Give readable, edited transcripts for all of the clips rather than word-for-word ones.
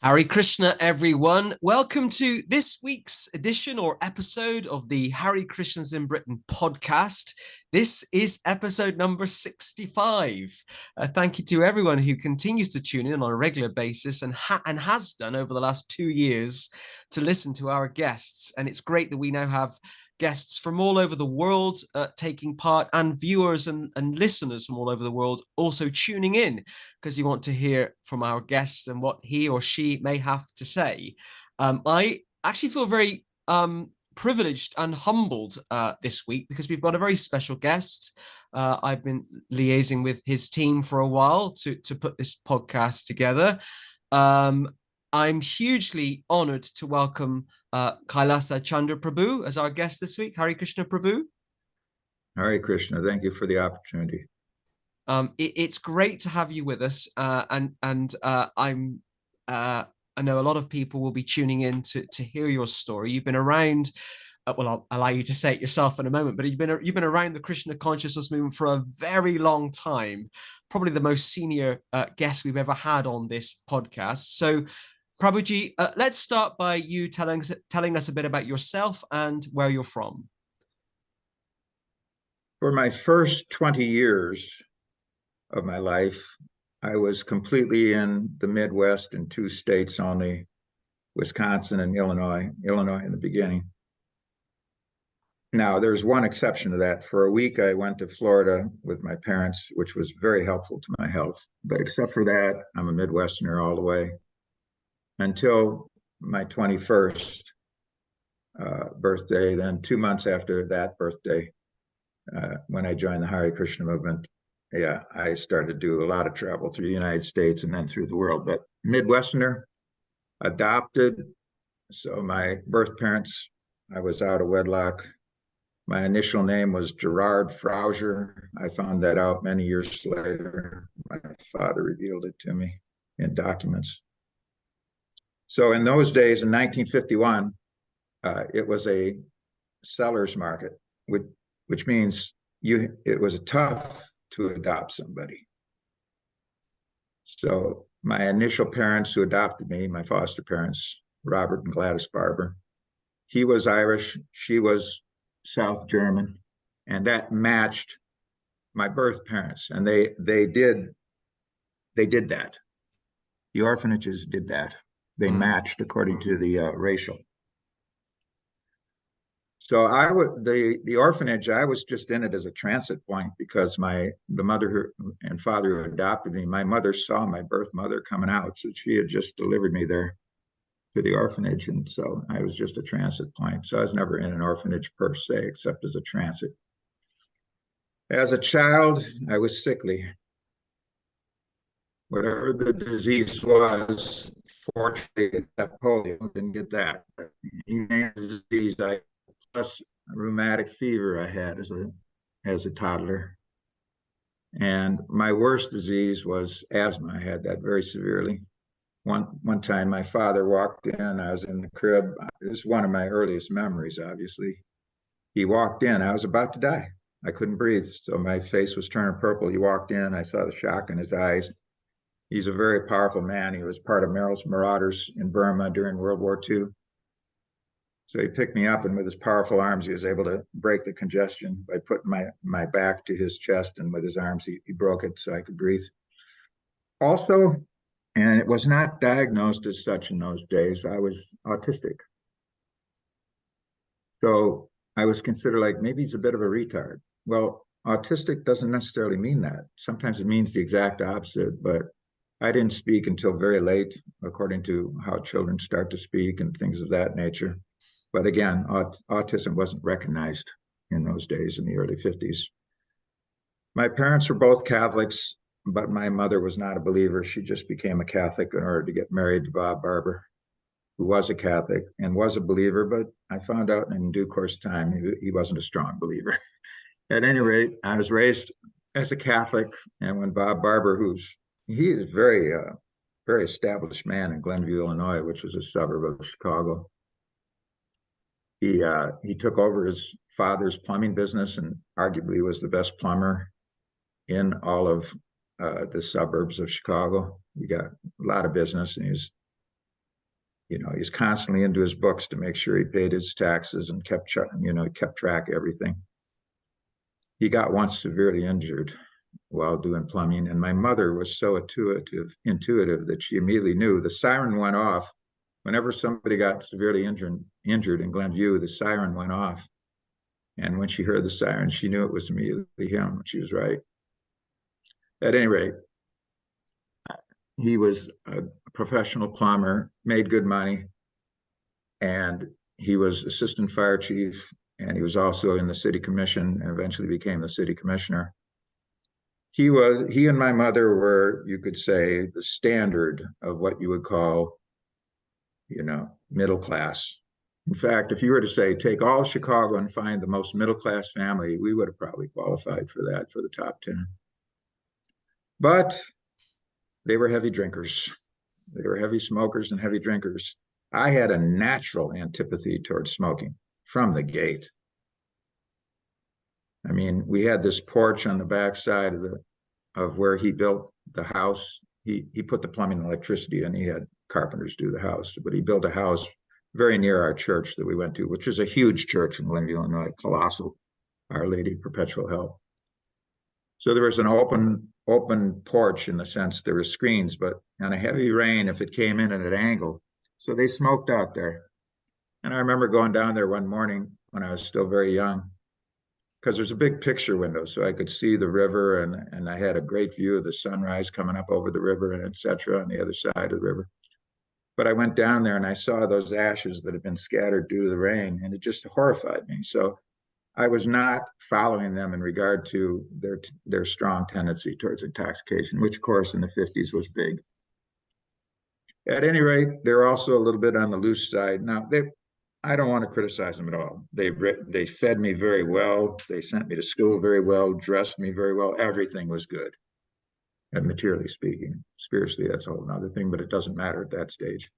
Hare Krishna, everyone. Welcome to this week's edition or episode of the Hare Krishnas in Britain podcast. This is episode number 65. Thank you to everyone who continues to tune in on a regular basis and has done over the last 2 years to listen to our guests. And it's great that we now have guests from all over the world taking part, and viewers and listeners from all over the world also tuning in because you want to hear from our guests and what he or she may have to say. I actually feel very privileged and humbled this week because we've got a very special guest. I've been liaising with his team for a while to put this podcast together. I'm hugely honored to welcome Kailasa Candra Prabhu as our guest this week. Hare Krishna Prabhu. Hare Krishna, thank you for the opportunity. It's great to have you with us, and I know a lot of people will be tuning in to hear your story. You've been around. Well, I'll allow you to say it yourself in a moment, but you've been around the Krishna Consciousness movement for a very long time. Probably the most senior guest we've ever had on this podcast. So, Prabhuji, let's start by you telling us a bit about yourself and where you're from. For my first 20 years of my life, I was completely in the Midwest in 2 states only, Wisconsin and Illinois in the beginning. Now, there's one exception to that. For a week, I went to Florida with my parents, which was very helpful to my health. But except for that, I'm a Midwesterner all the way. Until my 21st birthday, then 2 months after that birthday, when I joined the Hare Krishna movement, I started to do a lot of travel through the United States and then through the world. But Midwesterner, adopted. So my birth parents, I was out of wedlock. My initial name was Gerard Frauser. I found that out many years later. My father revealed it to me in documents. So in those days, in 1951, it was a seller's market, which means it was tough to adopt somebody. So my initial parents who adopted me, my foster parents, Robert and Gladys Barber, he was Irish, she was South German, and that matched my birth parents. And they did that. The orphanages did that. They matched according to the racial. So the orphanage, I was just in it as a transit point because the mother and father who adopted me, my mother saw my birth mother coming out, so she had just delivered me there to the orphanage, and so I was just a transit point. So I was never in an orphanage per se, except as a transit. As a child, I was sickly. Whatever the disease was, fortunately, that polio didn't get that. Disease, plus rheumatic fever I had as a toddler. And my worst disease was asthma. I had that very severely. One time my father walked in, I was in the crib. This is one of my earliest memories, obviously. He walked in, I was about to die. I couldn't breathe, so my face was turning purple. He walked in, I saw the shock in his eyes. He's a very powerful man. He was part of Merrill's Marauders in Burma during World War II. So he picked me up, and with his powerful arms, he was able to break the congestion by putting my back to his chest, and with his arms, he broke it so I could breathe. Also, and it was not diagnosed as such in those days, I was autistic. So I was considered like, maybe he's a bit of a retard. Well, autistic doesn't necessarily mean that. Sometimes it means the exact opposite, but I didn't speak until very late, according to how children start to speak and things of that nature. But again, autism wasn't recognized in those days in the early 50s. My parents were both Catholics, but my mother was not a believer. She just became a Catholic in order to get married to Bob Barber, who was a Catholic and was a believer, but I found out in due course of time he wasn't a strong believer. At any rate, I was raised as a Catholic, and when Bob Barber, he is a very established man in Glenview, Illinois, which was a suburb of Chicago. He took over his father's plumbing business and arguably was the best plumber in all of the suburbs of Chicago. He got a lot of business, and he was He was constantly into his books to make sure he paid his taxes and kept track of everything. He got once severely injured while doing plumbing, and my mother was so intuitive that she immediately knew. The siren went off whenever somebody got severely injured in Glenview. The siren went off, and when she heard the siren, she knew it was immediately him. She was right. At any rate, he was a professional plumber, made good money, and he was assistant fire chief, and he was also in the city commission and eventually became the city commissioner. He and my mother were, you could say, the standard of what you would call, middle class. In fact, if you were to say, take all of Chicago and find the most middle class family, we would have probably qualified for that, for the top 10. But they were heavy drinkers. They were heavy smokers and heavy drinkers. I had a natural antipathy towards smoking from the gate. I mean, we had this porch on the backside of where he built the house. He put the plumbing and electricity in. He had carpenters do the house, but he built a house very near our church that we went to, which is a huge church in Glenview, Illinois, colossal, Our Lady Perpetual Help. So there was an open porch in the sense there were screens, but on a heavy rain, if it came in at an angle, so they smoked out there. And I remember going down there one morning when I was still very young, because there's a big picture window, so I could see the river, and I had a great view of the sunrise coming up over the river and etc. on the other side of the river. But I went down there and I saw those ashes that had been scattered due to the rain, and it just horrified me. So I was not following them in regard to their strong tendency towards intoxication, which, of course, in the 50s was big. At any rate, they're also a little bit on the loose side. Now, I don't want to criticize them at all. They fed me very well. They sent me to school very well, dressed me very well. Everything was good, and materially speaking. Spiritually, that's a whole other thing, but it doesn't matter at that stage.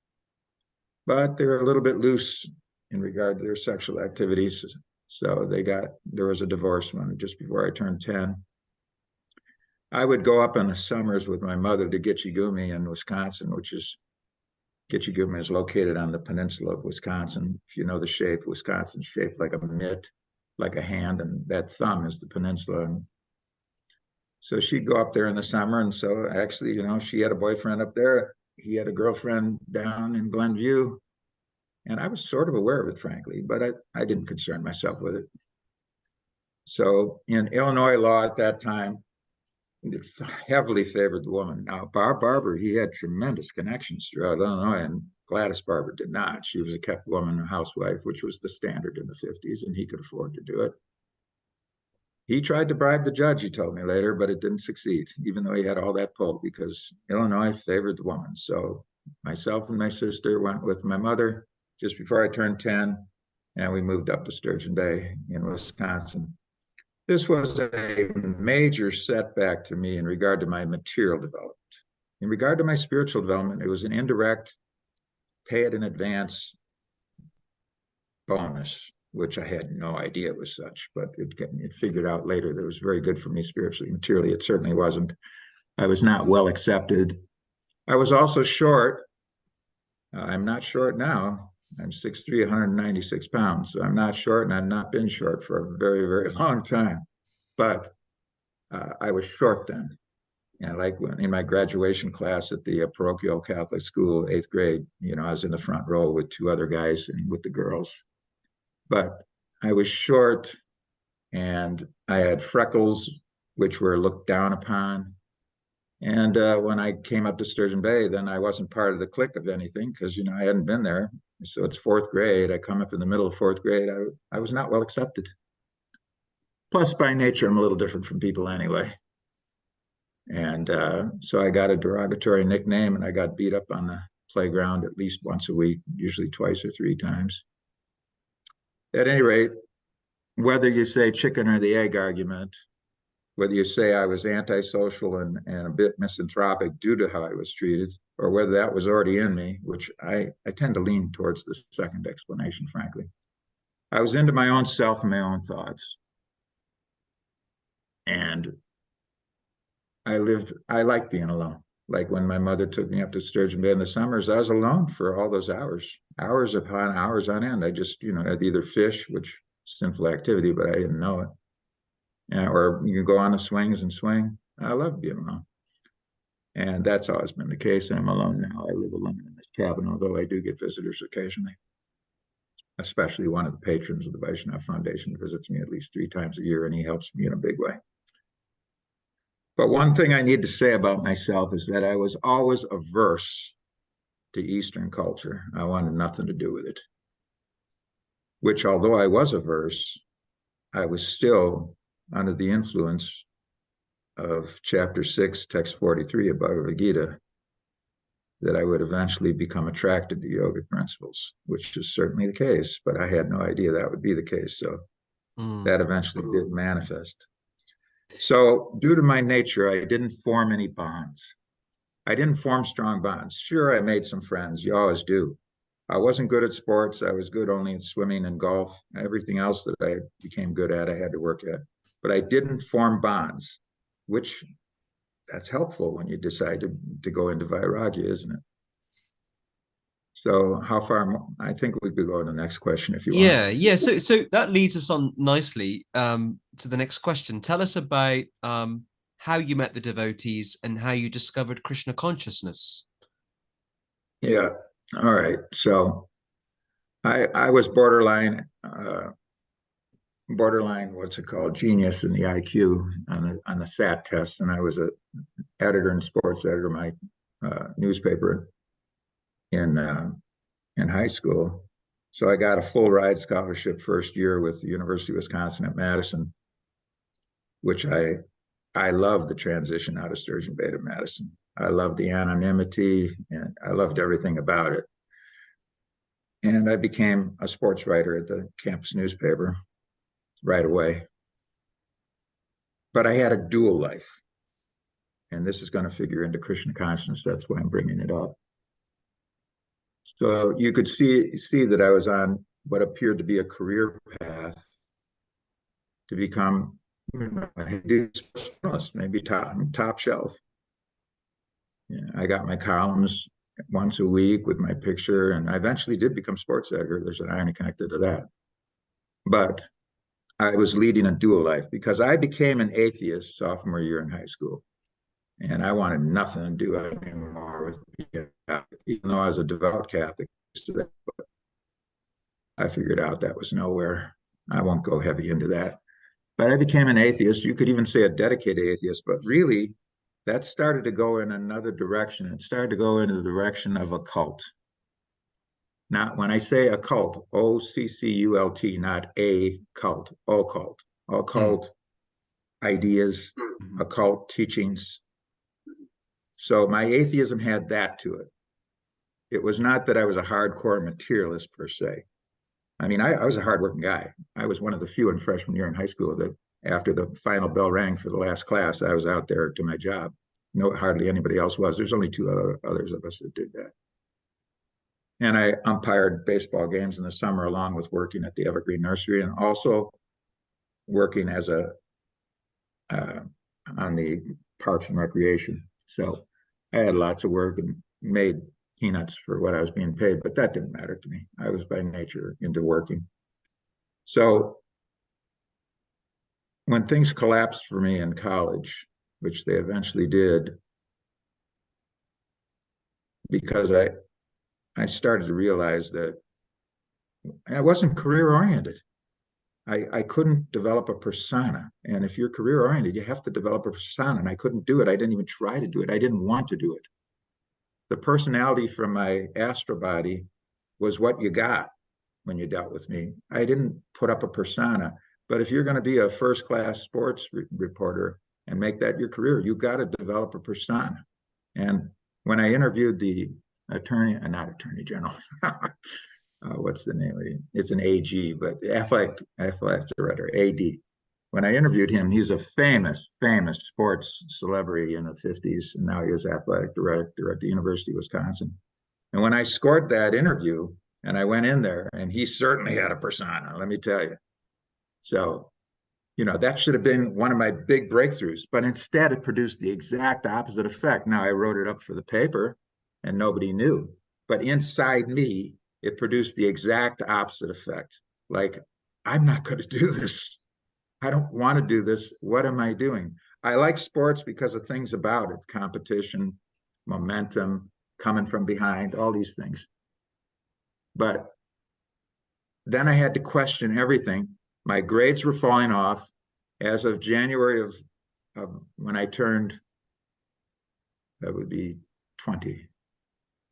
But they were a little bit loose in regard to their sexual activities. So there was a divorce one just before I turned 10. I would go up in the summers with my mother to Gitchigumi in Wisconsin, Gitchigumi is located on the peninsula of Wisconsin. If you know the shape, Wisconsin's shaped like a mitt, like a hand, and that thumb is the peninsula. And so she'd go up there in the summer. And so actually, she had a boyfriend up there. He had a girlfriend down in Glenview. And I was sort of aware of it, frankly, but I didn't concern myself with it. So in Illinois law at that time, it heavily favored the woman. Now, Bob Barber, he had tremendous connections throughout Illinois, and Gladys Barber did not. She was a kept woman, a housewife, which was the standard in the 50s, and he could afford to do it. He tried to bribe the judge, he told me later, but it didn't succeed, even though he had all that pull, because Illinois favored the woman. So myself and my sister went with my mother just before I turned 10, and we moved up to Sturgeon Bay in Wisconsin. This was a major setback to me in regard to my material development. In regard to my spiritual development, it was an indirect pay it in advance bonus, which I had no idea it was such, but it figured out later that it was very good for me spiritually. Materially, it certainly wasn't. I was not well accepted. I was also short. I'm not short now. I'm 6'3", 196 pounds. So I'm not short, and I've not been short for a very, very long time. But I was short then. And like in my graduation class at the parochial Catholic school, 8th grade, I was in the front row with two other guys and with the girls. But I was short, and I had freckles, which were looked down upon. And when I came up to Sturgeon Bay, then I wasn't part of the clique of anything because, I hadn't been there. So it's 4th grade. I come up in the middle of 4th grade. I was not well accepted. Plus, by nature, I'm a little different from people anyway. And so I got a derogatory nickname, and I got beat up on the playground at least once a week, usually twice or three times. At any rate, whether you say chicken or the egg argument, whether you say I was antisocial and a bit misanthropic due to how I was treated, or whether that was already in me, which I tend to lean towards the second explanation, frankly. I was into my own self and my own thoughts. And I liked being alone. Like when my mother took me up to Sturgeon Bay in the summers, I was alone for all those hours upon hours on end. I just, I'd either fish, which sinful activity, but I didn't know it. Yeah, or you go on the swings and swing. I love being alone. And that's always been the case. I'm alone now. I live alone in this cabin, although I do get visitors occasionally, especially one of the patrons of the Vaishnava Foundation visits me at least 3 times a year, and he helps me in a big way. But one thing I need to say about myself is that I was always averse to Eastern culture. I wanted nothing to do with it, which, although I was averse, I was still under the influence of chapter 6, text 43 of Bhagavad Gita, that I would eventually become attracted to yogic principles, which is certainly the case, but I had no idea that would be the case. So that eventually did manifest. So due to my nature, I didn't form any bonds. I didn't form strong bonds. Sure, I made some friends. You always do. I wasn't good at sports. I was good only at swimming and golf. Everything else that I became good at, I had to work at. But I didn't form bonds, which that's helpful when you decide to go into Vairagya, isn't it? So how far? I think we could go to the next question if you want. Yeah. So that leads us on nicely to the next question. Tell us about how you met the devotees and how you discovered Krishna consciousness. Yeah. All right. So I was borderline what's it called, genius in the IQ on the SAT test, and I was a editor and sports editor of my newspaper in high school. So I got a full ride scholarship first year with the University of Wisconsin at Madison, which I loved the transition out of Sturgeon Bay to Madison. I loved the anonymity, and I loved everything about it. And I became a sports writer at the campus newspaper right away. But I had a dual life. And this is going to figure into Krishna consciousness. That's why I'm bringing it up. So you could see that I was on what appeared to be a career path to become a journalist, maybe top shelf. Yeah, I got my columns once a week with my picture, and I eventually did become sports editor. There's an irony connected to that. But I was leading a dual life because I became an atheist sophomore year in high school. And I wanted nothing to do anymore with being Catholic, even though I was a devout Catholic. But I figured out that was nowhere. I won't go heavy into that. But I became an atheist. You could even say a dedicated atheist, but really that started to go in another direction. It started to go into the direction of occult. Now, when I say occult, OCCULT, not a cult, occult, occult ideas, occult teachings. So my atheism had that to it. It was not that I was a hardcore materialist per se. I mean, I was a hardworking guy. I was one of the few in freshman year in high school that after the final bell rang for the last class, I was out there to my job. No, hardly anybody else was. There's only 2 others of us that did that. And I umpired baseball games in the summer along with working at the Evergreen Nursery and also working as on the Parks and Recreation. So I had lots of work and made peanuts for what I was being paid, but that didn't matter to me. I was by nature into working. So when things collapsed for me in college, which they eventually did, because I started to realize that I wasn't career oriented. I couldn't develop a persona. And if you're career oriented, you have to develop a persona. And I couldn't do it. I didn't even try to do it. I didn't want to do it. The personality from my astral body was what you got when you dealt with me. I didn't put up a persona. But if you're going to be a first-class sports reporter and make that your career, you got to develop a persona. And when I interviewed the not attorney general, what's the name of it? It's an AG, but athletic director, AD. When I interviewed him, he's a famous sports celebrity in the 50s, and now he is athletic director at the University of Wisconsin. And when I scored that interview, and I went in there, and he certainly had a persona, let me tell you. So that should have been one of my big breakthroughs, but instead it produced the exact opposite effect. Now I wrote it up for the paper and nobody knew, but inside me, it produced the exact opposite effect. Like, I'm not going to do this. I don't want to do this. What am I doing? I like sports because of things about it, competition, momentum, coming from behind, all these things. But then I had to question everything. My grades were falling off. As of January of when I turned, that would be 20,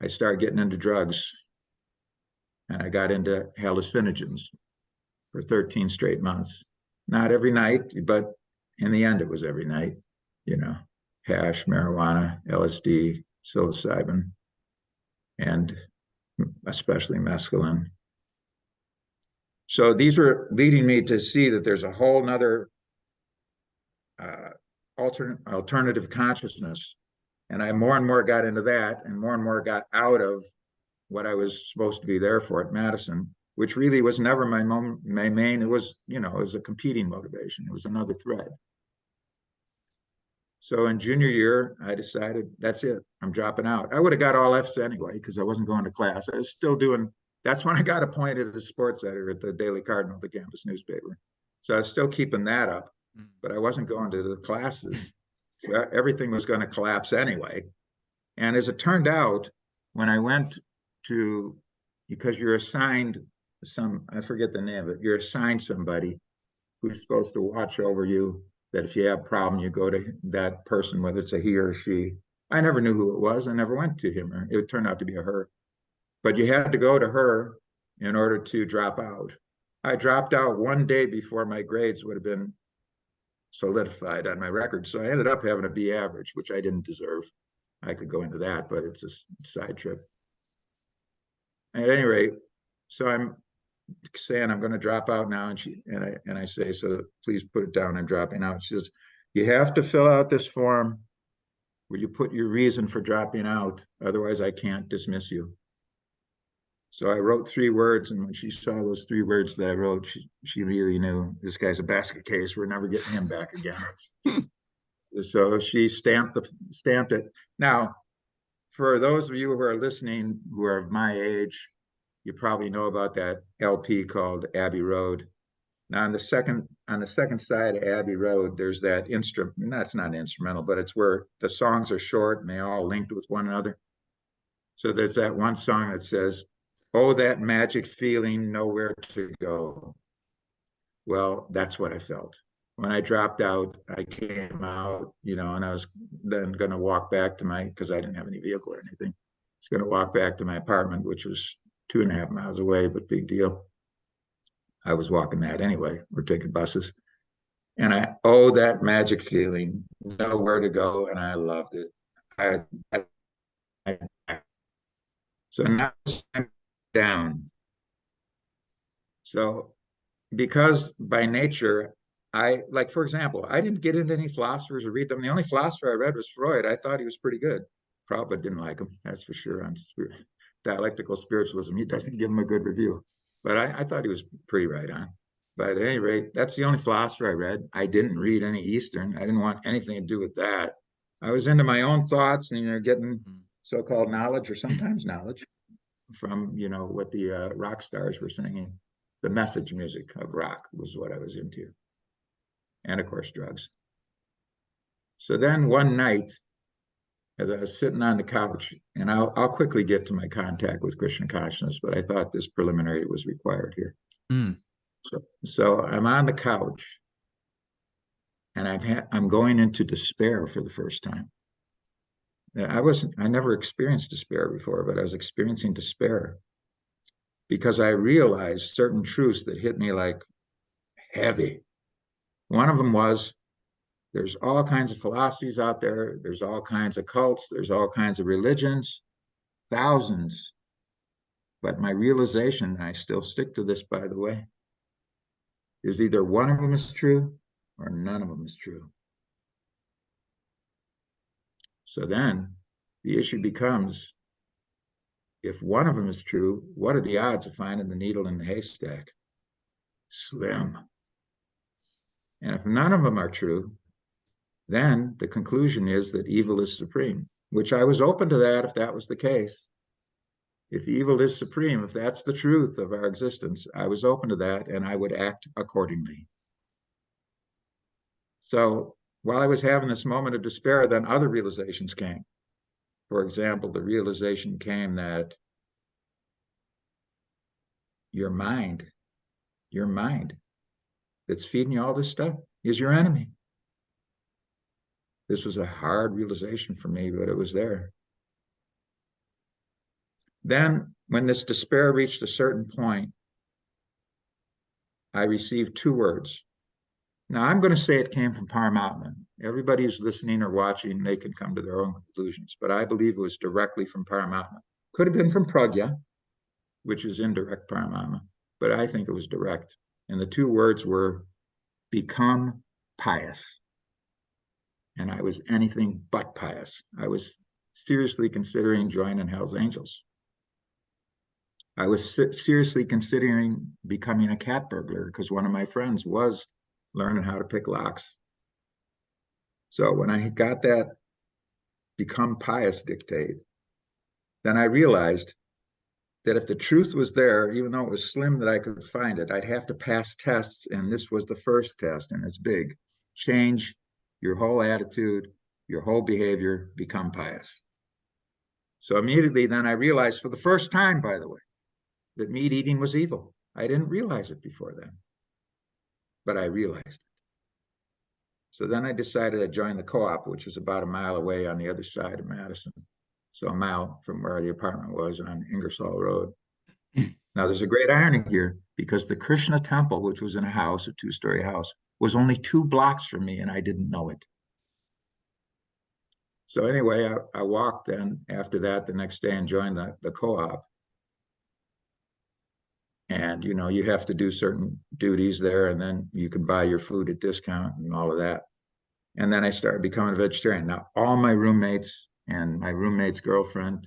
I started getting into drugs, and I got into hallucinogens for 13 straight months. Not every night, but in the end, it was every night, hash, marijuana, LSD, psilocybin, and especially mescaline. So these were leading me to see that there's a whole nother alternative consciousness. And I more and more got into that, and more got out of what I was supposed to be there for at Madison, which really was never my main. It was, it was a competing motivation. It was another thread. So in junior year, I decided that's it. I'm dropping out. I would have got all F's anyway because I wasn't going to class. I was still doing. That's when I got appointed as sports editor at the Daily Cardinal, the campus newspaper. So I was still keeping that up, but I wasn't going to the classes. So everything was going to collapse anyway. And as it turned out, when I went to, because you're assigned I forget the name of it, you're assigned somebody who's supposed to watch over you, that if you have a problem, you go to that person, whether it's a he or a she. I never knew who it was. I never went to him. It turned out to be a her. But you had to go to her in order to drop out. I dropped out one day before my grades would have been solidified on my record. So I ended up having a B average, which I didn't deserve. I could go into that, but it's a side trip. At any rate, so I'm saying I'm going to drop out now, and I say, so please put it down. I'm dropping out. She says, you have to fill out this form where you put your reason for dropping out. Otherwise, I can't dismiss you. So I wrote 3 words, and when she saw those 3 words that I wrote, she really knew this guy's a basket case. We're never getting him back again. So she stamped it. Now, for those of you who are listening who are of my age, you probably know about that LP called Abbey Road. Now on the second side of Abbey Road, there's that instrument. That's not instrumental, but it's where the songs are short and they all linked with one another. So there's that one song that says, "Oh, that magic feeling, nowhere to go." Well, that's what I felt. When I dropped out, I came out, and I was then going to walk back to because I didn't have any vehicle or anything. I was going to walk back to my apartment, which was 2.5 miles away, but big deal. I was walking that anyway. We're taking buses. And that magic feeling, nowhere to go. And I loved it. So now I'm down. So because by nature, for example, I didn't get into any philosophers or read them. The only philosopher I read was Freud. I thought he was pretty good. Prabhupada didn't like him, that's for sure. On dialectical spiritualism, he doesn't give him a good review. But I thought he was pretty right on. But at any rate, that's the only philosopher I read. I didn't read any Eastern. I didn't want anything to do with that. I was into my own thoughts and getting so-called knowledge, or sometimes knowledge, from what the rock stars were singing. The message music of rock was what I was into. And of course, drugs. So then one night, as I was sitting on the couch, and I'll quickly get to my contact with Krishna Consciousness, but I thought this preliminary was required here. So I'm on the couch, and I'm going into despair for the first time. I never experienced despair before, but I was experiencing despair because I realized certain truths that hit me like heavy. One of them was, there's all kinds of philosophies out there. There's all kinds of cults. There's all kinds of religions, thousands. But my realization, and I still stick to this, by the way, is either one of them is true or none of them is true. So then the issue becomes, if one of them is true, what are the odds of finding the needle in the haystack? Slim. And if none of them are true, then the conclusion is that evil is supreme, which I was open to that if that was the case. If evil is supreme, if that's the truth of our existence, I was open to that and I would act accordingly. So while I was having this moment of despair, then other realizations came. For example, the realization came that your mind that's feeding you all this stuff is your enemy. This was a hard realization for me, but it was there. Then, when this despair reached a certain point, I received two words. Now, I'm going to say it came from Paramatma. Everybody who's listening or watching, they can come to their own conclusions, but I believe it was directly from Paramatma. Could have been from Pragya, which is indirect Paramatma, but I think it was direct. And the two words were, become pious. And I was anything but pious. I was seriously considering joining Hell's Angels. I was seriously considering becoming a cat burglar because one of my friends was learning how to pick locks. So when I got that become pious dictate, then I realized that if the truth was there, even though it was slim that I could find it, I'd have to pass tests. And this was the first test, and it's big. Change your whole attitude, your whole behavior, become pious. So immediately then I realized for the first time, by the way, that meat eating was evil. I didn't realize it before then, but I realized it. So then I decided to join the co-op, which was about a mile away on the other side of Madison. So a mile from where the apartment was on Ingersoll Road. Now there's a great irony here because the Krishna temple, which was in a house, a two-story house, was only 2 blocks from me and I didn't know it. So anyway, I walked then after that the next day and joined the co-op. And, you know, you have to do certain duties there and then you can buy your food at discount and all of that. And then I started becoming a vegetarian. Now, all my roommates and my roommate's girlfriend,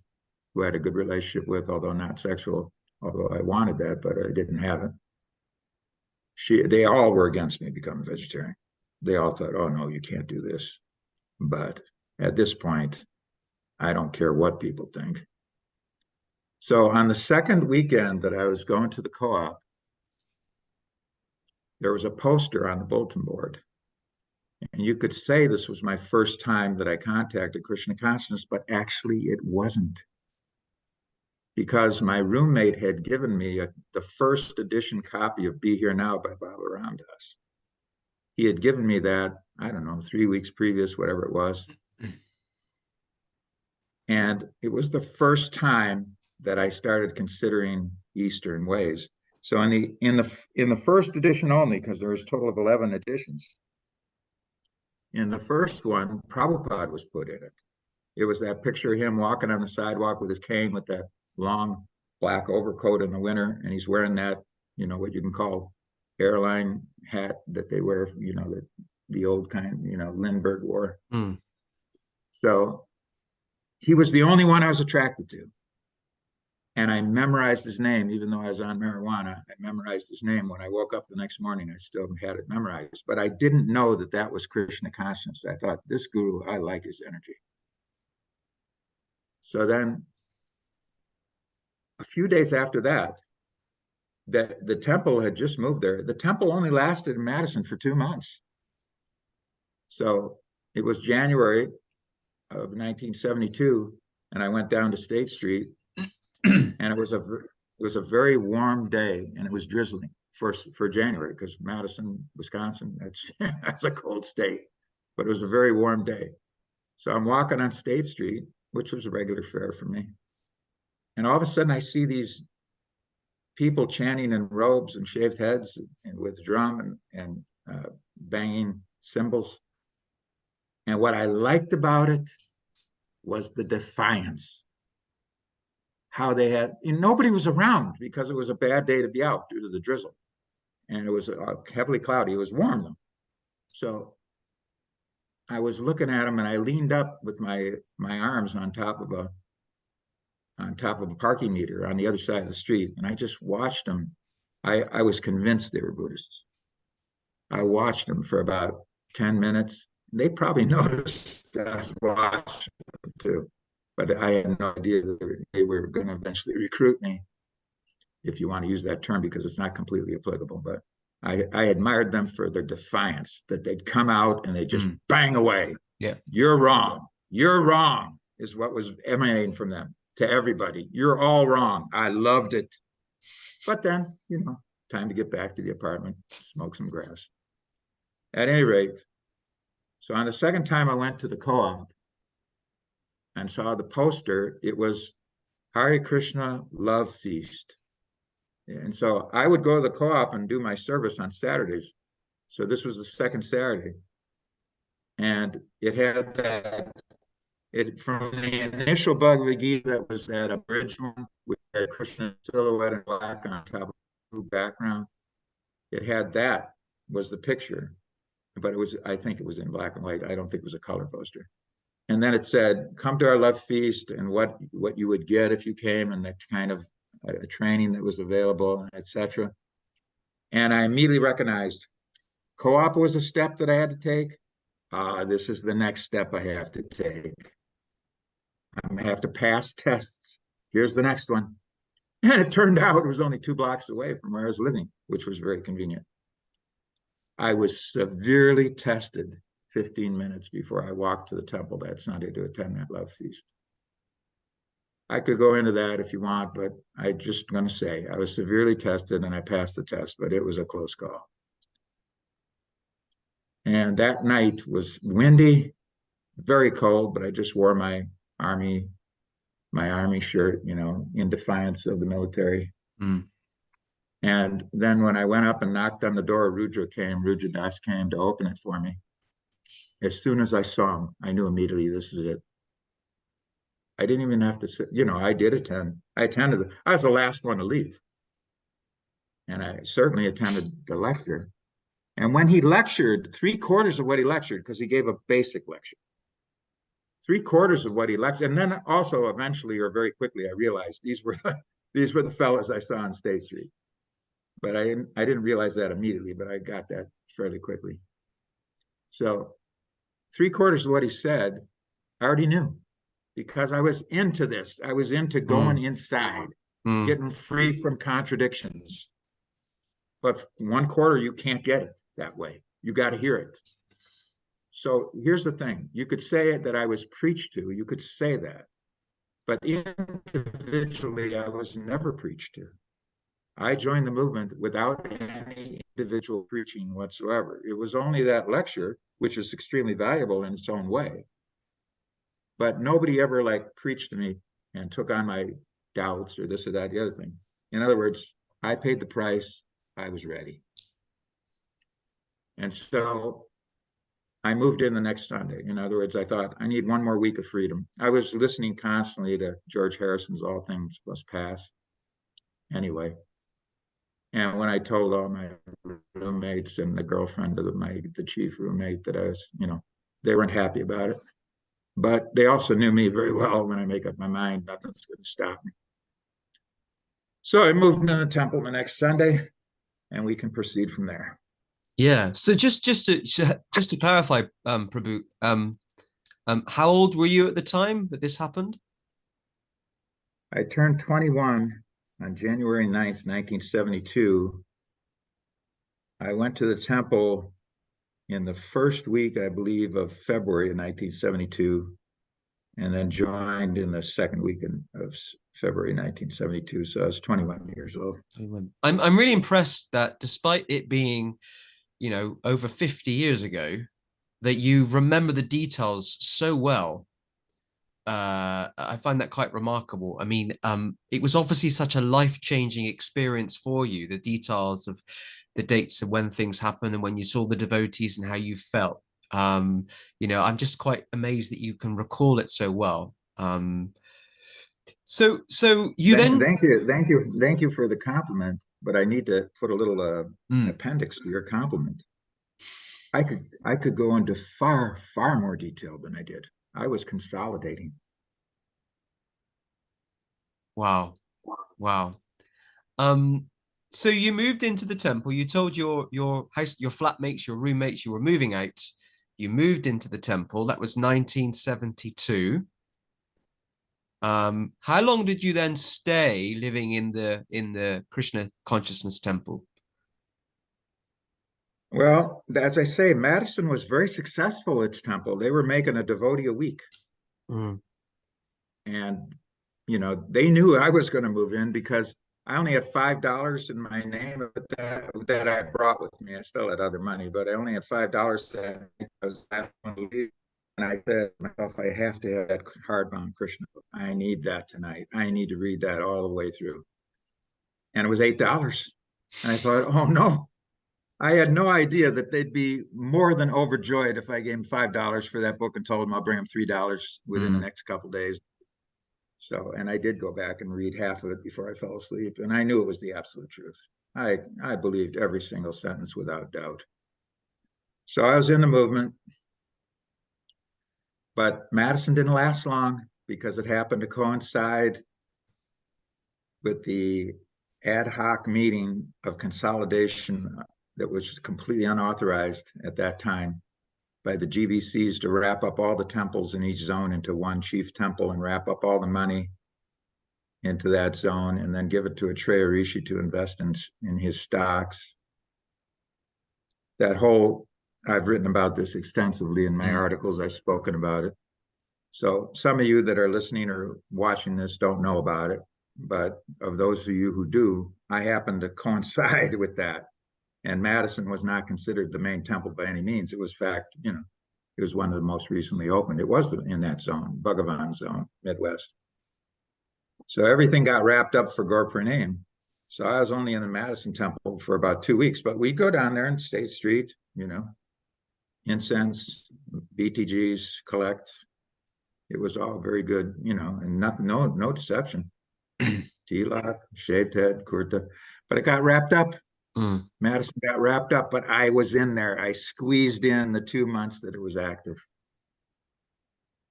who I had a good relationship with, although not sexual, although I wanted that, but I didn't have it. They all were against me becoming vegetarian. They all thought, oh, no, you can't do this. But at this point, I don't care what people think. So on the second weekend that I was going to the co-op, there was a poster on the bulletin board. And you could say this was my first time that I contacted Krishna Consciousness, but actually it wasn't. Because my roommate had given me the first edition copy of Be Here Now by Baba Ram Dass. He had given me that, I don't know, 3 weeks previous, whatever it was. And it was the first time that I started considering Eastern ways. So in the first edition only, because there's a total of 11 editions, in the first one, Prabhupada was put in it. It was that picture of him walking on the sidewalk with his cane with that long black overcoat in the winter, and he's wearing that, you know, what you can call airline hat that they wear, you know, the old kind, you know, Lindbergh wore. Mm. So he was the only one I was attracted to. And I memorized his name, even though I was on marijuana. I memorized his name. When I woke up the next morning, I still had it memorized. But I didn't know that that was Krishna Consciousness. I thought, this guru, I like his energy. So then, a few days after that, the temple had just moved there. The temple only lasted in Madison for 2 months. So it was January of 1972, and I went down to State Street, and it was a very warm day, and it was drizzling for January, because Madison, Wisconsin, that's a cold state, but it was a very warm day. So I'm walking on State Street, which was a regular fare for me, and all of a sudden I see these people chanting in robes and shaved heads and with drum and banging cymbals. And what I liked about it was the defiance. How they had, and nobody was around because it was a bad day to be out due to the drizzle. And it was heavily cloudy. It was warm though. So I was looking at them and I leaned up with my arms on top of a parking meter on the other side of the street. And I just watched them. I was convinced they were Buddhists. I watched them for about 10 minutes. They probably noticed that I was watching them too, but I had no idea that they were going to eventually recruit me, if you want to use that term, because it's not completely applicable. But I admired them for their defiance, that they'd come out and they just bang away. Yeah. You're wrong. You're wrong is what was emanating from them to everybody. You're all wrong. I loved it. But then, time to get back to the apartment, smoke some grass. At any rate, so on the second time I went to the co-op and saw the poster, it was Hare Krishna Love Feast. And so I would go to the co-op and do my service on Saturdays. So this was the second Saturday. And it had from the initial Bhagavad Gita, that was that abridged one with that Krishna silhouette in black on top of the blue background. It had that was the picture, but I think it was in black and white. I don't think it was a color poster. And then it said, come to our love feast and what you would get if you came, and that kind of training that was available, etc. And I immediately recognized co-op was a step that I had to take. This is the next step I have to take. I'm going to have to pass tests. Here's the next one. And it turned out it was only 2 blocks away from where I was living, which was very convenient. I was severely tested 15 minutes before I walked to the temple that Sunday to attend that love feast. I could go into that if you want, but I'm just going to say I was severely tested and I passed the test, but it was a close call. And that night was windy, very cold, but I just wore my army shirt, in defiance of the military. And then when I went up and knocked on the door, Rudra Das came to open it for me. As soon as I saw him, I knew immediately this is it. I didn't even have to sit, I did attend. I attended. I was the last one to leave. And I certainly attended the lecture. And when he lectured, 3/4 of what he lectured, because he gave a basic lecture, 3/4 of what he lectured, and then also eventually or very quickly, I realized these were the fellows I saw on State Street. But I didn't realize that immediately, but I got that fairly quickly. So 3/4 of what he said, I already knew, because I was into this. I was into going inside, getting free from contradictions. But 1/4, you can't get it that way. You got to hear it. So here's the thing. You could say that I was preached to. You could say that. But individually, I was never preached to. I joined the movement without any individual preaching whatsoever. It was only that lecture, which is extremely valuable in its own way. But nobody ever preached to me and took on my doubts or this or that, the other thing. In other words, I paid the price. I was ready. And so I moved in the next Sunday. In other words, I thought, I need 1 more week of freedom. I was listening constantly to George Harrison's All Things Must Pass. Anyway, and when I told all my roommates and the girlfriend of the chief roommate that I was, they weren't happy about it. But they also knew me very well. When I make up my mind, nothing's going to stop me. So I moved into the temple the next Sunday, and we can proceed from there. Yeah. So just to clarify, Prabhu, how old were you at the time that this happened? I turned 21 on January 9th, 1972. I went to the temple in the first week, I believe, of February of 1972, and then joined in the second week of February 1972. So I was 21 years old. I'm really impressed that despite it being, over 50 years ago, that you remember the details so well. I find that quite remarkable. I mean, it was obviously such a life-changing experience for you, the details of the dates of when things happened and when you saw the devotees and how you felt. I'm just quite amazed that you can recall it so well. So you thank you for the compliment, but I need to put a little appendix to your compliment. I could go into far more detail than I did. I was consolidating. Wow. So you moved into the temple. You told your house, your flatmates, your roommates, you were moving out. You moved into the temple. That was 1972. How long did you then stay living in the Krishna Consciousness Temple? Well, as I say, Madison was very successful at its temple. They were making a devotee a week. Mm. And, they knew I was going to move in because I only had $5 in my name that I brought with me. I still had other money, but I only had $5 that I was going to leave. And I said to myself, I have to have that hardbound Krishna book. I need that tonight. I need to read that all the way through. And it was $8. And I thought, oh no, I had no idea that they'd be more than overjoyed if I gave them $5 for that book and told them I'll bring them $3 within the next couple of days. So, and I did go back and read half of it before I fell asleep, and I knew it was the absolute truth. I believed every single sentence without doubt. So I was in the movement, but Madison didn't last long because it happened to coincide with the ad hoc meeting of consolidation that was completely unauthorized at that time by the GBCs to wrap up all the temples in each zone into one chief temple and wrap up all the money into that zone and then give it to Acharya Rishi to invest in his stocks. That whole, I've written about this extensively in my articles. I've spoken about it. So some of you that are listening or watching this don't know about it, but of those of you who do, I happen to coincide with that. And Madison was not considered the main temple by any means. It was fact, it was one of the most recently opened. It was in that zone, Bhagavan zone, Midwest. So everything got wrapped up for Gaur Purnima. So I was only in the Madison temple for about 2 weeks, but we'd go down there in State Street, incense, BTGs, collect. It was all very good, and nothing, no deception. Tilak, shaved head, kurta, but it got wrapped up. Madison got wrapped up, but I was in there. I squeezed in the 2 months that it was active.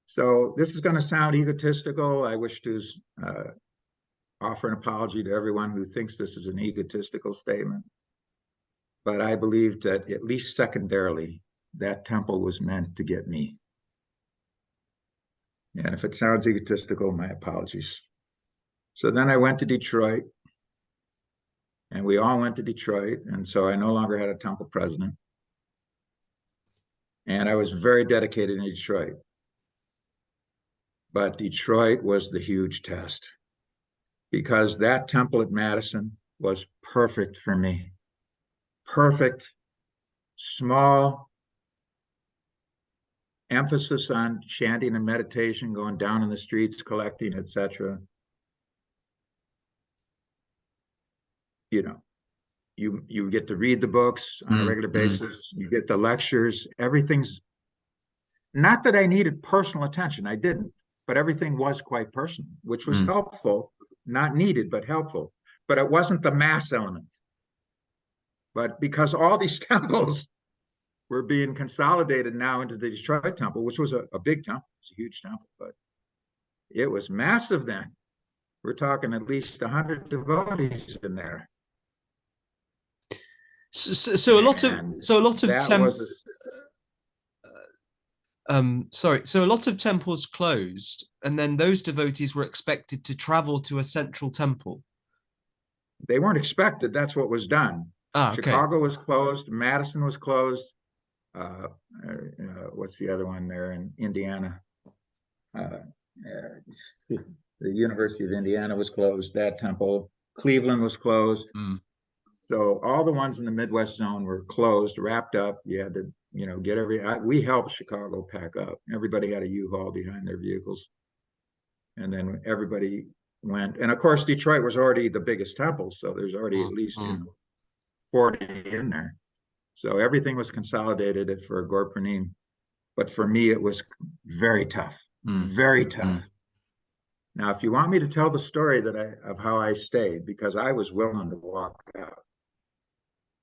So this is going to sound egotistical. I wish to offer an apology to everyone who thinks this is an egotistical statement. But I believe that at least secondarily, that temple was meant to get me. And if it sounds egotistical, my apologies. So then I went to Detroit, and we all went to Detroit. And so I no longer had a temple president. And I was very dedicated in Detroit. But Detroit was the huge test because that temple at Madison was perfect for me. Perfect, small, emphasis on chanting and meditation, going down in the streets, collecting, etc. You get to read the books on a regular basis. You get the lectures. Everything's not that I needed personal attention. I didn't, but everything was quite personal, which was helpful, not needed, but helpful. But it wasn't the mass element. But because all these temples were being consolidated now into the Detroit temple, which was a big temple, it's a huge temple, but it was massive then. We're talking at least 100 devotees in there. So a lot of temples. So a lot of temples closed, and then those devotees were expected to travel to a central temple. They weren't expected. That's what was done. Okay. Chicago was closed. Madison was closed. What's the other one there in Indiana? The University of Indiana was closed. That temple. Cleveland was closed. So all the ones in the Midwest zone were closed, wrapped up. You had to, get we helped Chicago pack up. Everybody had a U-Haul behind their vehicles. And then everybody went. And of course, Detroit was already the biggest temple. So there's already at least 40 in there. So everything was consolidated for Gaur Purnima. But for me, it was very tough, very tough. Now, if you want me to tell the story of how I stayed, because I was willing to walk out.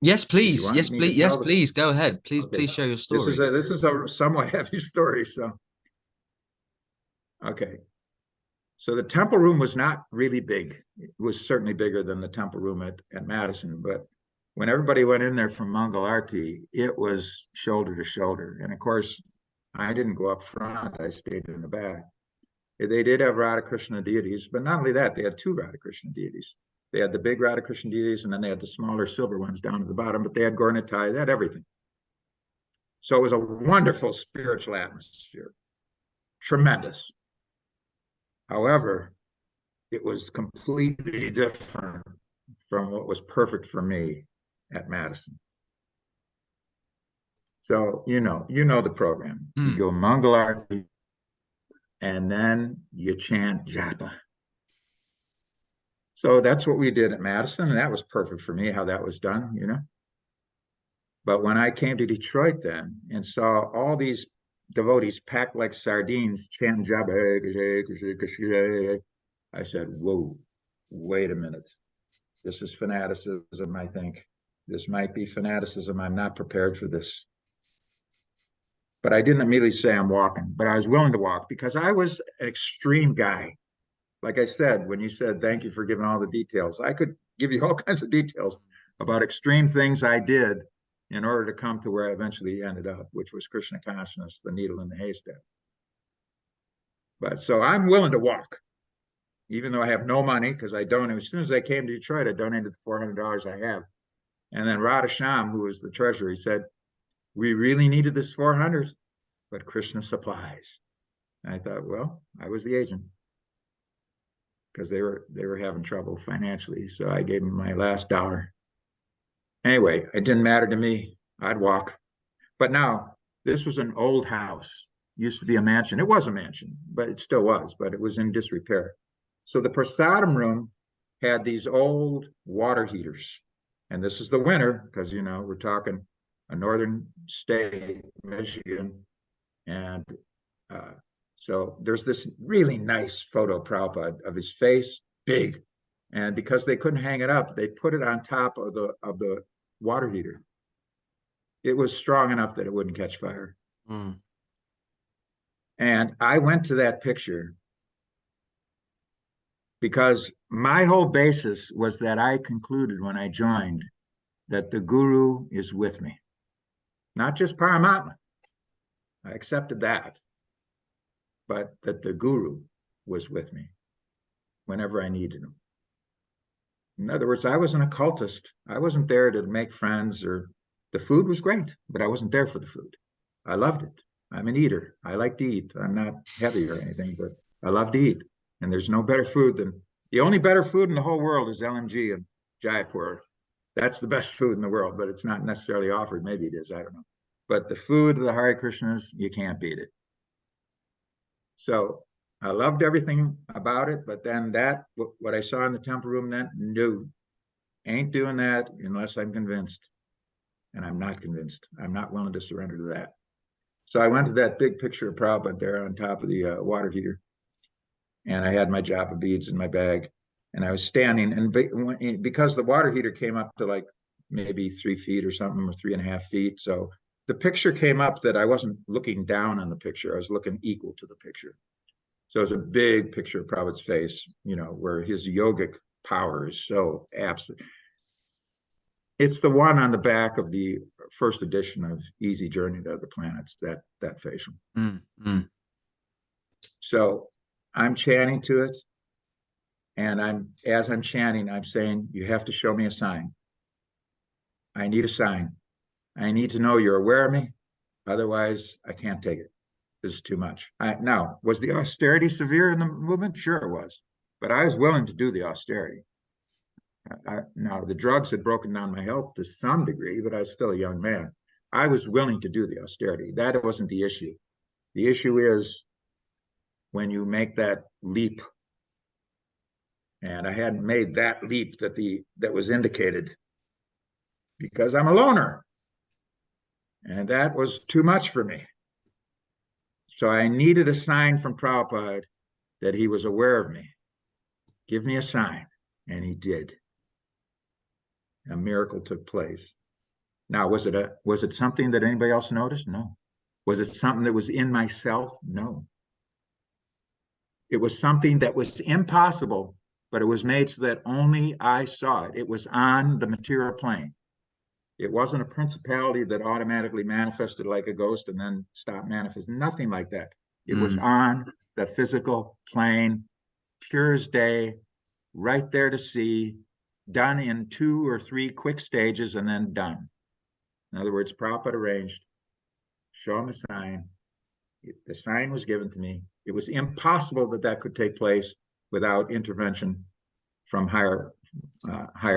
Yes, please. Yes, please. Yes, please. Go ahead. Please, okay. Please share your story. This is a somewhat heavy story. So, okay. So the temple room was not really big. It was certainly bigger than the temple room at Madison, but when everybody went in there from Mangal Arti, it was shoulder to shoulder. And of course, I didn't go up front. I stayed in the back. They did have Radha Krishna deities, but not only that, they had two Radha Krishna deities. They had the big Radha Krishna deities, and then they had the smaller silver ones down at the bottom, but they had Gaur-Nitai, they had everything. So it was a wonderful spiritual atmosphere, tremendous. However, it was completely different from what was perfect for me at Madison. So, you know the program. You go Mangal Arati, and then you chant japa. So that's what we did at Madison, and that was perfect for me, how that was done, But when I came to Detroit then and saw all these devotees packed like sardines chanting japa, I said, whoa, wait a minute. This is fanaticism, I think. This might be fanaticism. I'm not prepared for this. But I didn't immediately say I'm walking, but I was willing to walk because I was an extreme guy. Like I said, when you said, thank you for giving all the details, I could give you all kinds of details about extreme things I did in order to come to where I eventually ended up, which was Krishna Consciousness, the needle in the haystack. But so I'm willing to walk, even though I have no money, because I donated. As soon as I came to Detroit, I donated the $400 I have. And then Radha Sham, who was the treasurer, he said, we really needed this 400, but Krishna supplies. And I thought, well, I was the agent because they were having trouble financially. So I gave them my last dollar. Anyway, it didn't matter to me. I'd walk. But now, this was an old house. It used to be a mansion. It was a mansion, but it still was, but it was in disrepair. So the prasadam room had these old water heaters. And this is the winter, because, we're talking a northern state, Michigan. And so there's this really nice photo, Prabhupada, of his face, big. And because they couldn't hang it up, they put it on top of the water heater. It was strong enough that it wouldn't catch fire. And I went to that picture because my whole basis was that I concluded when I joined that the Guru is with me, not just Paramatma. I accepted that, but that the Guru was with me whenever I needed him. In other words, I was an occultist. I wasn't there to make friends, or the food was great, but I wasn't there for the food. I loved it. I'm an eater. I like to eat. I'm not heavy or anything, but I love to eat. And there's no better food than, the only better food in the whole world is LMG and Jaipur. That's the best food in the world, but it's not necessarily offered. Maybe it is, I don't know. But the food of the Hare Krishnas, you can't beat it. So I loved everything about it, but then what I saw in the temple room then, no, ain't doing that unless I'm convinced. And I'm not convinced. I'm not willing to surrender to that. So I went to that big picture of Prabhupada there on top of the water heater. And I had my japa beads in my bag. And I was standing, and because the water heater came up to like maybe 3 feet or something, or 3.5 feet. So the picture came up that I wasn't looking down on the picture. I was looking equal to the picture. So it was a big picture of Prabhupada's face, where his yogic power is so absolute. It's the one on the back of the first edition of Easy Journey to Other Planets, that facial. So I'm chanting to it. And as I'm chanting, I'm saying, you have to show me a sign. I need a sign. I need to know you're aware of me. Otherwise, I can't take it. This is too much. Now, was the austerity severe in the movement? Sure it was. But I was willing to do the austerity. Now, the drugs had broken down my health to some degree, but I was still a young man. I was willing to do the austerity. That wasn't the issue. The issue is when you make that leap. And I hadn't made that leap that was indicated because I'm a loner. And that was too much for me. So I needed a sign from Prabhupada that he was aware of me. Give me a sign. And he did. A miracle took place. Now, was it something that anybody else noticed? No. Was it something that was in myself? No. It was something that was impossible, but it was made so that only I saw it. It was on the material plane. It wasn't a principality that automatically manifested like a ghost and then stopped manifesting. Nothing like that. It was on the physical plane, pure as day, right there to see, done in 2 or 3 quick stages and then done. In other words, Prabhupada arranged, show him a sign. The sign was given to me. It was impossible that that could take place without intervention from higher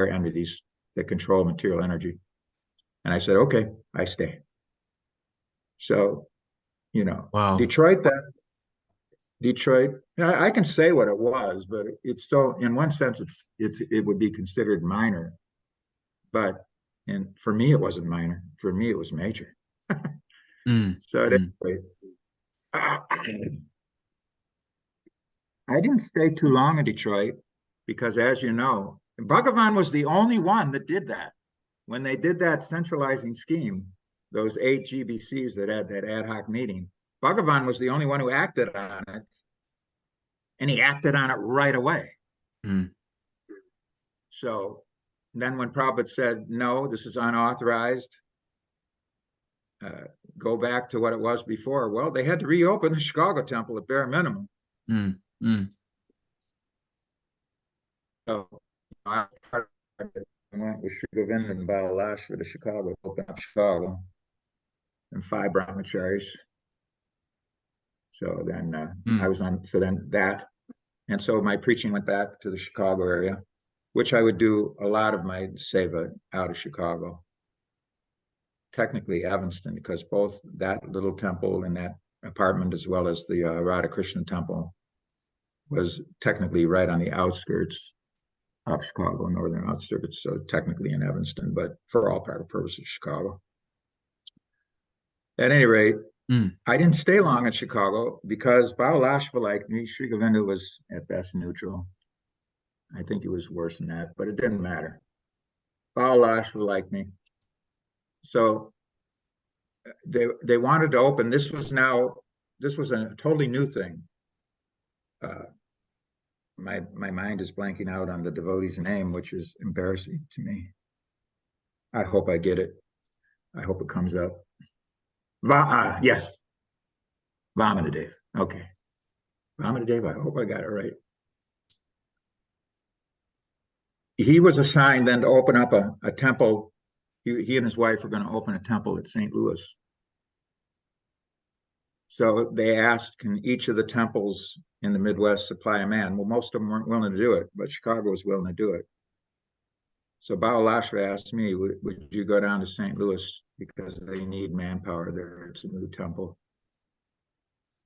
entities that control material energy. And I said, okay, I stay. So, you know, Wow. Detroit, I can say what it was, but it's still, in one sense, it would be considered minor. But, and for me, it wasn't minor. For me, it was major. So anyway, I didn't stay too long in Detroit because, as you know, Bhagavan was the only one that did that. When they did that centralizing scheme, those 8 GBCs that had that ad hoc meeting, Bhagavan was the only one who acted on it, and he acted on it right away. So then when Prabhupada said, no, this is unauthorized, go back to what it was before, well, they had to reopen the Chicago temple at bare minimum. So I went with Sri Govinda and Balash for the Chicago, open up Chicago, and 5 brahmacharis. So then I was on, so then that, and so my preaching went back to the Chicago area, which I would do a lot of my seva out of Chicago. Technically Evanston, because both that little temple and that apartment, as well as the Radha Krishna temple, was technically right on the outskirts of Chicago, northern outskirts, so technically in Evanston, but for all practical purposes, Chicago. At any rate, I didn't stay long in Chicago because Babalashva liked me. Sri Govinda was at best neutral. I think he was worse than that, but it didn't matter. Babalashva liked me. So they wanted to open. This was a totally new thing. My mind is blanking out on the devotee's name, which is embarrassing to me. I hope I get it. I hope it comes up. Yes. Vamanadev. Okay. Vamanadev, I hope I got it right. He was assigned then to open up a temple. He and his wife were going to open a temple at St. Louis. So they asked, can each of the temples in the Midwest supply a man? Well, most of them weren't willing to do it, but Chicago was willing to do it. So Babalashva asked me, would you go down to St. Louis because they need manpower there? It's a new temple.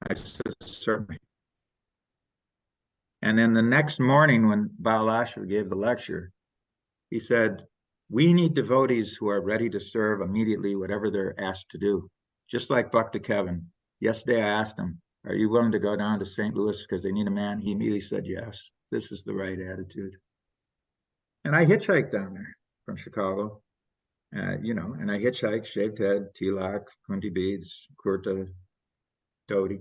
I said, certainly. And then the next morning when Babalashva gave the lecture, he said, we need devotees who are ready to serve immediately whatever they're asked to do. Just like Bhakta Kevin. Yesterday I asked him, are you willing to go down to St. Louis because they need a man? He immediately said yes. This is the right attitude. And I hitchhiked down there from Chicago, you know, and I hitchhiked, shaved head, tilak, kunti beads, kurta, dhoti.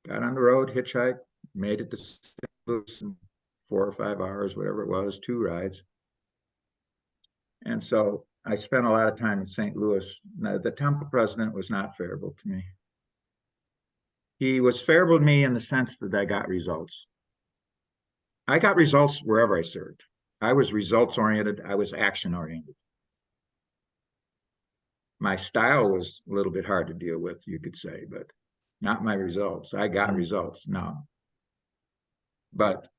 Got on the road, hitchhiked, made it to St. Louis in 4 or 5 hours, whatever it was, 2 rides. And so I spent a lot of time in St. Louis. Now, the temple president was not favorable to me. He was favorable to me in the sense that I got results. I got results wherever I served. I was results oriented. I was action oriented. My style was a little bit hard to deal with, you could say, but not my results. I got results, no. But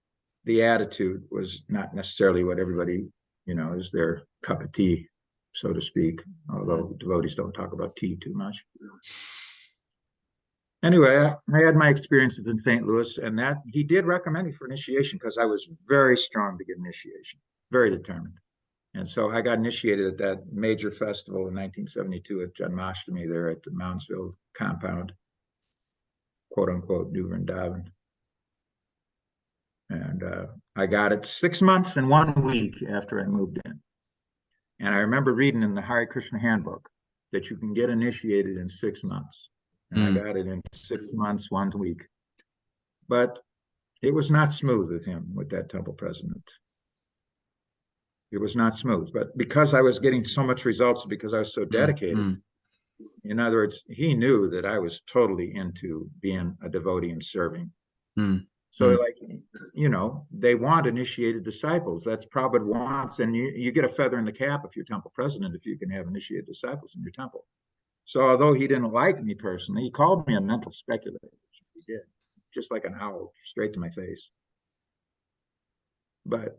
the attitude was not necessarily what everybody, you know, is their cup of tea, so to speak, although devotees don't talk about tea too much. Anyway, I had my experiences in St. Louis, and that he did recommend me for initiation because I was very strong to get initiation, very determined. And so I got initiated at that major festival in 1972 at Janmashtami there at the Moundsville compound, quote unquote, New Vrindavan. And I got it 6 months and 1 week after I moved in. And I remember reading in the Hare Krishna handbook that you can get initiated in 6 months. And I got it in 6 months, 1 week. But it was not smooth with him, with that temple president. It was not smooth. But because I was getting so much results, because I was so dedicated, in other words, he knew that I was totally into being a devotee and serving. So like, they want initiated disciples. That's Prabhupada wants, and you get a feather in the cap if you're temple president, if you can have initiated disciples in your temple. So although he didn't like me personally, he called me a mental speculator. He did, just like an owl, straight to my face. But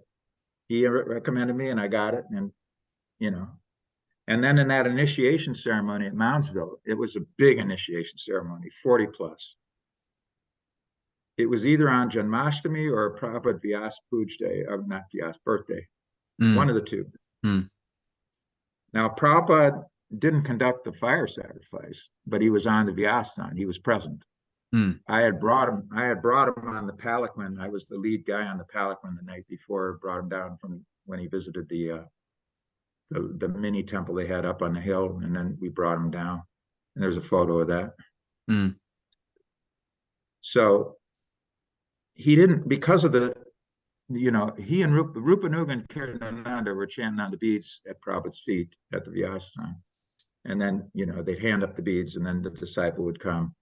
he recommended me, and I got it, and and then in that initiation ceremony at Moundsville, it was a big initiation ceremony, 40 plus. It was either on Janmashtami or Prabhupada Vyas Puj Day, or not Vyas, birthday, one of the two. Now, Prabhupada didn't conduct the fire sacrifice, but he was on the Vyasana. He was present. I had brought him on the palanquin. I was the lead guy on the palanquin the night before. Brought him down from when he visited the mini temple they had up on the hill, and then we brought him down. And there's a photo of that. So he didn't, because of the, he and Rupanuga and Kirtananda were chanting on the beads at Prabhupada's feet at the Vyasana. And then, they'd hand up the beads, and then the disciple would come.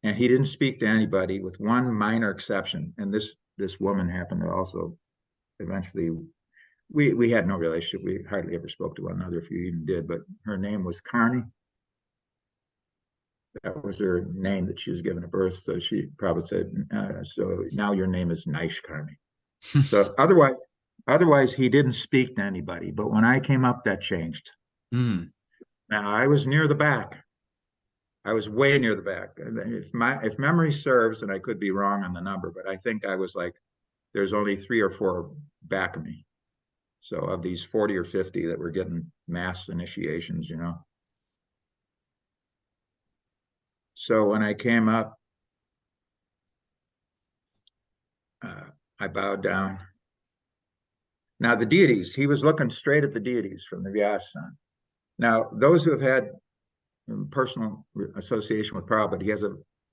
And he didn't speak to anybody, with one minor exception. And this woman happened to also eventually, we had no relationship. We hardly ever spoke to one another, if you even did, but her name was Karni. That was her name that she was given at birth. So she probably said, so now your name is Naish Karni. So otherwise he didn't speak to anybody. But when I came up, that changed. Now I was near the back. I was way near the back. If memory serves, and I could be wrong on the number, but I think I was like, there's only 3 or 4 back of me. So of these 40 or 50 that were getting mass initiations, So when I came up, I bowed down. Now the deities, he was looking straight at the deities from the Vyasana. Now, those who have had personal association with Prabhupada,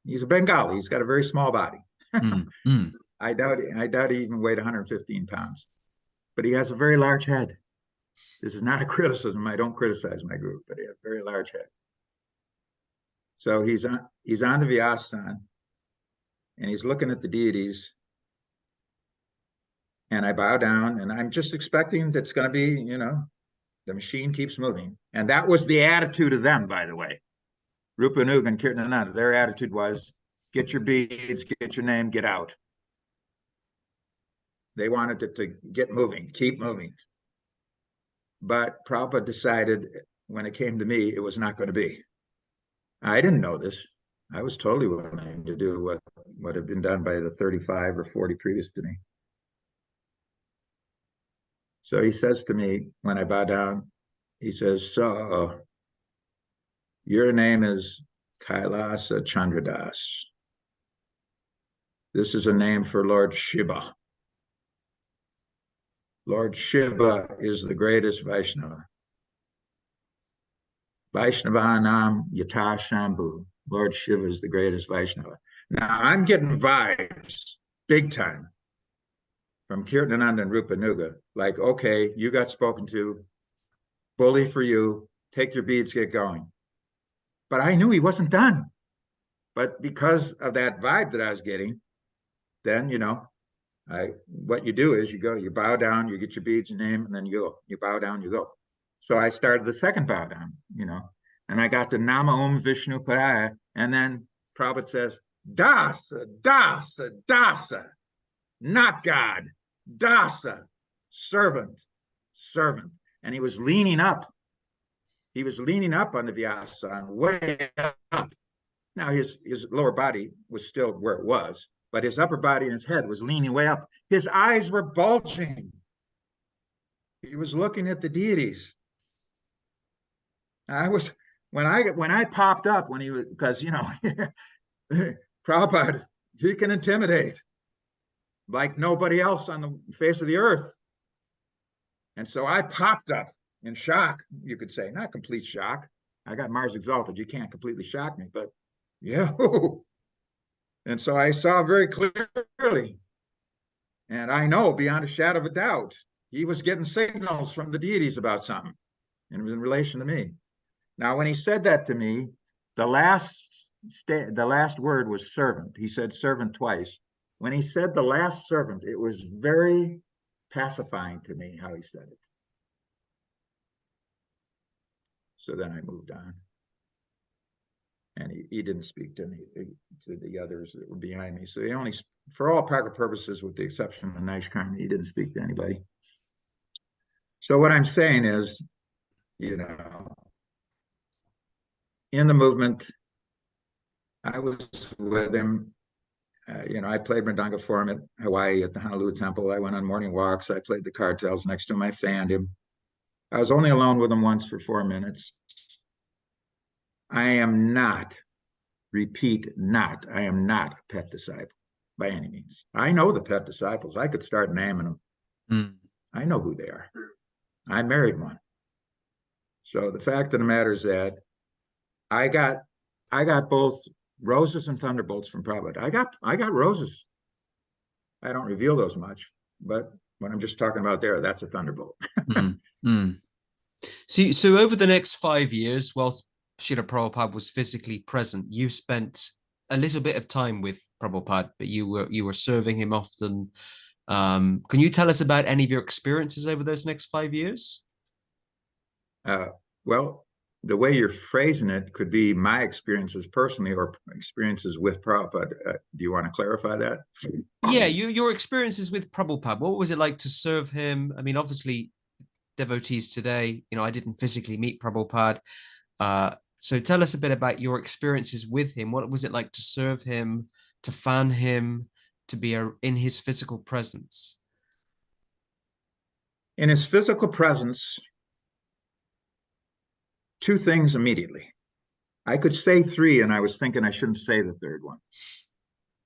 he's a Bengali. He's got a very small body. I doubt he even weighed 115 pounds, but he has a very large head. This is not a criticism. I don't criticize my group, but he has a very large head. So he's on the Vyasana, and he's looking at the deities. And I bow down, and I'm just expecting that's going to be, the machine keeps moving. And that was the attitude of them, by the way. Rupanuga and Kirtananda, their attitude was, get your beads, get your name, get out. They wanted it to get moving, keep moving. But Prabhupada decided, when it came to me, it was not going to be. I didn't know this. I was totally willing to do what had been done by the 35 or 40 previous to me. So he says to me, when I bow down, he says, so your name is Kailasa Candra Dasa. This is a name for Lord Shiva. Lord Shiva is the greatest Vaishnava. Vaishnavanam Yata Shambhu. Lord Shiva is the greatest Vaishnava. Now I'm getting vibes, big time, from Kirtananda and Rupanuga, like, okay, you got spoken to, bully for you, take your beads, get going. But I knew he wasn't done. But because of that vibe that I was getting, then, what you do is you go, you bow down, you get your beads and name, and then you go. You bow down, you go. So I started the second bow down, and I got to Nama Om Vishnu Paraya, and then Prabhupada says, Dasa, Dasa, Dasa, not God, Dasa, servant, servant. And he was leaning up. He was leaning up on the Vyasana, way up. Now his lower body was still where it was, but his upper body and his head was leaning way up. His eyes were bulging. He was looking at the deities. When I popped up, when he was, because Prabhupada, he can intimidate like nobody else on the face of the earth. And so I popped up in shock, you could say, not complete shock. I got Mars exalted. You can't completely shock me, but yeah. And so I saw very clearly, and I know beyond a shadow of a doubt, he was getting signals from the deities about something, and it was in relation to me. Now, when he said that to me, the last word was servant. He said servant twice. When he said the last servant, it was very pacifying to me how he said it. So then I moved on. And he didn't speak to me, to the others that were behind me. So he only, for all practical purposes, with the exception of Nice Karma, he didn't speak to anybody. So what I'm saying is, you know, in the movement, I was with him. You know, I played Mridanga for him at Hawaii at the Honolulu Temple. I went on morning walks. I played the cartels next to him. I fanned him. I was only alone with him once for 4 minutes. I am not, repeat, not, I am not a pet disciple by any means. I know the pet disciples. I could start naming them. I know who they are. I married one. So the fact of the matter is that I got both roses and thunderbolts from Prabhupada. I got roses. I don't reveal those much, but when I'm just talking about there, that's a thunderbolt. So over the next 5 years, whilst Srila Prabhupada was physically present, you spent a little bit of time with Prabhupada, but you were serving him often. Can you tell us about any of your experiences over those next 5 years? Well, the way you're phrasing it could be my experiences personally or experiences with Prabhupada. Do you want to clarify that? Yeah, your experiences with Prabhupada. What was it like to serve him? I mean, obviously, devotees today, you know, I didn't physically meet Prabhupada. So tell us a bit about your experiences with him. What was it like to serve him, to fan him, to be in his physical presence? In his physical presence, two things immediately. I could say three, and I was thinking I shouldn't say the third one.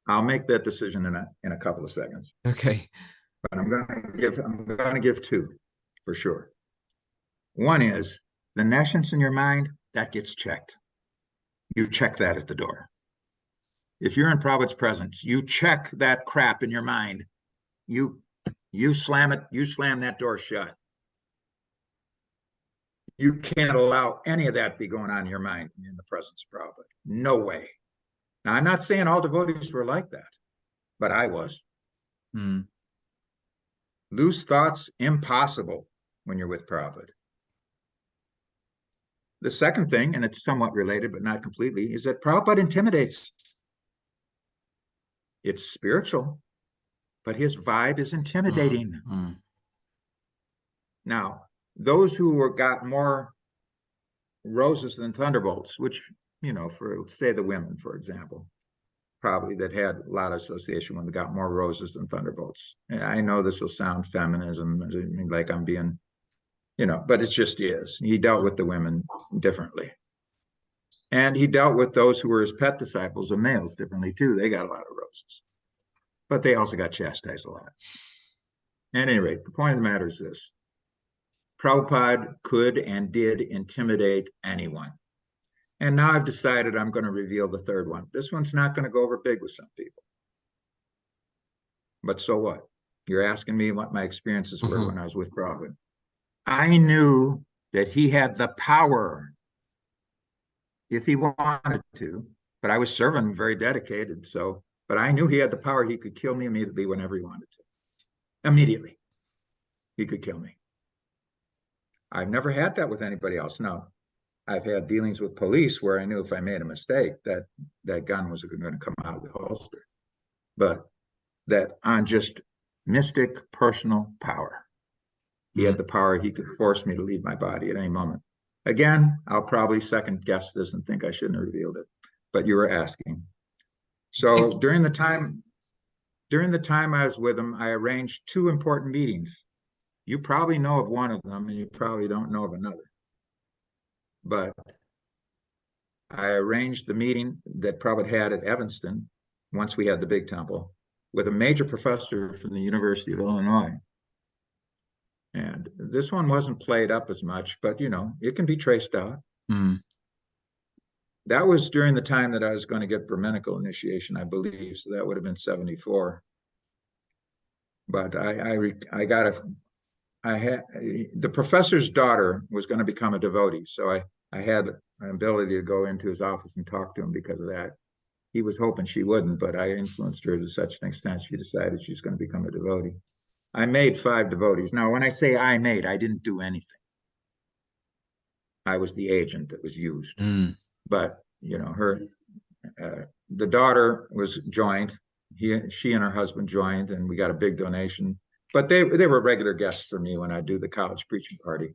I'll make that decision in a couple of seconds. Okay. But I'm going to give two for sure. One is the nescience in your mind, that gets checked. You check that at the door. If you're in Prabhupada's presence, you check that crap in your mind. You slam it, you slam that door shut. You can't allow any of that be going on in your mind in the presence of Prabhupada. No way. Now, I'm not saying all devotees were like that, but I was. Loose thoughts, impossible when you're with Prabhupada. The second thing, and it's somewhat related, but not completely, is that Prabhupada intimidates. It's spiritual, but his vibe is intimidating. Now, those who got more roses than thunderbolts, which, you know, for say the women, for example, probably that had a lot of association when they got more roses than thunderbolts. And I know this will sound feminism, like I'm being, you know, but it just is. He dealt with the women differently. And he dealt with those who were his pet disciples, the males, differently too. They got a lot of roses, but they also got chastised a lot. At any rate, the point of the matter is this. Prabhupada could and did intimidate anyone. And now I've decided I'm going to reveal the third one. This one's not going to go over big with some people. But so what? You're asking me what my experiences were when I was with Prabhupada. I knew that he had the power if he wanted to, but I was serving him very dedicated. So, but I knew he had the power. He could kill me immediately whenever he wanted to. Immediately, he could kill me. I've never had that with anybody else. No, I've had dealings with police where I knew if I made a mistake that gun was going to come out of the holster. But that on just mystic personal power, he had the power. He could force me to leave my body at any moment. Again, I'll probably second guess this and think I shouldn't have revealed it, but you were asking. So during the time I was with him, I arranged two important meetings. You probably know of one of them and you probably don't know of another. But I arranged the meeting that Prabhupada had at Evanston, once we had the big temple, with a major professor from the University of Illinois. And this one wasn't played up as much, but, you know, it can be traced out. that was during the time that I was going to get Brahminical initiation, I believe. So that would have been 74. But I got I had the professor's daughter was going to become a devotee. So I had an ability to go into his office and talk to him because of that. He was hoping she wouldn't, but I influenced her to such an extent she decided she's going to become a devotee. I made 5 devotees. Now, when I say I didn't do anything. I was the agent that was used. But, you know, the daughter was joined. She and her husband joined, and we got a big donation. But they were regular guests for me when I do the college preaching party.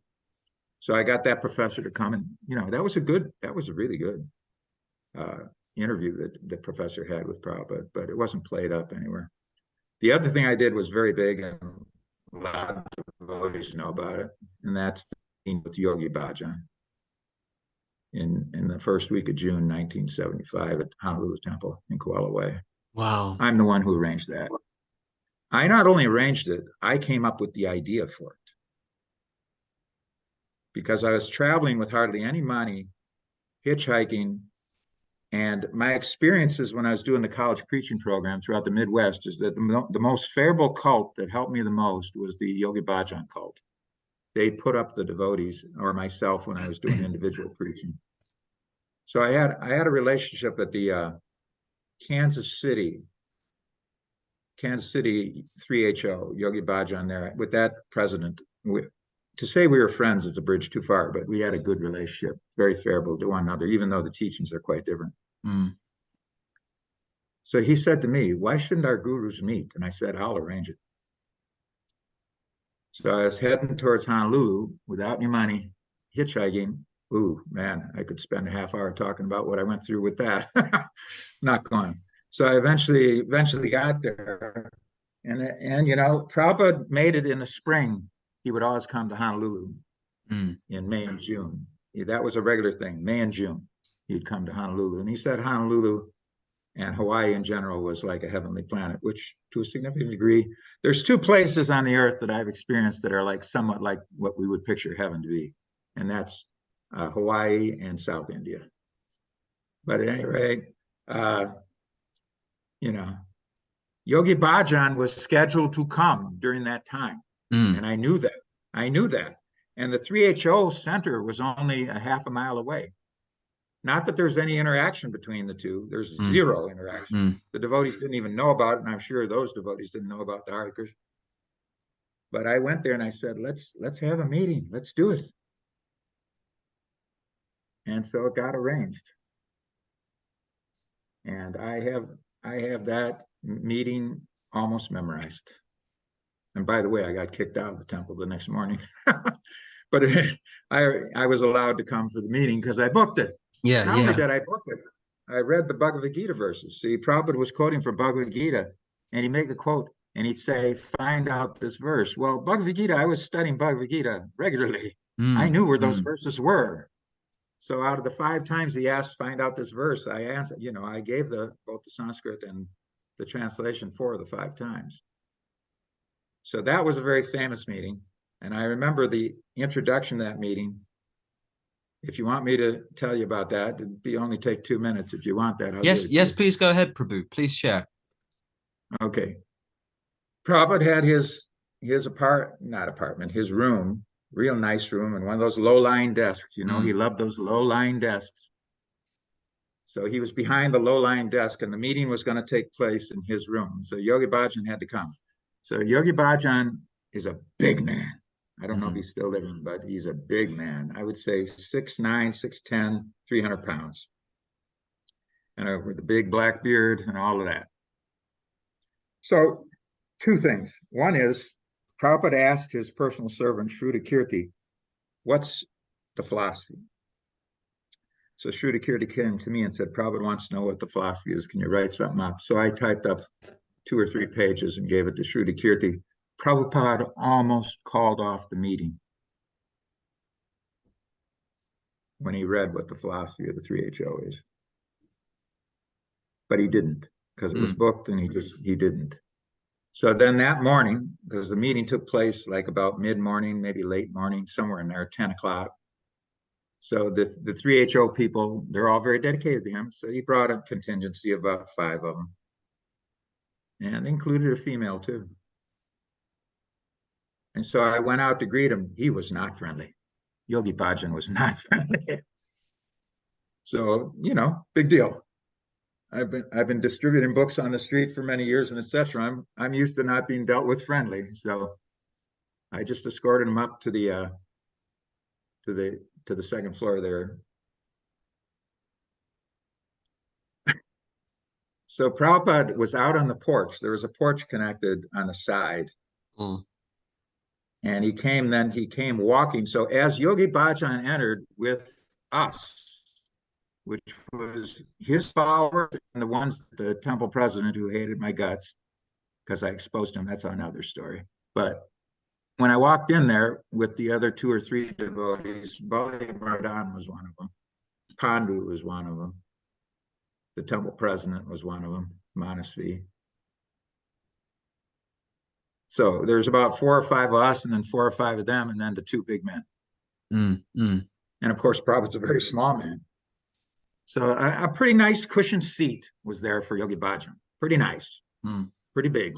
So I got that professor to come, and you know that was a really good interview that the professor had with Prabhupada, but it wasn't played up anywhere. The other thing I did was very big, and a lot of devotees know about it, and that's the meeting with Yogi Bhajan in the first week of June 1975 at Honolulu Temple in Kuala Way. Wow. I'm the one who arranged that. I not only arranged it, I came up with the idea for it. Because I was traveling with hardly any money, hitchhiking, and my experiences when I was doing the college preaching program throughout the Midwest is that the most favorable cult that helped me the most was the Yogi Bhajan cult. They put up the devotees or myself when I was doing individual preaching. So I had a relationship at the Kansas City 3HO, Yogi Bhajan there, with that president. To say we were friends is a bridge too far, but we had a good relationship, very favorable to one another, even though the teachings are quite different. So he said to me, why shouldn't our gurus meet? And I said, I'll arrange it. So I was heading towards Honolulu without any money, hitchhiking. Ooh, man, I could spend a half hour talking about what I went through with that. Not going. So I eventually got there. And you know, Prabhupada made it in the spring. He would always come to Honolulu in May and June. That was a regular thing, May and June. He'd come to Honolulu. And he said Honolulu and Hawaii in general was like a heavenly planet, which to a significant degree, there's 2 places on the earth that I've experienced that are like somewhat like what we would picture heaven to be. And that's Hawaii and South India. But at any rate, you know, Yogi Bhajan was scheduled to come during that time. And I knew that. And the 3HO center was only a half a mile away. Not that there's any interaction between the two. There's zero interaction. The devotees didn't even know about it, and I'm sure those devotees didn't know about the Hare Krishna. But I went there and I said, let's have a meeting. Let's do it. And so it got arranged. And I have that meeting almost memorized. And by the way, I got kicked out of the temple the next morning. But I was allowed to come for the meeting because I booked it. Not only did I book it, I read the Bhagavad Gita verses. See, Prabhupada was quoting from Bhagavad Gita, and he'd make a quote, and he'd say, find out this verse. Well, Bhagavad Gita, I was studying Bhagavad Gita regularly. I knew where those verses were. So out of the 5 times he asked, find out this verse, I answered, you know, I gave both the Sanskrit and the translation 4 of the 5 times. So that was a very famous meeting. And I remember the introduction to that meeting. If you want me to tell you about that, it'd only take 2 minutes. If you want that, yes, please go ahead, Prabhu. Please share. Okay. Prabhupada had his his room, real nice room, and one of those low-lying desks. You know, he loved those low-lying desks. So he was behind the low-lying desk, and the meeting was going to take place in his room. So Yogi Bhajan had to come. So Yogi Bhajan is a big man. I don't know if he's still living, but he's a big man. I would say 6'9", 6'10", 300 pounds. And with the big black beard and all of that. So 2 things. One is, Prabhupada asked his personal servant, Shruta Kirti, what's the philosophy? So Shruta Kirti came to me and said, Prabhupada wants to know what the philosophy is. Can you write something up? So I typed up 2 or 3 pages and gave it to Shruta Kirti. Prabhupada almost called off the meeting when he read what the philosophy of the 3HO is. But he didn't, because it was booked, and he didn't. So then that morning, because the meeting took place like about mid-morning, maybe late morning, somewhere in there, 10 o'clock. So the 3HO people, they're all very dedicated to him. So he brought a contingency of about 5 of them, and included a female too. And so I went out to greet him. He was not friendly. Yogi Bhajan was not friendly. So, big deal. I've been distributing books on the street for many years and etc. I'm used to not being dealt with friendly. So I just escorted him up to the second floor there. So Prabhupada was out on the porch. There was a porch connected on the side. And he came walking. So as Yogi Bhajan entered with us, which was his followers and the ones, the temple president who hated my guts because I exposed him, that's another story. But when I walked in there with the other 2 or 3 devotees, Bali Vardhan was one of them. Pandu was one of them. The temple president was one of them, Manasvi. So there's about 4 or 5 of us, and then 4 or 5 of them, and then the 2 big men. And of course, Prabhupada's a very small man. So a pretty nice cushioned seat was there for Yogi Bhajan. Pretty nice, pretty big,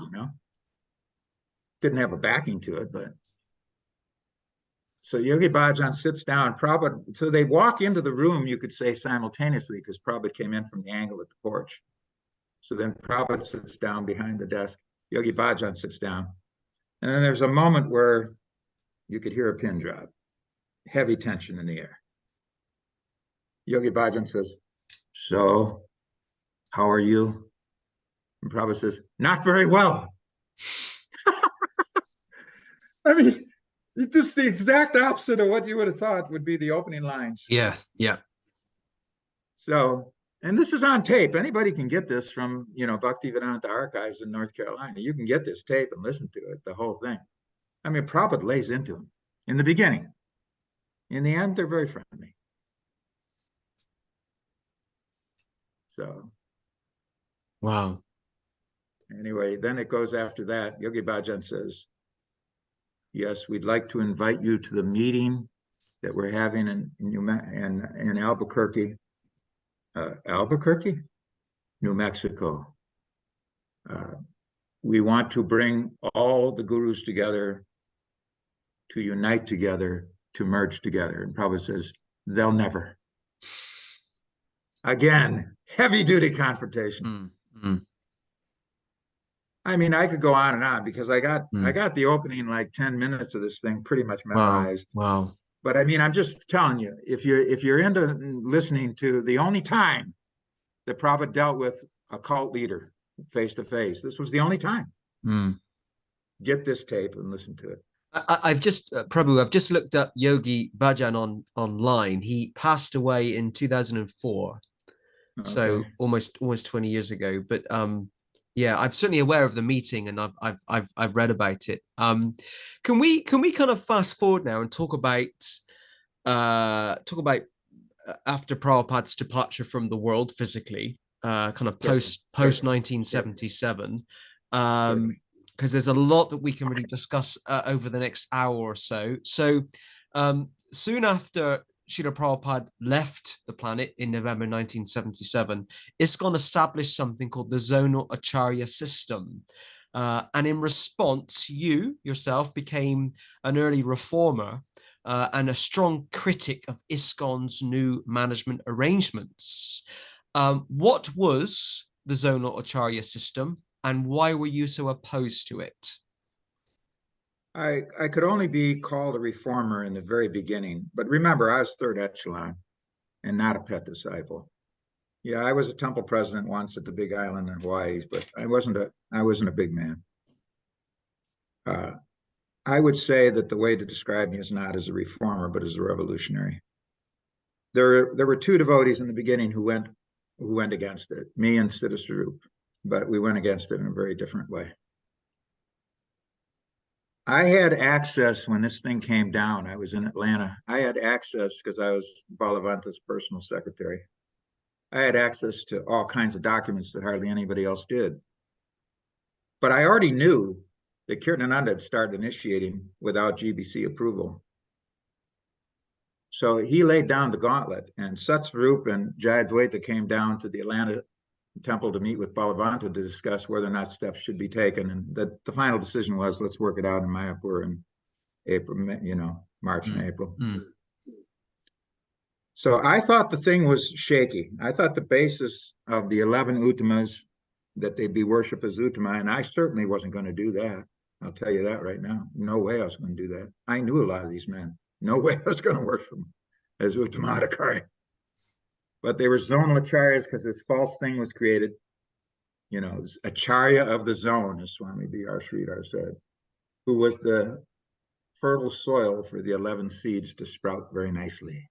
Didn't have a backing to it, but. So Yogi Bhajan sits down. Prabhupada, so they walk into the room, you could say simultaneously, because Prabhupada came in from the angle at the porch. So then Prabhupada sits down behind the desk. Yogi Bhajan sits down. And then there's a moment where you could hear a pin drop, heavy tension in the air. Yogi Bhajan says, "So, how are you?" And Prabhupada says, "Not very well." I mean, this is the exact opposite of what you would have thought would be the opening lines. Yeah. So, and this is on tape. Anybody can get this from, Bhaktivedanta Archives in North Carolina. You can get this tape and listen to it, the whole thing. I mean, Prabhupada lays into him in the beginning. In the end, they're very friendly. So. Wow. Anyway, then it goes after that. Yogi Bhajan says, "Yes, we'd like to invite you to the meeting that we're having in Albuquerque, New Mexico. We want to bring all the gurus together, to unite together, to merge together." And Prabhupada says, "They'll never." Again, heavy duty confrontation. I mean, I could go on and on because I got the opening like 10 minutes of this thing pretty much memorized. Wow. But I mean, I'm just telling you, if you're into listening to the only time that Prabhupada dealt with a cult leader face to face, this was the only time. Get this tape and listen to it. I've just Prabhu, I've just looked up Yogi Bhajan online. He passed away in 2004, so almost 20 years ago. But yeah, I'm certainly aware of the meeting, and I've read about it. Can we kind of fast forward now and talk about after Prabhupada's departure from the world physically, kind of post 1977, because there's a lot that we can really discuss over the next hour or so. So soon after Srila Prabhupada left the planet in November 1977, ISKCON established something called the Zonal Acharya system. And in response, you yourself became an early reformer and a strong critic of ISKCON's new management arrangements. What was the Zonal Acharya system, and why were you so opposed to it? I could only be called a reformer in the very beginning, but remember, I was third echelon and not a pet disciple. Yeah, I was a temple president once at the Big Island in Hawaii, but I wasn't a big man. I would say that the way to describe me is not as a reformer, but as a revolutionary. There were 2 devotees in the beginning who went against it, me and Siddhasarup, but we went against it in a very different way. I had access when this thing came down. I was in Atlanta. I had access because I was Balavanta's personal secretary. I had access to all kinds of documents that hardly anybody else did. But I already knew that Kirtanananda had started initiating without GBC approval. So he laid down the gauntlet, and Satsvarup and Jayadvaita came down to the Atlanta temple to meet with Balavanta to discuss whether or not steps should be taken. And the final decision was, let's work it out in Mayapur in April, March and April. So I thought the thing was shaky. I thought the basis of the 11 Uttamas, that they'd be worshipped as Uttama, and I certainly wasn't going to do that. I'll tell you that right now. No way I was going to do that. I knew a lot of these men. No way I was going to worship them as Uttamadhikari. But they were zonal acharyas because this false thing was created. Acharya of the zone, as Swami B.R. Sridhar said, who was the fertile soil for the 11 seeds to sprout very nicely.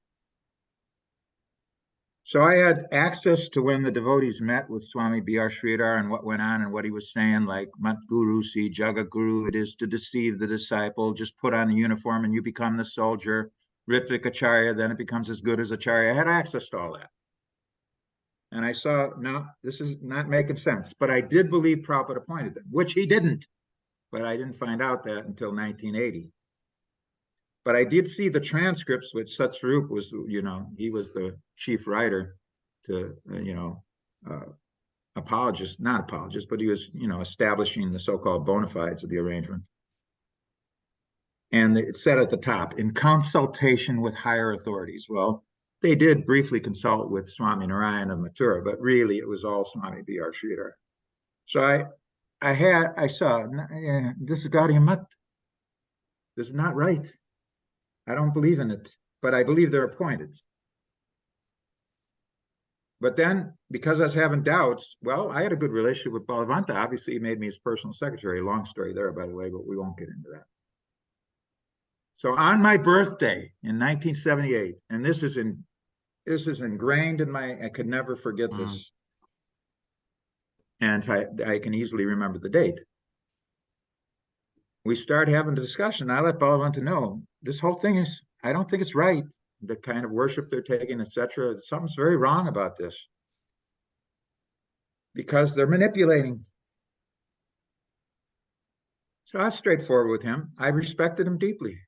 So I had access to when the devotees met with Swami B.R. Sridhar and what went on and what he was saying, like, Mat Guru si Jaga Guru, it is to deceive the disciple. Just put on the uniform and you become the soldier. Ritvik Acharya, then it becomes as good as Acharya. I had access to all that. And I saw, no, this is not making sense. But I did believe Prabhupada appointed them, which he didn't. But I didn't find out that until 1980. But I did see the transcripts, which Satsvarup was, he was the chief writer to, not apologist, but he was, establishing the so-called bona fides of the arrangement. And it said at the top, in consultation with higher authorities. Well, they did briefly consult with Swami Narayan of Mathura, but really it was all Swami B.R. Sridhar. So I saw, this is Gaudiya Mat. This is not right. I don't believe in it, but I believe they're appointed. But then, because I was having doubts, well, I had a good relationship with Balavanta. Obviously, he made me his personal secretary. Long story there, by the way, but we won't get into that. So on my birthday in 1978, and this is ingrained in I could never forget this. And I can easily remember the date. We started having a discussion. I let Balavanta know this whole thing is, I don't think it's right. The kind of worship they're taking, etc. Something's very wrong about this because they're manipulating. So I was straightforward with him. I respected him deeply.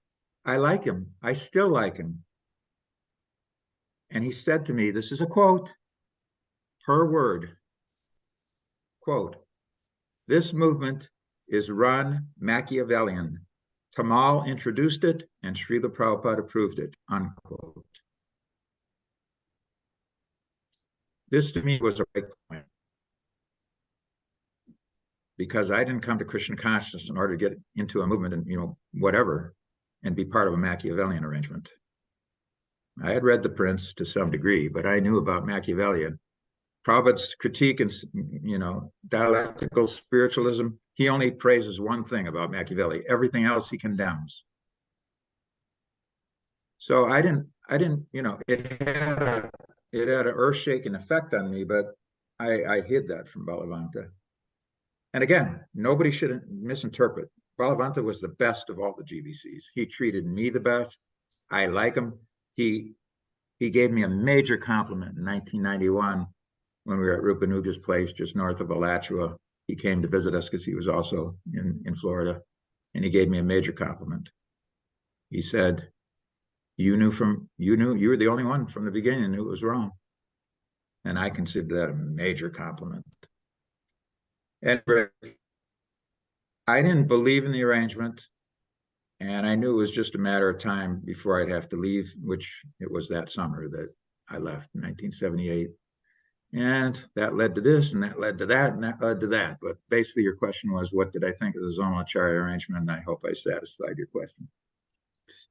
I like him. I still like him. And he said to me, this is a quote, per word, quote, this movement is run Machiavellian. Tamal introduced it and Srila Prabhupada approved it, unquote. This to me was a break point because I didn't come to Krishna Consciousness in order to get into a movement and, whatever, and be part of a Machiavellian arrangement. I had read The Prince to some degree, but I knew about Machiavellian. Prabhupada's critique and, dialectical spiritualism, he only praises one thing about Machiavelli. Everything else he condemns. So I didn't, it had an earth-shaking effect on me, but I hid that from Balavanta. And again, nobody should misinterpret. Balavanta was the best of all the GBCs. He treated me the best. I like him. He gave me a major compliment in 1991 when we were at Rupanuga's place just north of Alachua. He came to visit us because he was also in Florida, and he gave me a major compliment. He said, you were the only one from the beginning who knew it was wrong. And I consider that a major compliment. And I didn't believe in the arrangement, and I knew it was just a matter of time before I'd have to leave, which it was that summer that I left in 1978. And that led to this, and that led to that, and that led to that. But basically your question was, what did I think of the Zonal Acharya arrangement? And I hope I satisfied your question.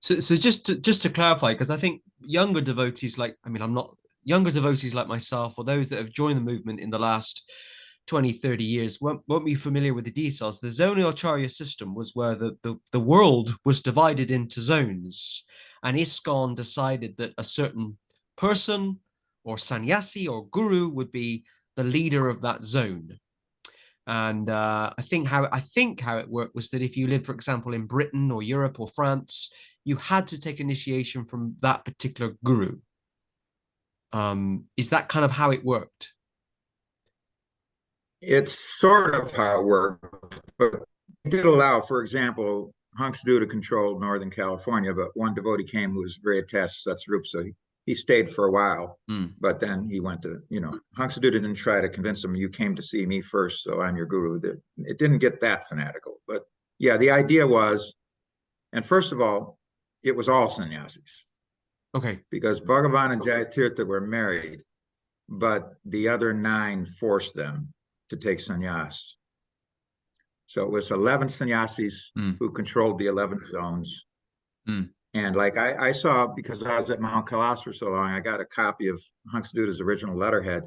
So just to clarify, because I think younger devotees younger devotees like myself, or those that have joined the movement in the last 20, 30 years won't be familiar with the details. The Zonal Acharya system was where the world was divided into zones, and ISKCON decided that a certain person or sannyasi or guru would be the leader of that zone. And I think how it worked was that if you lived, for example, in Britain or Europe or France, you had to take initiation from that particular guru. Is that kind of how it worked? It's sort of how it worked, but it did allow, for example, Hangsuduta controlled Northern California, but one devotee came who was very attached to Satsrup, so he stayed for a while. But then he went to, Hangsuduta didn't try to convince him, you came to see me first, so I'm your guru. It didn't get that fanatical. But yeah, the idea was, and first of all, it was all sannyasis. Okay. Because Bhagavan and Jayatirtha were married, but the other 9 forced them to take sannyas. So it was 11 sannyasis who controlled the 11 zones. And like I saw, because I was at Mount Kailasa for so long, I got a copy of Hangsaduta's original letterhead.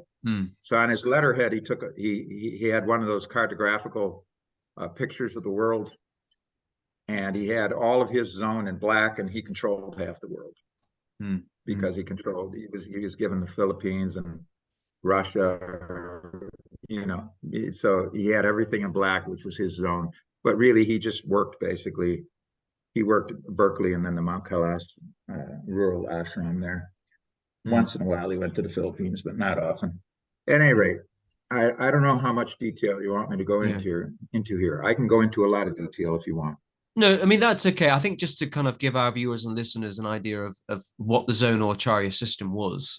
So on his letterhead, he had one of those cartographical pictures of the world, and he had all of his zone in black, and he controlled half the world because he was given the Philippines and Russia, so he had everything in black, which was his zone. But really, he just worked basically. He worked at Berkeley and then the Mount Kailasa rural ashram there. Once in a while, he went to the Philippines, but not often. At any rate, I don't know how much detail you want me to go into here. I can go into a lot of detail if you want. No, I mean, that's okay. I think just to kind of give our viewers and listeners an idea of what the zonal Acharya system was,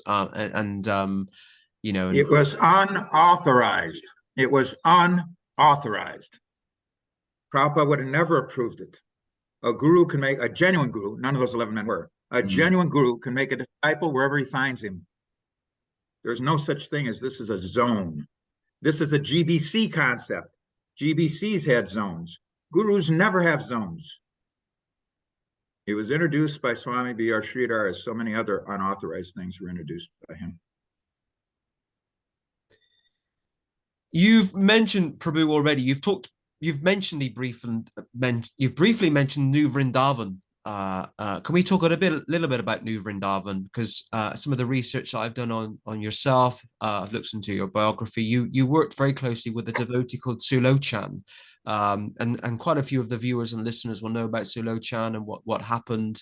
it was unauthorized. It was unauthorized. Prabhupada would have never approved it. A guru can make, a genuine guru, none of those 11 men were, a genuine guru can make a disciple wherever he finds him. There's no such thing as this is a zone. This is a GBC concept. GBCs had zones. Gurus never have zones. It was introduced by Swami B.R. Sridhar as so many other unauthorized things were introduced by him. You've mentioned Prabhu already. You've mentioned you've briefly mentioned New Vrindavan. Can we talk a little bit about New Vrindavan? Because some of the research that I've done on yourself, I've looked into your biography. You worked very closely with a devotee called Sulochan, and quite a few of the viewers and listeners will know about Sulochan and what happened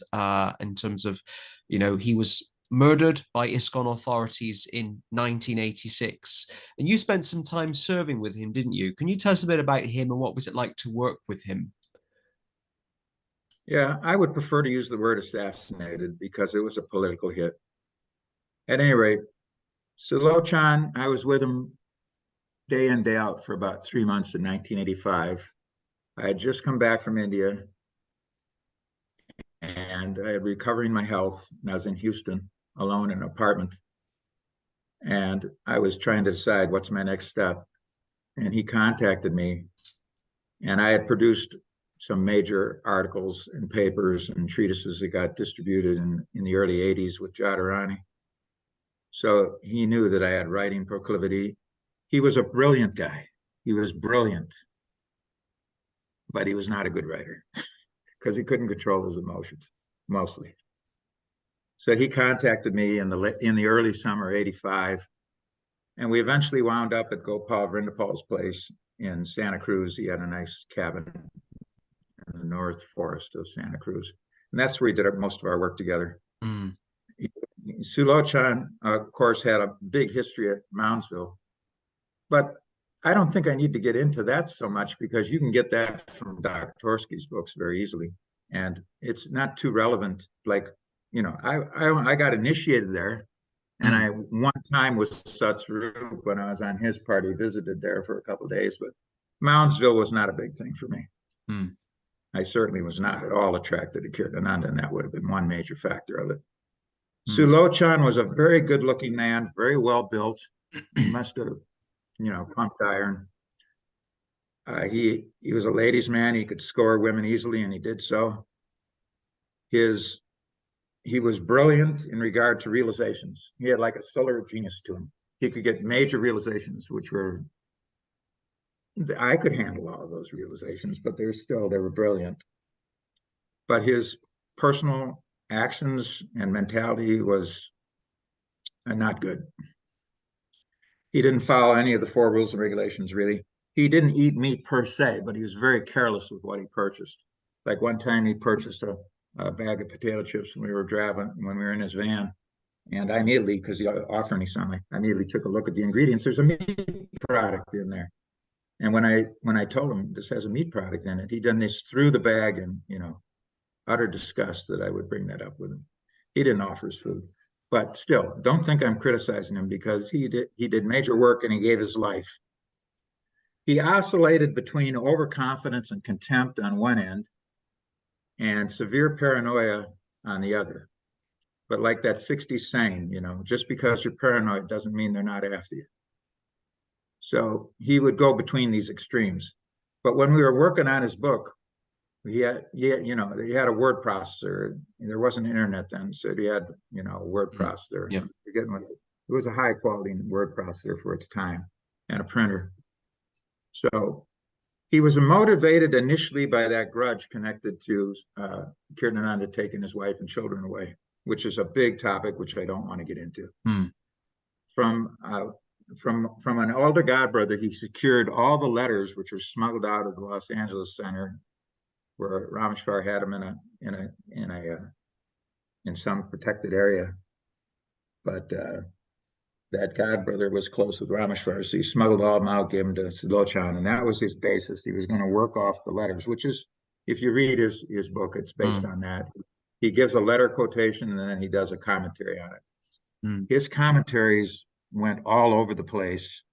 in terms of, he was murdered by ISKCON authorities in 1986. And you spent some time serving with him, didn't you? Can you tell us a bit about him and what was it like to work with him? Yeah, I would prefer to use the word assassinated because it was a political hit. At any rate, Sulochan, I was with him day in, day out for about 3 months in 1985. I had just come back from India and I had recovering my health, and I was in Houston alone in an apartment. And I was trying to decide what's my next step. And he contacted me, and I had produced some major articles and papers and treatises that got distributed in the early 80s with Jadharani. So he knew that I had writing proclivity. He was a brilliant guy. He was brilliant, but he was not a good writer because he couldn't control his emotions, mostly. So he contacted me in the early summer, 85, and we eventually wound up at Gopal Vrindapal's place in Santa Cruz. He had a nice cabin in the North Forest of Santa Cruz. And that's where we did most of our work together. Sulochan, of course, had a big history at Moundsville. But I don't think I need to get into that so much because you can get that from Dr. Torsky's books very easily. And it's not too relevant. Like, I got initiated there. And I one time was Satsrup when I was on his party, visited there for a couple of days. But Moundsville was not a big thing for me. I certainly was not at all attracted to Kirtananda, and that would have been one major factor of it. Sulochan was a very good-looking man, very well built. He must have, pumped iron. He was a ladies' man. He could score women easily, and he did so. He was brilliant in regard to realizations. He had like a solar genius to him. He could get major realizations, which were, I could handle all of those realizations, but they were brilliant. But his personal actions and mentality was not good. He didn't follow any of the 4 rules and regulations, really. He didn't eat meat per se, but he was very careless with what he purchased. Like one time he purchased a bag of potato chips when we were in his van. And I immediately, because he offered me some, I immediately took a look at the ingredients. There's a meat product in there. And when I told him this has a meat product in it, he done this through the bag and, utter disgust that I would bring that up with him. He didn't offer his food. But still, don't think I'm criticizing him, because he did major work and he gave his life. He oscillated between overconfidence and contempt on one end and severe paranoia on the other. But like that 60s saying, just because you're paranoid doesn't mean they're not after you. So he would go between these extremes. But when we were working on his book, he had a word processor. There wasn't internet then, so he had, a word processor. Yeah. It was a high quality word processor for its time, and a printer. So he was motivated initially by that grudge connected to Kirtananda taking his wife and children away, which is a big topic, which I don't want to get into. From an older godbrother, he secured all the letters which were smuggled out of the Los Angeles Center, where Rameshwar had him in some protected area. But that godbrother was close with Rameshwar, so he smuggled all of them out, gave them to Silochan, and that was his basis. He was going to work off the letters, which is, if you read his book, it's based on that. He gives a letter quotation, and then he does a commentary on it. His commentaries went all over the place.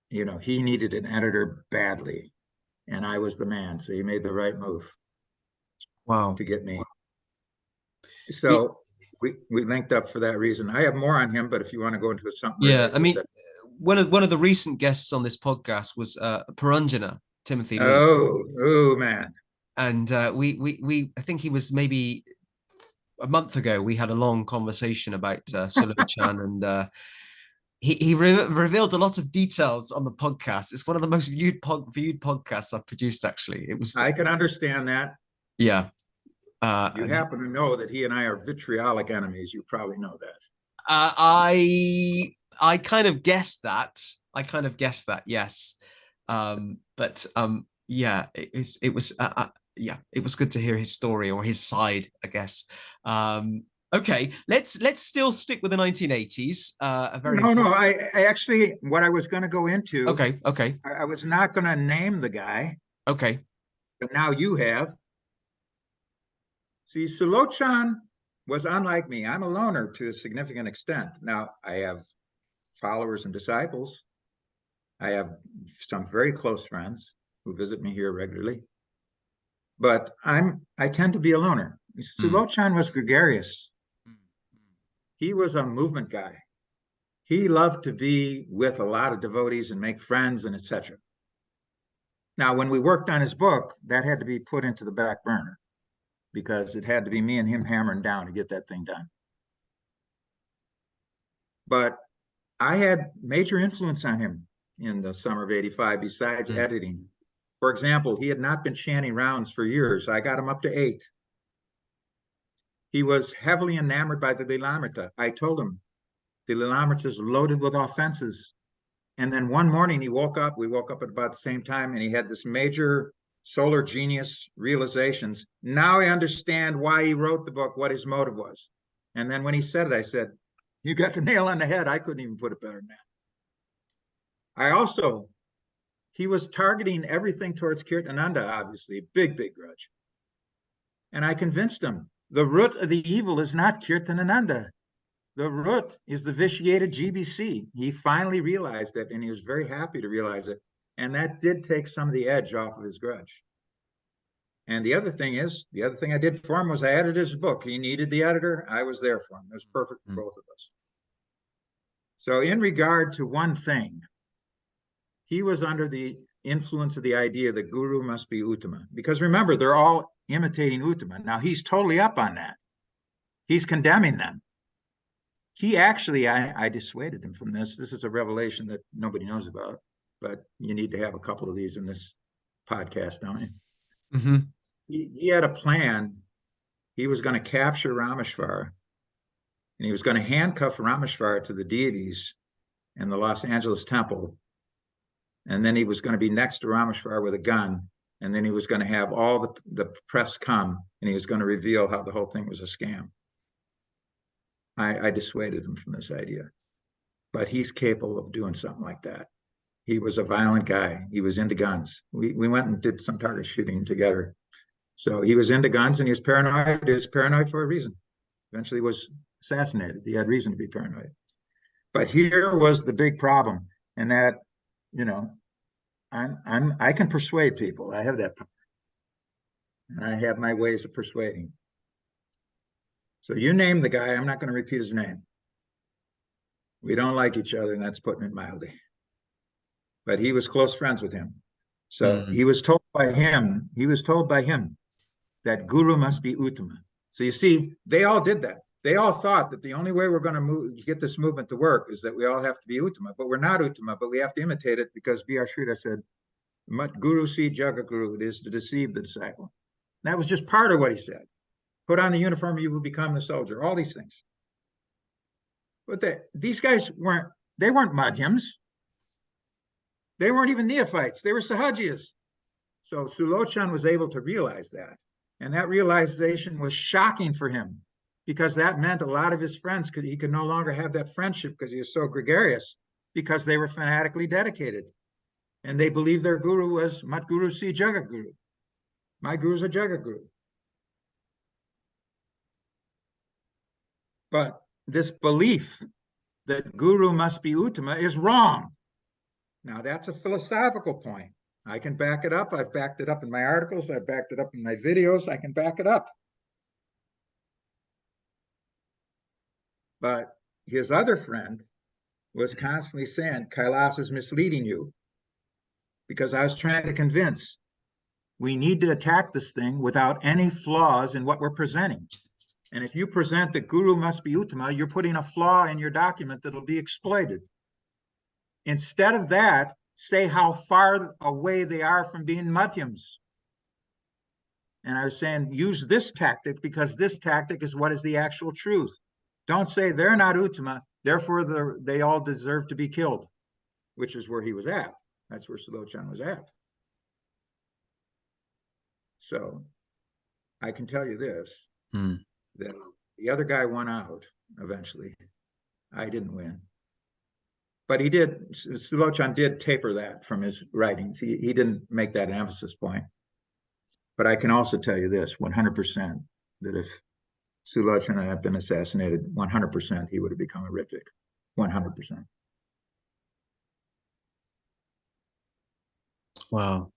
He needed an editor badly, and I was the man, so he made the right move. Wow. To get me. So we linked up for that reason. I have more on him, but if you want to go into something. Yeah, I mean, one of the recent guests on this podcast was Paranjana, Timothy Lee. Oh man. And we I think he was maybe a month ago, we had a long conversation about Silochan, and he revealed a lot of details on the podcast. It's one of the most viewed podcasts I've produced, actually. I can understand that. Yeah. You happen to know that he and I are vitriolic enemies. You probably know that. I kind of guessed that. Yes. But yeah, it was good to hear his story, or his side, I guess. Okay, let's still stick with the 1980s. No. I actually, what I was going to go into. Okay. I was not going to name the guy. Okay. But now you have. See, Silochan was unlike me. I'm a loner to a significant extent. Now, I have followers and disciples. I have some very close friends who visit me here regularly. But I tend to be a loner. Silochan was gregarious. He was a movement guy. He loved to be with a lot of devotees and make friends and etc. Now, when we worked on his book, that had to be put into the back burner, because it had to be me and him hammering down to get that thing done. But I had major influence on him in the summer of '85, besides editing. For example, he had not been chanting rounds for years. I got him up to 8. He was heavily enamored by the Lilamrita. I told him, the Lilamrita is loaded with offenses. And then one morning we woke up at about the same time, and he had this major solar genius realizations. Now I understand why he wrote the book, what his motive was. And then when he said it, I said, you got the nail on the head. I couldn't even put it better than that. He was targeting everything towards Kirtananda, obviously, big grudge. And I convinced him, the root of the evil is not Kirtananda. The root is the vitiated GBC. He finally realized it, and he was very happy to realize it. And that did take some of the edge off of his grudge. And the other thing I did for him was I edited his book. He needed the editor. I was there for him. It was perfect for both of us. So in regard to one thing, he was under the influence of the idea that guru must be Uttama. Because remember, they're all imitating Uttama. Now, he's totally up on that. He's condemning them. He actually, I dissuaded him from this. This is a revelation that nobody knows about, but you need to have a couple of these in this podcast, don't you? He had a plan. He was going to capture Rameshwar, and he was going to handcuff Rameshwar to the deities in the Los Angeles temple. And then he was going to be next to Rameshwar with a gun. And then he was going to have all the press come, and he was going to reveal how the whole thing was a scam. I dissuaded him from this idea, but he's capable of doing something like that. He was a violent guy. He was into guns. We went and did some target shooting together. So he was into guns and he was paranoid. He was paranoid for a reason. Eventually was assassinated. He had reason to be paranoid. But here was the big problem, and that, you know, I can persuade people. I have that power. And I have my ways of persuading. So you name the guy, I'm not going to repeat his name. We don't like each other, and that's putting it mildly. But he was close friends with him. So he was told by him that Guru must be Uttama. So you see, they all did that. They all thought that the only way we're going to get this movement to work is that we all have to be Uttama, but we're not Uttama, but we have to imitate it because B.R. Sridhar said, Mat Guru si Jagaguru, it is to deceive the disciple. And that was just part of what he said. Put on the uniform, you will become the soldier, all these things. But these guys weren't Madhyams. They weren't even neophytes. They were Sahajiyas. So Sulochan was able to realize that. And that realization was shocking for him because that meant a lot of his friends he could no longer have that friendship because he was so gregarious because they were fanatically dedicated. And they believed their guru was Mat Guru si Jagaguru. My guru's a Jagaguru. But this belief that guru must be Uttama is wrong. Now that's a philosophical point. I can back it up. I've backed it up in my articles. I've backed it up in my videos. I can back it up. But his other friend was constantly saying, Kailasa is misleading you. Because I was trying to convince, we need to attack this thing without any flaws in what we're presenting. And if you present that Guru must be Uttama, you're putting a flaw in your document that'll be exploited. Instead of that, say how far away they are from being Madhyams. And I was saying, use this tactic because this tactic is what is the actual truth. Don't say they're not Uttama, therefore they all deserve to be killed, which is where he was at. That's where Sulochan was at. So I can tell you this, that the other guy won out eventually. I didn't win. But Sulochan did taper that from his writings. He didn't make that an emphasis point. But I can also tell you this, 100%, that if Sulochan had been assassinated, 100%, he would have become a Ritvik. 100%. Wow.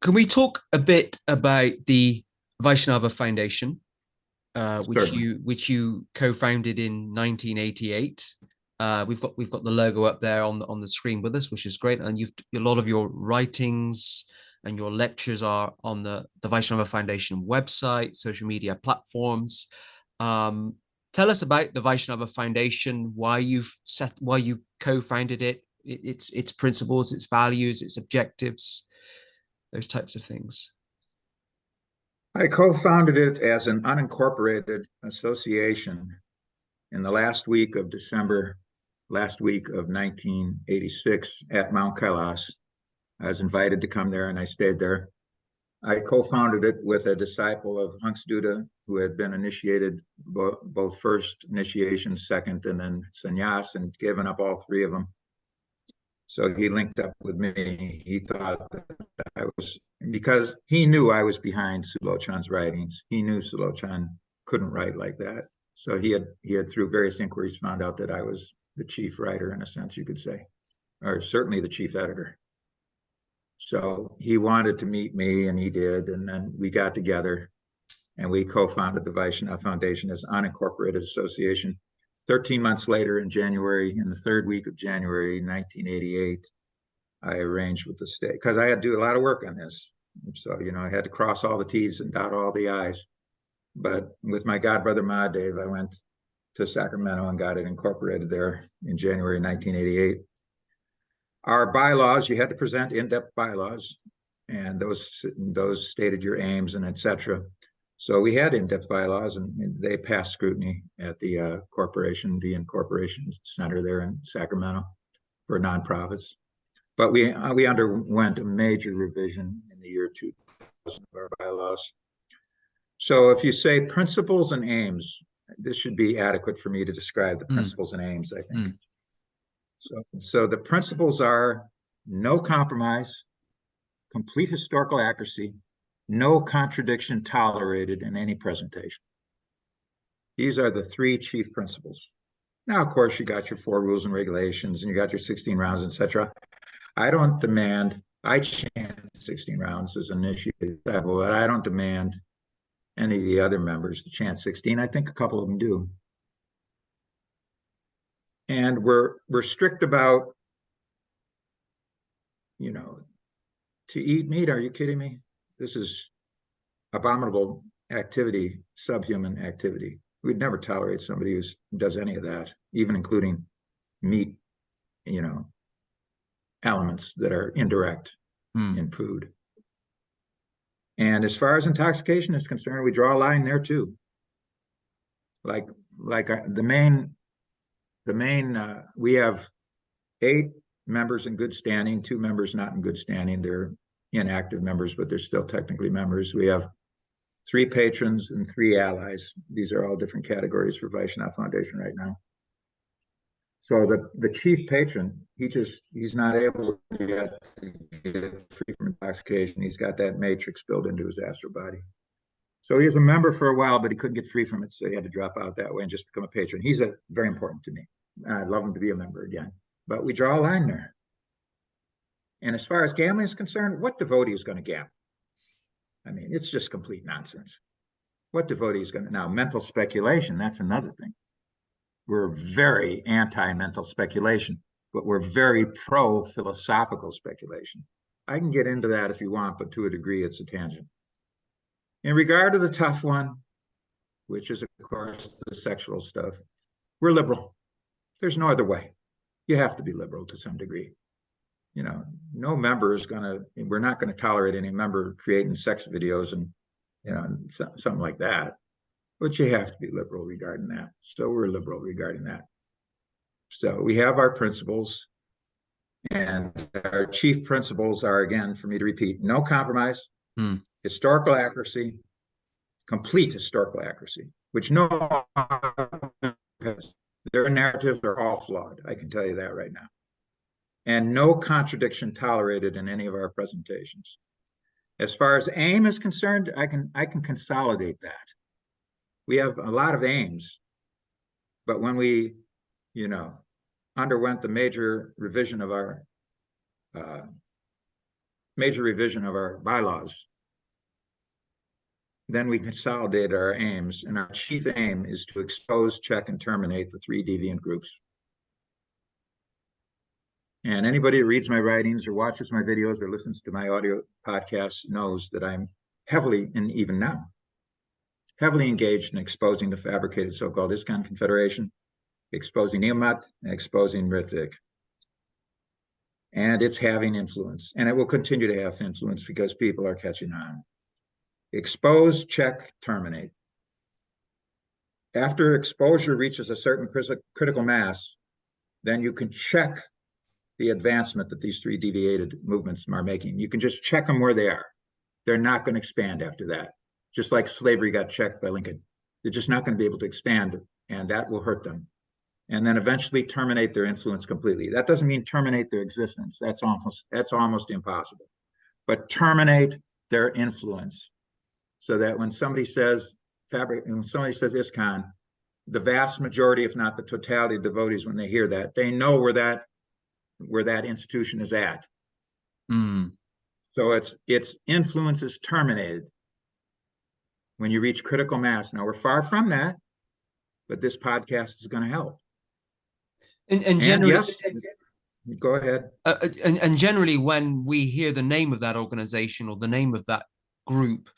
Can we talk a bit about the Vaishnava Foundation, which you co-founded in 1988? We've got the logo up there on the screen with us, which is great. And a lot of your writings and your lectures are on the Vaishnava Foundation website, social media platforms. Tell us about the Vaishnava Foundation, why you co-founded it, its principles, its values, its objectives, those types of things. I co-founded it as an unincorporated association in the last week of December, last week of 1986 at Mount Kailas. I was invited to come there and I stayed there. I co-founded it with a disciple of Hansduda who had been initiated, both first initiation, second, and then sannyas, and given up all three of them. So he linked up with me. He thought that I was, because he knew I was behind Sulochan's writings. He knew Sulochan couldn't write like that. So he had through various inquiries found out that I was the chief writer, in a sense you could say, or certainly the chief editor. So he wanted to meet me, and he did. And then we got together and we co-founded the Vaishnava Foundation as an unincorporated association. 13 months later, in the third week of January 1988, I arranged with the state, because I had to do a lot of work on this. So, I had to cross all the T's and dot all the I's. But with my godbrother Mahadev, I went to Sacramento and got it incorporated there in January 1988. Our bylaws, you had to present in-depth bylaws, and those stated your aims and etc. So we had in-depth bylaws, and they passed scrutiny at the the incorporation center there in Sacramento for nonprofits. But we underwent a major revision in the year 2000 of our bylaws. So if you say principles and aims, this should be adequate for me to describe the principles and aims, I think. So the principles are no compromise, complete historical accuracy, no contradiction tolerated in any presentation. These are the three chief principles. Now, of course, you got your 4 rules and regulations, and you got your 16 rounds, etc. I don't demand, I chant 16 rounds as an initiated level, but I don't demand any of the other members to chant 16. I think a couple of them do. And we're strict about, you know, to eat meat. Are you kidding me? This is abominable activity, subhuman activity. We'd never tolerate somebody who does any of that, even including meat, you know, elements that are indirect in food. And as far as intoxication is concerned, we draw a line there too. Like the main, we have 8 members in good standing, 2 members not in good standing. They're inactive members, but they're still technically members. We have 3 patrons and 3 allies. These are all different categories for Vaishnava Foundation right now. So the chief patron, he's not able to get free from intoxication. He's got that matrix built into his astral body. So he was a member for a while, but he couldn't get free from it. So he had to drop out that way and just become a patron. He's very important to me. And I'd love him to be a member again. But we draw a line there. And as far as gambling is concerned, what devotee is going to gamble? I mean, it's just complete nonsense. What devotee is going to... Now, mental speculation, that's another thing. We're very anti-mental speculation, but we're very pro-philosophical speculation. I can get into that if you want, but to a degree, it's a tangent. In regard to the tough one, which is, of course, the sexual stuff, we're liberal. There's no other way. You have to be liberal to some degree. You know, no member is we're not going to tolerate any member creating sex videos and, you know, something like that. But you have to be liberal regarding that. So we're liberal regarding that. So we have our principles, and our chief principles are, again, for me to repeat, no compromise, historical accuracy, complete historical accuracy, which no has. Their narratives are all flawed. I can tell you that right now. And no contradiction tolerated in any of our presentations. As far as aim is concerned, I can consolidate that. We have a lot of aims, but when we, you know, underwent the major revision of our bylaws, then we consolidated our aims, and our chief aim is to expose, check, and terminate the 3 deviant groups. And anybody who reads my writings or watches my videos or listens to my audio podcasts knows that I'm heavily, and even now, heavily engaged in exposing the fabricated so-called ISKCON Confederation, exposing Niyamat, and exposing Ritik. And it's having influence, and it will continue to have influence because people are catching on. Expose, check, terminate. After exposure reaches a certain critical mass, then you can check the advancement that these 3 deviated movements are making. You can just check them where they are. They're not going to expand after that. Just like slavery got checked by Lincoln. They're just not going to be able to expand, and that will hurt them. And then eventually terminate their influence completely. That doesn't mean terminate their existence. That's almost impossible. But terminate their influence, so that when somebody says ISKCON, the vast majority, if not the totality of devotees, when they hear that, they know where that institution is at. So its influence is terminated when you reach critical mass. Now, we're far from that, but this podcast is going to help. And generally, yes, go ahead. And generally, when we hear the name of that organization or the name of that group,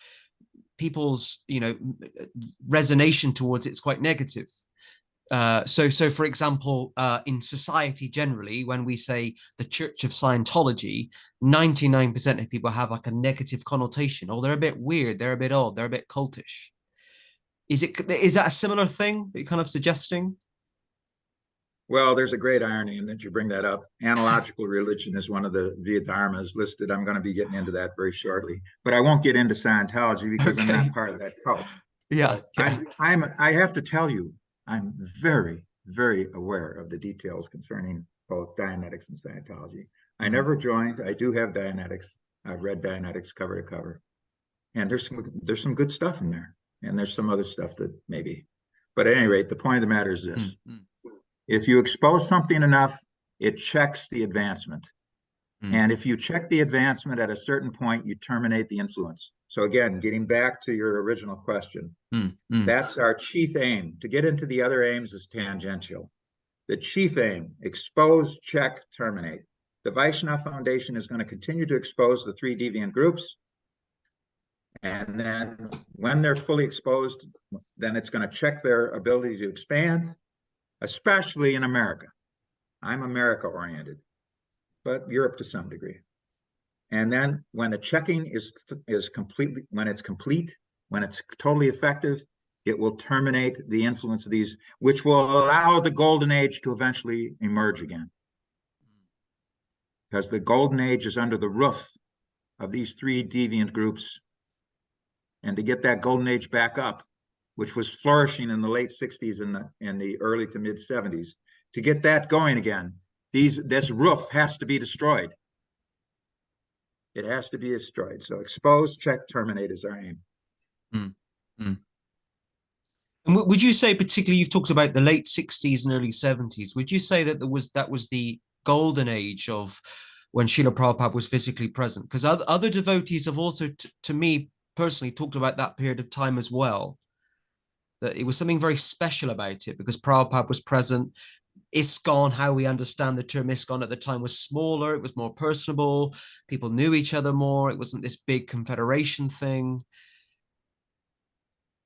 people's, you know, resonation towards it's quite negative. So for example, in society generally, when we say the Church of Scientology, 99% of people have like a negative connotation. Oh, they're a bit weird, they're a bit odd, they're a bit cultish. Is that a similar thing that you're kind of suggesting? Well, there's a great irony in that you bring that up. Analogical religion is one of the Via Dharmas listed. I'm going to be getting into that very shortly, but I won't get into Scientology because I'm not part of that cult. Yeah. I have to tell you, I'm very, very aware of the details concerning both Dianetics and Scientology. I never joined. I do have Dianetics. I've read Dianetics cover to cover, and there's some good stuff in there, and there's some other stuff that maybe. But at any rate, the point of the matter is this: if you expose something enough, it checks the advancement. And if you check the advancement at a certain point, you terminate the influence. So again, getting back to your original question, that's our chief aim. To get into the other aims is tangential. The chief aim: expose, check, terminate. The Vaishnava Foundation is going to continue to expose the 3 deviant groups. And then when they're fully exposed, then it's going to check their ability to expand, especially in America. I'm America oriented, but Europe to some degree. And then when the checking is completely, when it's complete, when it's totally effective, it will terminate the influence of these, which will allow the golden age to eventually emerge again. Because the golden age is under the roof of these 3 deviant groups. And to get that golden age back up, which was flourishing in the late 60s and the early to mid 70s, to get that going again, this roof has to be destroyed. It has to be destroyed. So expose, check, terminate is our aim. And would you say, particularly, you've talked about the late 60s and early 70s, would you say that that was the golden age of when Srila Prabhupada was physically present? Because other devotees have also, to me personally, talked about that period of time as well, that it was something very special about it because Prabhupada was present. ISKCON, how we understand the term ISKCON at the time, was smaller, it was more personable, people knew each other more, it wasn't this big confederation thing.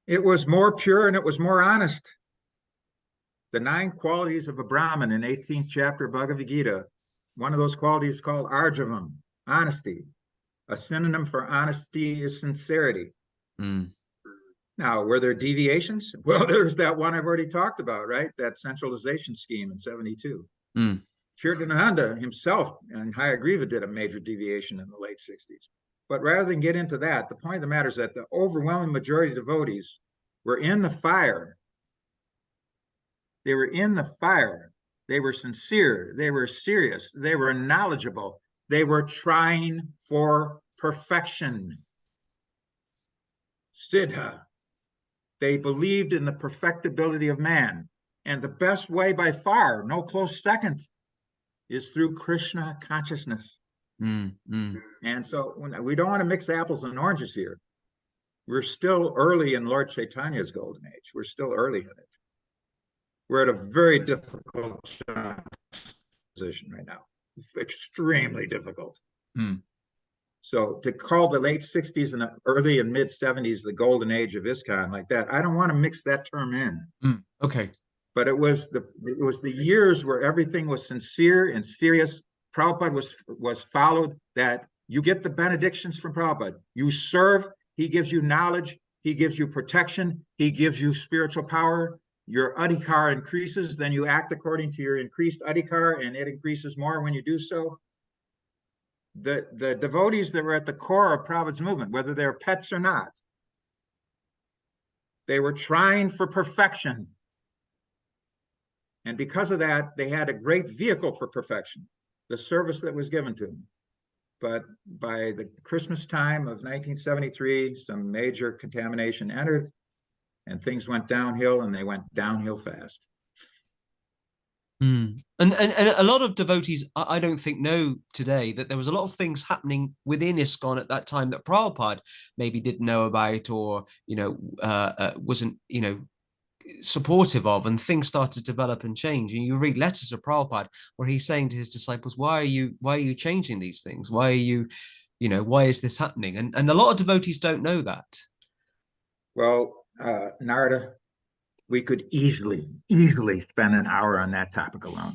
It was more pure and it was more honest. The 9 qualities of a Brahmin in 18th chapter of Bhagavad Gita, one of those qualities is called Arjavam, honesty. A synonym for honesty is sincerity. Now, were there deviations? Well, there's that one I've already talked about, right? That centralization scheme in 72. Kirtananda himself and Hayagriva did a major deviation in the late 60s. But rather than get into that, the point of the matter is that the overwhelming majority of devotees were in the fire. They were in the fire. They were sincere. They were serious. They were knowledgeable. They were trying for perfection. Siddha. They believed in the perfectibility of man. And the best way by far, no close second, is through Krishna consciousness. And so we don't want to mix apples and oranges here. We're still early in Lord Chaitanya's golden age. We're still early in it. We're at a very difficult position right now. Extremely difficult. So to call the late 60s and the early and mid 70s the golden age of ISKCON like that, I don't want to mix that term in. Okay. But it was the years where everything was sincere and serious. Prabhupada was followed, that you get the benedictions from Prabhupada. You serve, he gives you knowledge, he gives you protection, he gives you spiritual power. Your adhikar increases, then you act according to your increased adhikar, and it increases more when you do so. The devotees that were at the core of Prabhupada's movement, whether they're pets or not, they were trying for perfection. And because of that, they had a great vehicle for perfection, the service that was given to them. But by the Christmas time of 1973, some major contamination entered, and things went downhill, and they went downhill fast. And a lot of devotees, I don't think, know today that there was a lot of things happening within ISKCON at that time that Prabhupada maybe didn't know about, or wasn't supportive of, and things started to develop and change. And you read letters of Prabhupada where he's saying to his disciples, why are you changing these things? Why are you, why is this happening? And a lot of devotees don't know that. Well, Narada, we could easily spend an hour on that topic alone.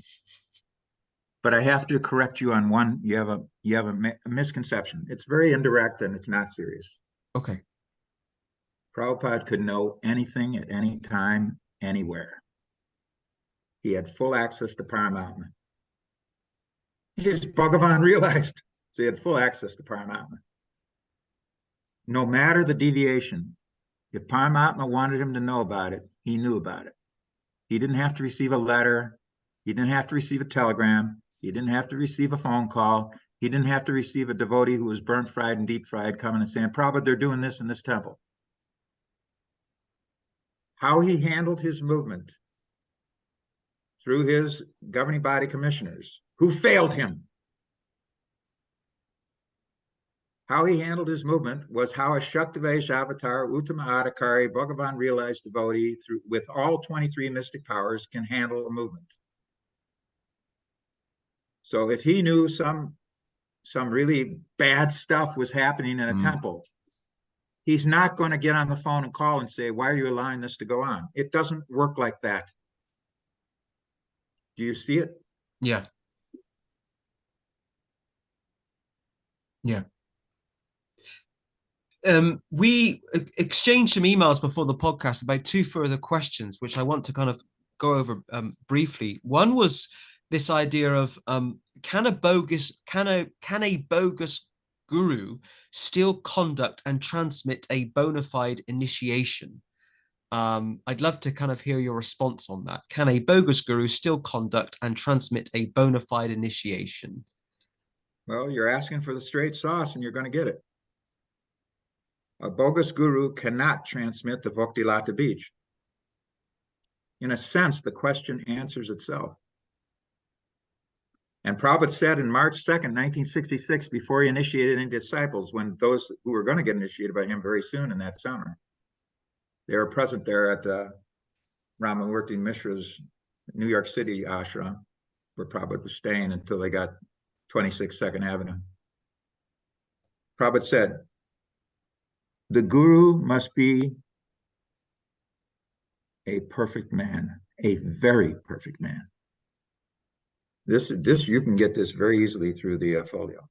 But I have to correct you on one. You have a misconception. It's very indirect and it's not serious. Okay. Prabhupada could know anything at any time, anywhere. He had full access to Paramatma. His Bhagavan realized, so he had full access to Paramatma. No matter the deviation, if Paramatma wanted him to know about it, he knew about it. He didn't have to receive a letter. He didn't have to receive a telegram. He didn't have to receive a phone call. He didn't have to receive a devotee who was burnt, fried, and deep fried coming and saying, Prabhupada, they're doing this in this temple. How he handled his movement through his governing body commissioners who failed him. How he handled his movement was how a Shaktivesh avatar, Uttama Adhikari, Bhagavan realized devotee with all 23 mystic powers can handle a movement. So if he knew some really bad stuff was happening in a temple, he's not going to get on the phone and call and say, why are you allowing this to go on? It doesn't work like that. Do you see it? Yeah. Yeah. We exchanged some emails before the podcast about two further questions, which I want to kind of go over briefly. One was this idea of can a bogus guru still conduct and transmit a bona fide initiation? I'd love to kind of hear your response on that. Can a bogus guru still conduct and transmit a bona fide initiation? Well, you're asking for the straight sauce and you're going to get it. A bogus guru cannot transmit the Bhakti Lata Bij. In a sense, the question answers itself. And Prabhupada said in March 2nd, 1966, before he initiated any disciples, when those who were going to get initiated by him very soon in that summer, they were present there at Ramamurti Mishra's New York City ashram, where Prabhupada was staying until they got 26 2nd Avenue. Prabhupada said, the guru must be a perfect man, a very perfect man. This you can get this very easily through the folio.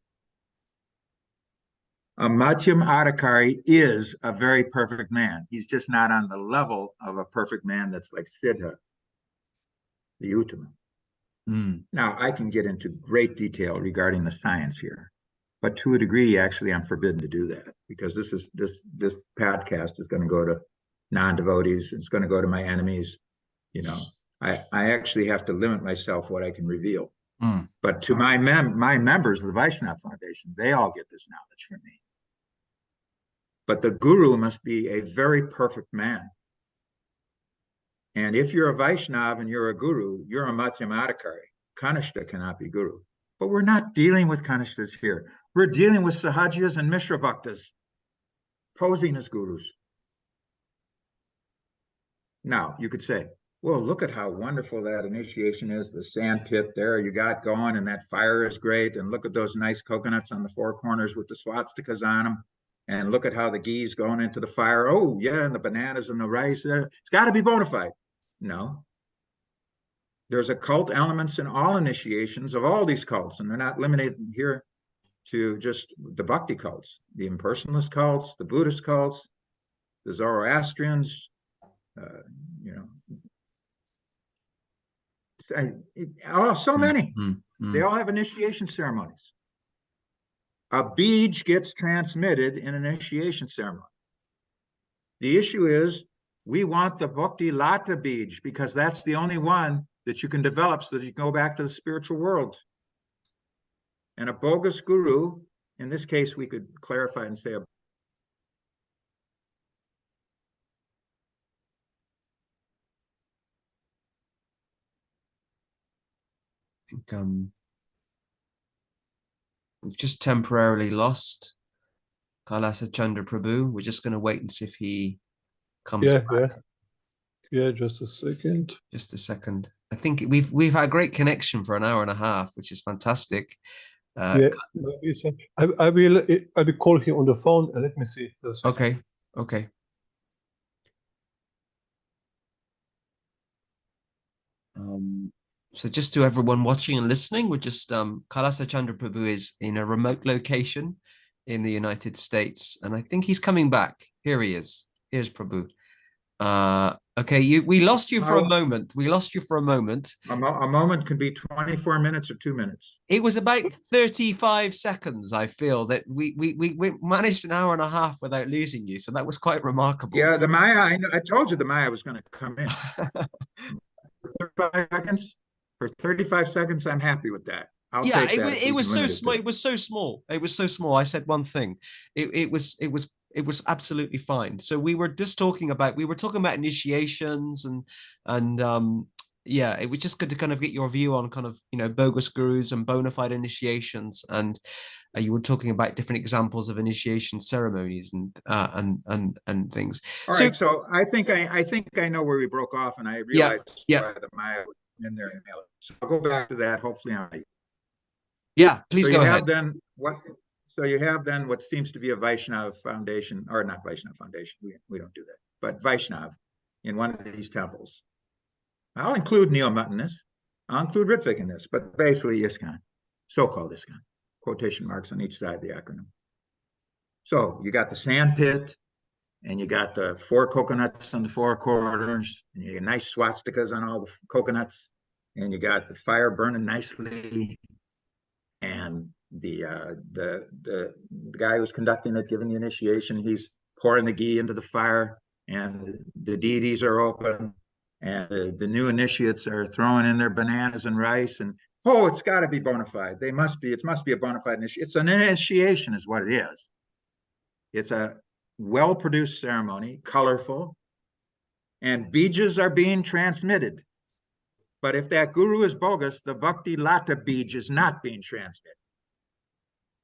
A Madhyam Adhikari is a very perfect man. He's just not on the level of a perfect man that's like Siddha, the Uttama. Now, I can get into great detail regarding the science here, but to a degree, actually, I'm forbidden to do that because this podcast is going to go to non-devotees. It's going to go to my enemies. You know, I actually have to limit myself what I can reveal. But to my members of the Vaishnava Foundation, they all get this knowledge from me. But the guru must be a very perfect man. And if you're a Vaishnava and you're a guru, you're a Madhyam Adhikari. Kanishta cannot be guru. But we're not dealing with Kanishtas here. We're dealing with Sahajiyas and Mishra Bhaktas posing as gurus. Now, you could say, well, look at how wonderful that initiation is. The sand pit there you got going, and that fire is great. And look at those nice coconuts on the four corners with the swastikas on them. And look at how the ghee's going into the fire. Oh, yeah, and the bananas and the rice. It's got to be bona fide. No. There's occult elements in all initiations of all these cults, and they're not limited here to just the bhakti cults, the impersonalist cults, the Buddhist cults, the Zoroastrians, so many. They all have initiation ceremonies. A bij gets transmitted in an initiation ceremony. The issue is we want the Bhakti Lata Bij because that's the only one that you can develop so that you can go back to the spiritual world. And a bogus guru, in this case, we could clarify and say we've just temporarily lost Kailasa Candra Prabhu. We're just going to wait and see if he comes back. Yeah, just a second. Just a second. I think we've had a great connection for an hour and a half, which is fantastic. I will call him on the phone and let me see. Okay. So just to everyone watching and listening, we're just Kailasa Candra Prabhu is in a remote location in the United States, and I think he's coming back. Here he is. Here's Prabhu. Okay, we lost you for a moment. A moment could be 24 minutes or 2 minutes. It was about 35 seconds, I feel, that we managed an hour and a half without losing you. So that was quite remarkable. Yeah, the Maya, I told you the Maya was going to come in. For 35 seconds, I'm happy with that. I'll Yeah, take that if we it can was so limit it small. to. It was so small. It was so small. I said one thing. It was absolutely fine. So we were just talking about initiations and yeah, it was just good to kind of get your view on kind of, you know, bogus gurus and bona fide initiations, and you were talking about different examples of initiation ceremonies and things. All So right, so I think I know where we broke off, and I yeah, realized yeah, why the Maya was in there. So I'll go back to that. Hopefully, yeah. so Please you go have ahead. then what? So you have then what seems to be a Vaishnava Foundation, or not Vaishnava Foundation. We don't do that, but Vaishnav in one of these temples. I'll include neo-Muttonists. I'll include Ritvik in this, but basically ISKCON, so-called ISKCON, quotation marks on each side of the acronym. So you got the sand pit, and you got the 4 coconuts on the 4 corners, and you got nice swastikas on all the coconuts, and you got the fire burning nicely, and the guy who's conducting it, giving the initiation, he's pouring the ghee into the fire, and the deities are open, and the new initiates are throwing in their bananas and rice, and oh, it's got to be bona fide. It must be a bona fide initiation. It's an initiation, is what it is. It's a well-produced ceremony, colorful, and beejas are being transmitted. But if that guru is bogus, the Bhakti Lata beej is not being transmitted.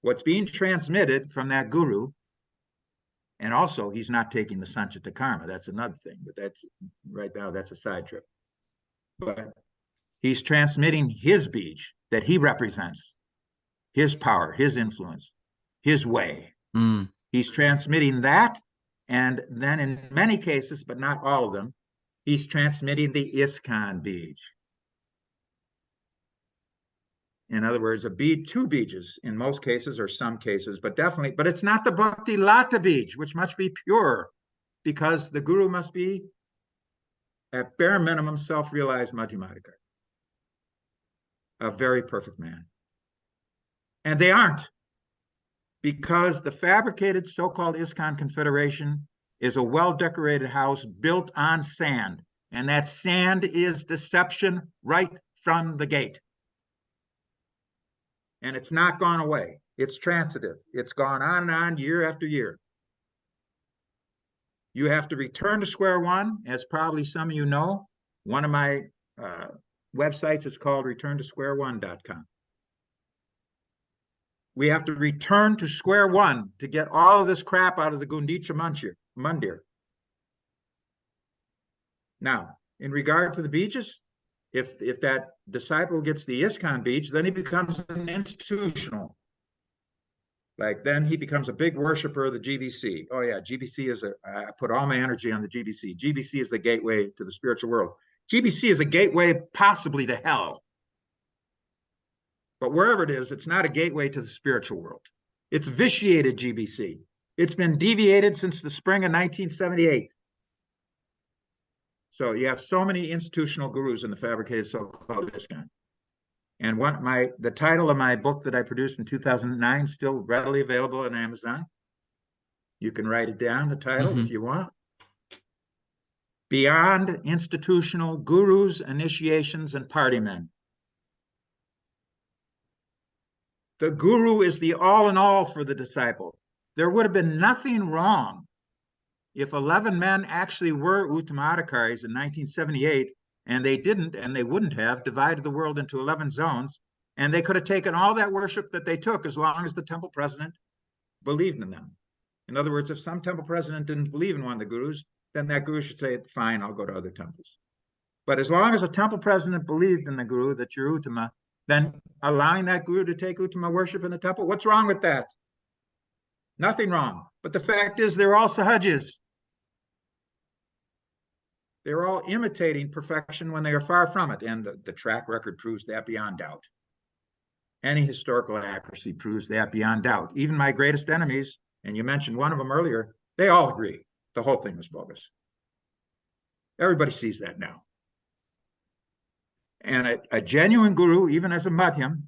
What's being transmitted from that guru, and also he's not taking the Sanchita Karma. That's another thing, but that's right now, that's a side trip. But he's transmitting his beej that he represents, his power, his influence, his way. Mm. He's transmitting that, and then in many cases, but not all of them, he's transmitting the ISKCON beej. In other words, a bead, 2 beejas in most cases, or some cases, but definitely, but it's not the Bhakti Lata beej, which must be pure, because the guru must be, at bare minimum, self-realized Madhyamadikar, a very perfect man. And they aren't, because the fabricated so-called ISKCON Confederation is a well-decorated house built on sand, and that sand is deception right from the gate. And it's not gone away. It's transitive. It's gone on and on year after year. You have to return to square one, as probably some of you know. One of my websites is called returntosquare1.com. We have to return to square one to get all of this crap out of the Gundicha Mandir. Now, in regard to the beeches, if that disciple gets the ISKCON beej, then he becomes an institutional. Like, then he becomes a big worshiper of the GBC. Oh yeah, GBC is I put all my energy on the GBC. GBC is the gateway to the spiritual world. GBC is a gateway possibly to hell. But wherever it is, it's not a gateway to the spiritual world. It's vitiated GBC. It's been deviated since the spring of 1978. So you have so many institutional gurus in the fabricated so-called ISKCON. And the title of my book that I produced in 2009, still readily available on Amazon. You can write it down, the title, if you want. Beyond Institutional Gurus, Initiations, and Party Men. The guru is the all in all for the disciple. There would have been nothing wrong if 11 men actually were Uttamadhikaris in 1978, and they didn't, and they wouldn't have divided the world into 11 zones, and they could have taken all that worship that they took, as long as the temple president believed in them. In other words, if some temple president didn't believe in one of the gurus, then that guru should say, fine, I'll go to other temples. But as long as a temple president believed in the guru, that you're Uttama, then allowing that guru to take Uttama worship in the temple, what's wrong with that? Nothing wrong. But the fact is, they're all Sahajis. They're all imitating perfection when they are far from it. And the track record proves that beyond doubt. Any historical accuracy proves that beyond doubt. Even my greatest enemies, and you mentioned one of them earlier, they all agree the whole thing was bogus. Everybody sees that now. And a genuine guru, even as a madhyam,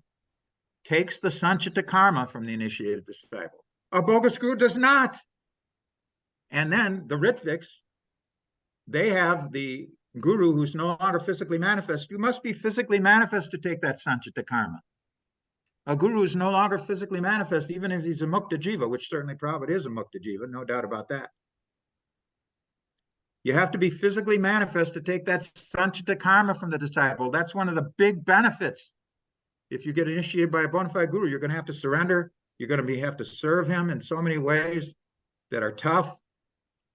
takes the Sanchita Karma from the initiated disciple. A bogus guru does not. And then the Ritviks, they have the guru who's no longer physically manifest. You must be physically manifest to take that Sanchita Karma. A guru is no longer physically manifest, even if he's a mukta jiva, which certainly Prabhupada is a mukta jiva, no doubt about that. You have to be physically manifest to take that sanchita karma from the disciple. That's one of the big benefits. If you get initiated by a bona fide guru, you're going to have to surrender. You're going to have to serve him in so many ways that are tough,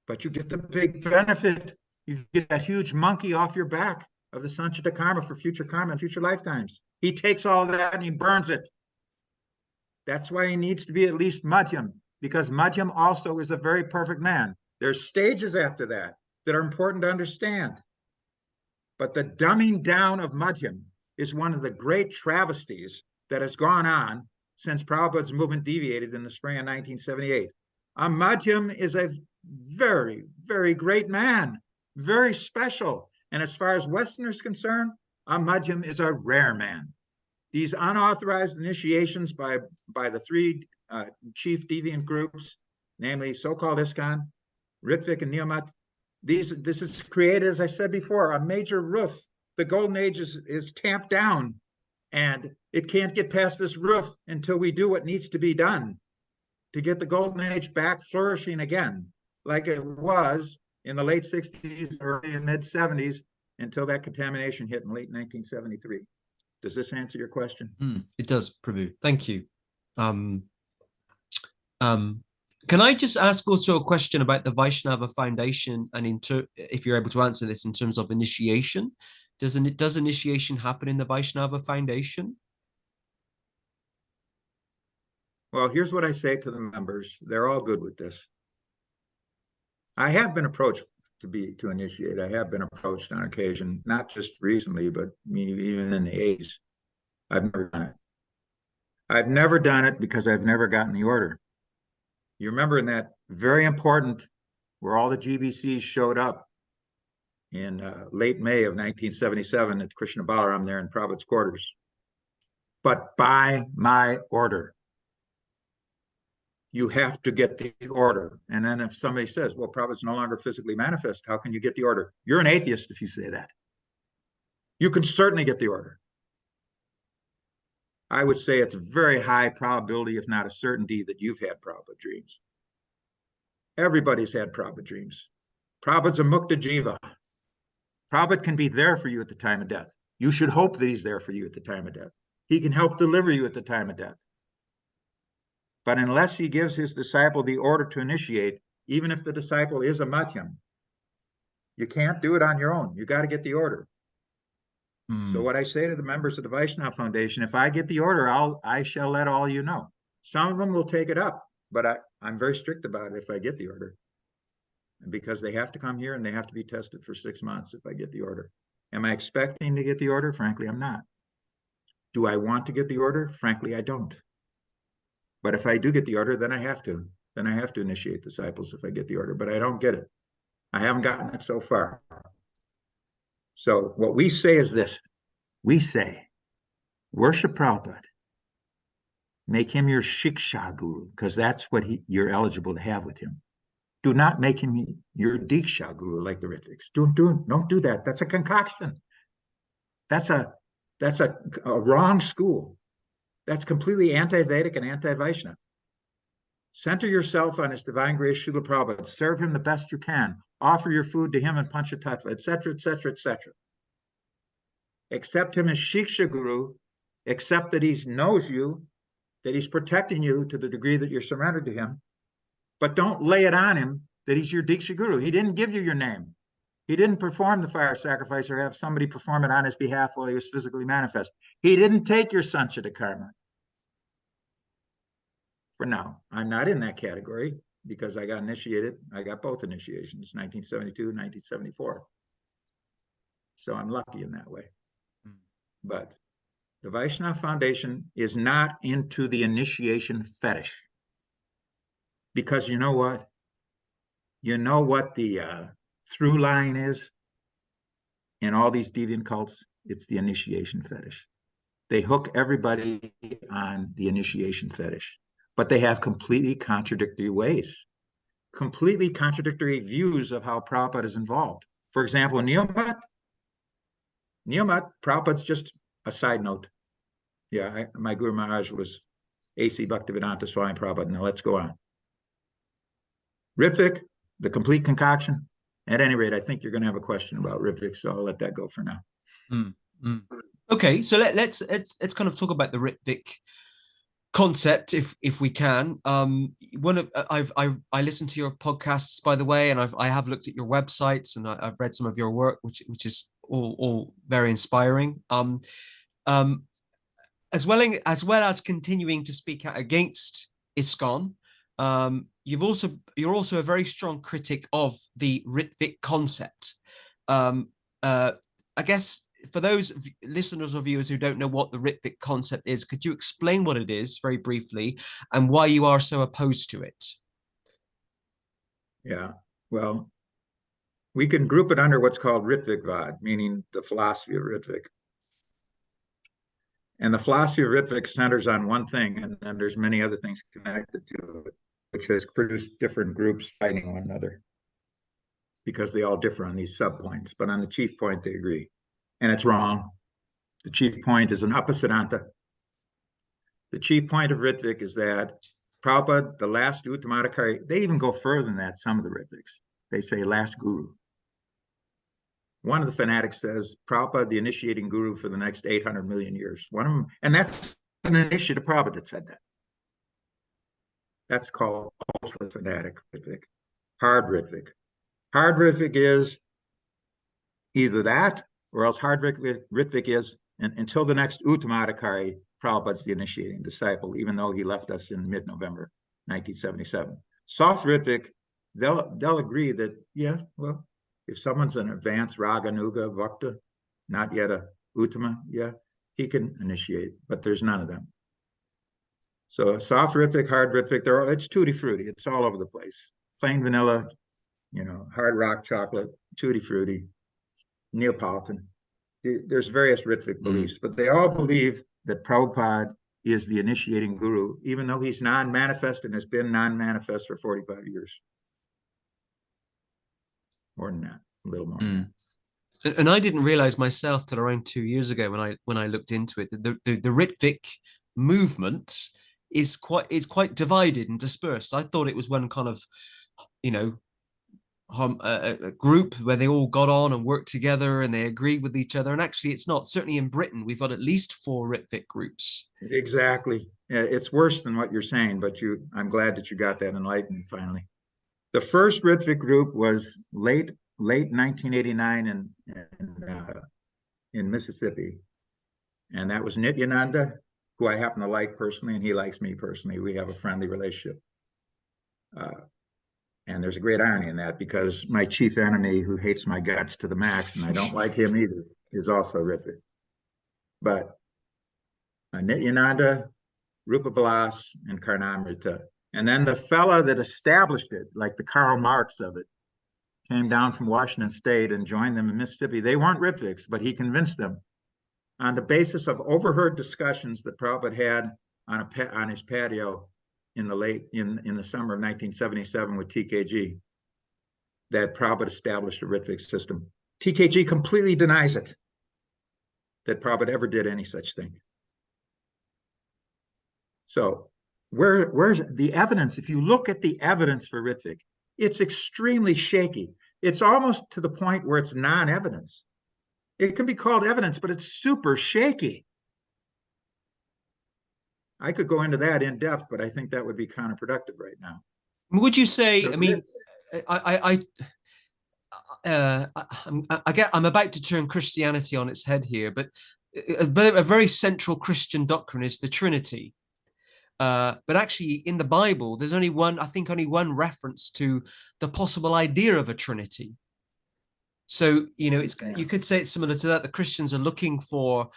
but you get the big benefit. You get that huge monkey off your back of the sanchita karma for future karma and future lifetimes. He takes all of that and he burns it. That's why he needs to be at least madhyam, because madhyam also is a very perfect man. There's stages after that that are important to understand. But the dumbing down of madhyam is one of the great travesties that has gone on since Prabhupada's movement deviated in the spring of 1978. A madhyam is a very, very great man, very special. And as far as Westerners concerned, a madhyam is a rare man. These unauthorized initiations by the three chief deviant groups, namely so-called ISKCON, Ritvik, and Niyamat, this is created, as I said before, a major roof. The golden age is tamped down, and it can't get past this roof until we do what needs to be done to get the golden age back flourishing again, like it was in the late 60s, early and mid 70s, until that contamination hit in late 1973. Does this answer your question? It does, Prabhu. Thank you. Can I just ask also a question about the Vaishnava Foundation, and if you're able to answer this in terms of initiation? Does initiation happen in the Vaishnava Foundation? Well, here's what I say to the members. They're all good with this. I have been approached to initiate. I have been approached on occasion, not just recently, but even in the 80s. I've never done it. I've never done it because I've never gotten the order. You remember in that very important, where all the GBCs showed up in late May of 1977 at Krishna Balaram there in Prabhupada's quarters. But by my order. You have to get the order. And then if somebody says, well, Prabhupada's no longer physically manifest, how can you get the order? You're an atheist if you say that. You can certainly get the order. I would say it's a very high probability, if not a certainty, that you've had Prabhupada dreams. Everybody's had Prabhupada dreams. Prabhupada's a mukta jiva. Prabhupada can be there for you at the time of death. You should hope that he's there for you at the time of death. He can help deliver you at the time of death. But unless he gives his disciple the order to initiate, even if the disciple is a madhyam, you can't do it on your own. You got to get the order. So what I say to the members of the Vaishnava Foundation, if I get the order, I shall let all you know. Some of them will take it up, but I'm very strict about it if I get the order. Because they have to come here and they have to be tested for 6 months if I get the order. Am I expecting to get the order? Frankly, I'm not. Do I want to get the order? Frankly, I don't. But if I do get the order, then I have to. Then I have to initiate disciples if I get the order, but I don't get it. I haven't gotten it so far. So what we say is this. We say, worship Prabhupada. Make him your Shiksha Guru, because that's what you're eligible to have with him. Do not make him your Diksha Guru like the Ritviks. Don't do that. That's a concoction. That's a wrong school. That's completely anti-Vedic and anti-Vaishnava. Center yourself on his divine grace, Srila Prabhupada. Serve him the best you can. Offer your food to him in Panchatattva, etc., etc., etc. Accept him as Shiksha Guru. Accept that he knows you, that he's protecting you to the degree that you're surrendered to him. But don't lay it on him that he's your Diksha Guru. He didn't give you your name. He didn't perform the fire sacrifice or have somebody perform it on his behalf while he was physically manifest. He didn't take your sanchita karma. For now, I'm not in that category because I got initiated. I got both initiations, 1972 and 1974. So I'm lucky in that way. But the Vaishnava Foundation is not into the initiation fetish. Because you know what? You know what the through line is in all these deviant cults? It's the initiation fetish. They hook everybody on the initiation fetish. But they have completely contradictory ways, completely contradictory views of how Prabhupada is involved. For example, Niyamat, Prabhupada's just a side note. Yeah, my Guru Maharaj was A.C. Bhaktivedanta Swami Prabhupada. Now let's go on. Ritvik, the complete concoction. At any rate, I think you're going to have a question about Ritvik, so I'll let that go for now. Mm, mm. Okay, so let's kind of talk about the Ritvik concept if we can. One of I listened to your podcasts, by the way, and I have looked at your websites, and I've read some of your work, which is all very inspiring. As well as continuing to speak out against ISKCON, you're also a very strong critic of the Ritvik concept. I guess for those listeners or viewers who don't know what the Ritvik concept is, could you explain what it is very briefly and why you are so opposed to it? Yeah, well, we can group it under what's called Ritvikvad, meaning the philosophy of Ritvik. And the philosophy of Ritvik centers on one thing, and then there's many other things connected to it, which has produced different groups fighting one another because they all differ on these subpoints. But on the chief point, they agree. And it's wrong. The chief point is an apasiddhanta. The chief point of Ritvik is that Prabhupada, the last Uttamadhikari, they even go further than that, some of the Ritviks. They say last guru. One of the fanatics says Prabhupada, the initiating guru for the next 800 million years. One of them, and that's an initiative Prabhupada that said that. That's called ultra fanatic Ritvik, hard Ritvik. Hard Ritvik is either that, or else hard Ritvik is until the next Uttamadhikari, Prabhupada's the initiating disciple, even though he left us in mid-November 1977. Soft Ritvik, they'll agree that, yeah, well, if someone's an advanced Raga, Nuga, Bhakta, not yet a Uttama, yeah, he can initiate, but there's none of them. So soft Ritvik, hard Ritvik, it's tutti frutti. It's all over the place. Plain vanilla, hard rock chocolate, tutti frutti, Neapolitan. There's various Ritvik beliefs, but they all believe that Prabhupada is the initiating guru, even though he's non-manifest and has been non-manifest for 45 years. More than that, a little more than that. And I didn't realize myself till around 2 years ago when I looked into it that the Ritvik movement is quite divided and dispersed. I thought it was one kind of, a group where they all got on and worked together and they agreed with each other. And actually, it's not. Certainly in Britain, we've got at least 4 Ritvik groups. Exactly. It's worse than what you're saying, but I'm glad that you got that enlightenment finally. The first Ritvik group was late 1989 in Mississippi, and that was Nityananda, who I happen to like personally, and he likes me personally. We have a friendly relationship. And there's a great irony in that because my chief enemy, who hates my guts to the max, and I don't like him either, is also Ritvik. But Nityananda, Rupa Vilas, and Karnamrita. And then the fella that established it, like the Karl Marx of it, came down from Washington State and joined them in Mississippi. They weren't Ritviks, but he convinced them on the basis of overheard discussions that Prabhupada had on his patio in the summer of 1977 with TKG, that Prabhupada established a Ritvik system. TKG completely denies it, that Prabhupada ever did any such thing. So where's the evidence? If you look at the evidence for Ritvik, it's extremely shaky. It's almost to the point where it's non-evidence. It can be called evidence, but it's super shaky. I could go into that in depth, but I think that would be counterproductive right now. Would you say, I mean, I'm about to turn Christianity on its head here, but a very central Christian doctrine is the Trinity. But actually, in the Bible, there's only one reference to the possible idea of a Trinity. So, you could say it's similar to that. The Christians are looking for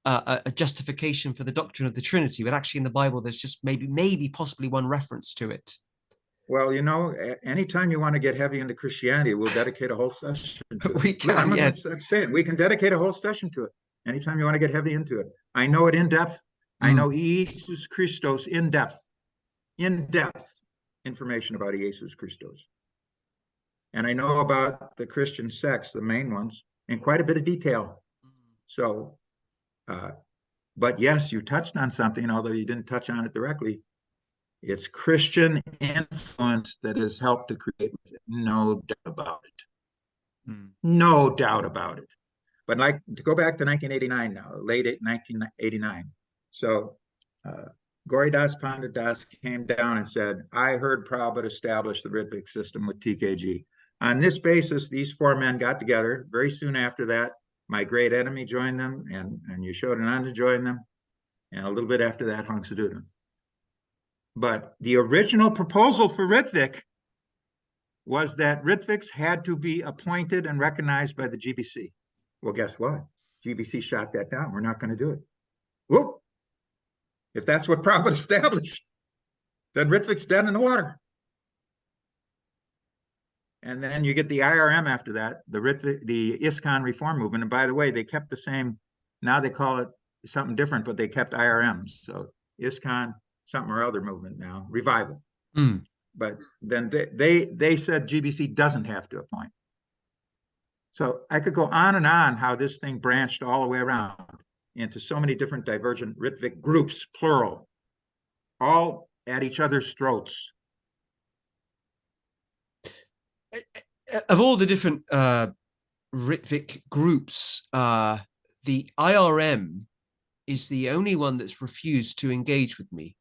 a justification for the doctrine of the Trinity, but actually in the Bible, there's just maybe possibly one reference to it. Well, anytime you want to get heavy into Christianity, we'll dedicate a whole session to it. We can, yes. I'm saying we can dedicate a whole session to it. Anytime you want to get heavy into it. I know it in depth. I know Jesus Christos in depth information about Jesus Christos. And I know about the Christian sects, the main ones, in quite a bit of detail. So But yes, you touched on something, although you didn't touch on it directly. It's Christian influence that has helped to create, no doubt about it. No doubt about it. But like, to go back to 1989 now, late 1989. So Gauridas Pandit Das came down and said, I heard Prabhupada establish the Ritvik system with TKG. On this basis, these four men got together. Very soon after that, my great enemy joined them, and Yashodananda joined them. And a little bit after that, Hang Sadhudan. But the original proposal for Ritvik was that Ritviks had to be appointed and recognized by the GBC. Well, guess what? GBC shot that down. We're not going to do it. Whoop! If that's what Prabhupada established, then Ritvik's dead in the water. And then you get the IRM after that, the ISKCON reform movement. And by the way, they kept the same. Now they call it something different, but they kept IRMs. So ISKCON, something or other movement now, revival. But then they said GBC doesn't have to appoint. So I could go on and on how this thing branched all the way around into so many different divergent Ritvik groups, plural, all at each other's throats. Of all the different Ritvik groups, the IRM is the only one that's refused to engage with me.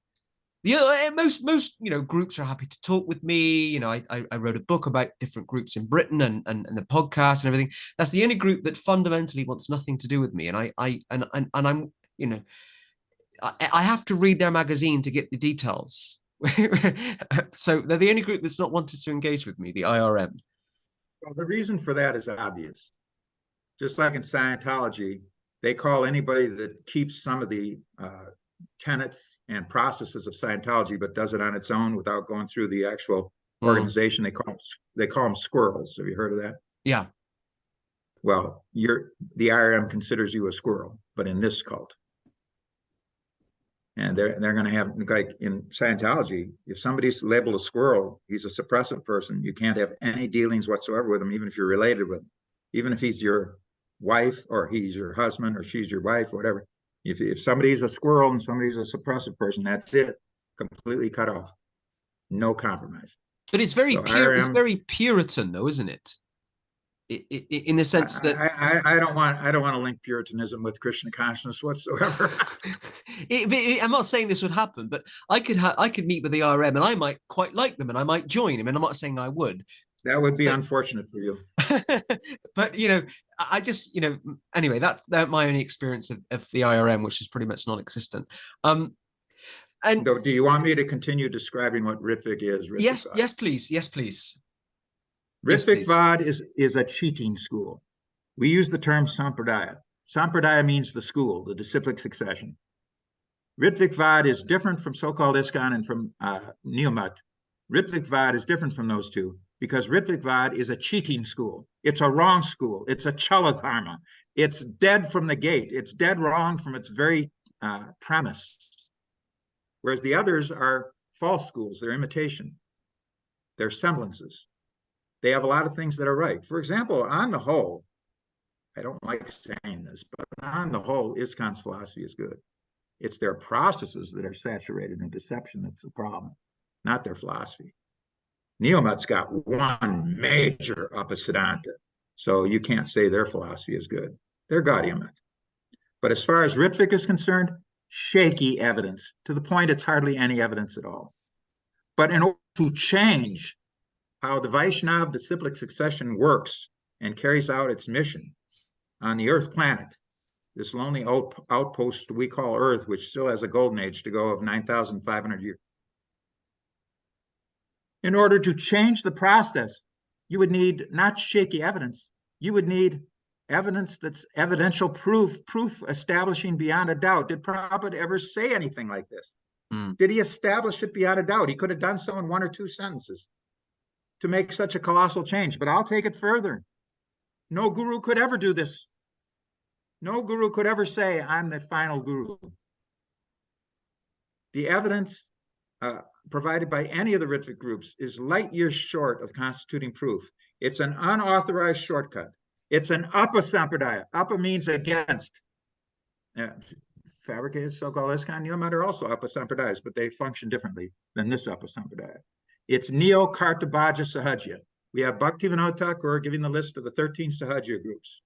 Most groups are happy to talk with me. I wrote a book about different groups in Britain and the podcast and everything. That's the only group that fundamentally wants nothing to do with me. And I'm I have to read their magazine to get the details. So they're the only group that's not wanted to engage with me, the IRM. Well, the reason for that is obvious. Just like in Scientology, they call anybody that keeps some of the tenets and processes of Scientology, but does it on its own without going through the actual organization. They call them squirrels. Have you heard of that? Yeah. Well, the IRM considers you a squirrel, but in this cult. And they're going to have, like in Scientology, if somebody's labeled a squirrel, he's a suppressive person. You can't have any dealings whatsoever with him, even if you're related with him, even if he's your wife or he's your husband or she's your wife, or whatever. If somebody's a squirrel and somebody's a suppressive person, that's it. Completely cut off. No compromise. But it's very it's very Puritan, though, isn't it? In the sense that I don't want to link Puritanism with Krishna consciousness whatsoever. I'm not saying this would happen, but I could meet with the RM and I might quite like them and I might join him, and I'm not saying I would. That would be unfortunate for you. But I just anyway, that's my only experience of the IRM, which is pretty much non-existent. And do you want me to continue describing what Ritvik is? Yes, please. Ritvik Vad is a cheating school. We use the term Sampradaya. Sampradaya means the school, the disciplic succession. Ritvik Vad is different from so-called ISKCON and from Neomat. Ritvik Vad is different from those two because Ritvik Vad is a cheating school. It's a wrong school. It's a Chaladharma. It's dead from the gate. It's dead wrong from its very premise. Whereas the others are false schools. They're imitation. They're semblances. They have a lot of things that are right. For example, on the whole, I don't like saying this, but on the whole, ISKCON's philosophy is good. It's their processes that are saturated in deception that's the problem, not their philosophy. Neomat's got one major Upasiddhanta, so you can't say their philosophy is good. They're Gaudiya. But as far as Ritvik is concerned, shaky evidence, to the point it's hardly any evidence at all. But in order to change how the Vaishnava disciplic succession works and carries out its mission on the Earth planet, this lonely outpost we call Earth, which still has a golden age to go of 9,500 years. In order to change the process, you would need not shaky evidence. You would need evidence that's evidential proof establishing beyond a doubt. Did Prabhupada ever say anything like this? Did he establish it beyond a doubt? He could have done so in 1 or 2 sentences to make such a colossal change. But I'll take it further. No guru could ever do this. No guru could ever say, I'm the final guru. The evidence provided by any of the Ritvik groups is light years short of constituting proof. It's an unauthorized shortcut. It's an Uppa Sampradaya. Uppa means against. fabricated so-called ISKCON Movement are also Upasampradayas, but they function differently than this Upasampradaya. It's Neo-Kartabhaja Sahajya. We have Bhaktivinoda Thakur giving the list of the 13 Sahajya groups.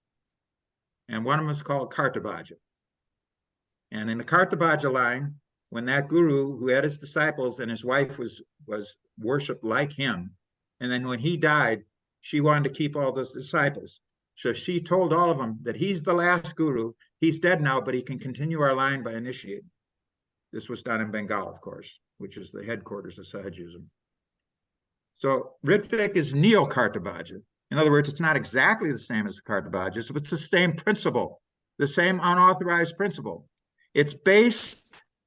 And one of them is called Kartabhaja. And in the Kartabhaja line, when that guru who had his disciples and his wife was worshipped like him, and then when he died, she wanted to keep all those disciples. So she told all of them that he's the last guru. He's dead now, but he can continue our line by initiating. This was done in Bengal, of course, which is the headquarters of Sahajism. So Ritvik is Neo-Kartabhaja. In other words, it's not exactly the same as the Kartabhajas, but it's the same principle, the same unauthorized principle. It's based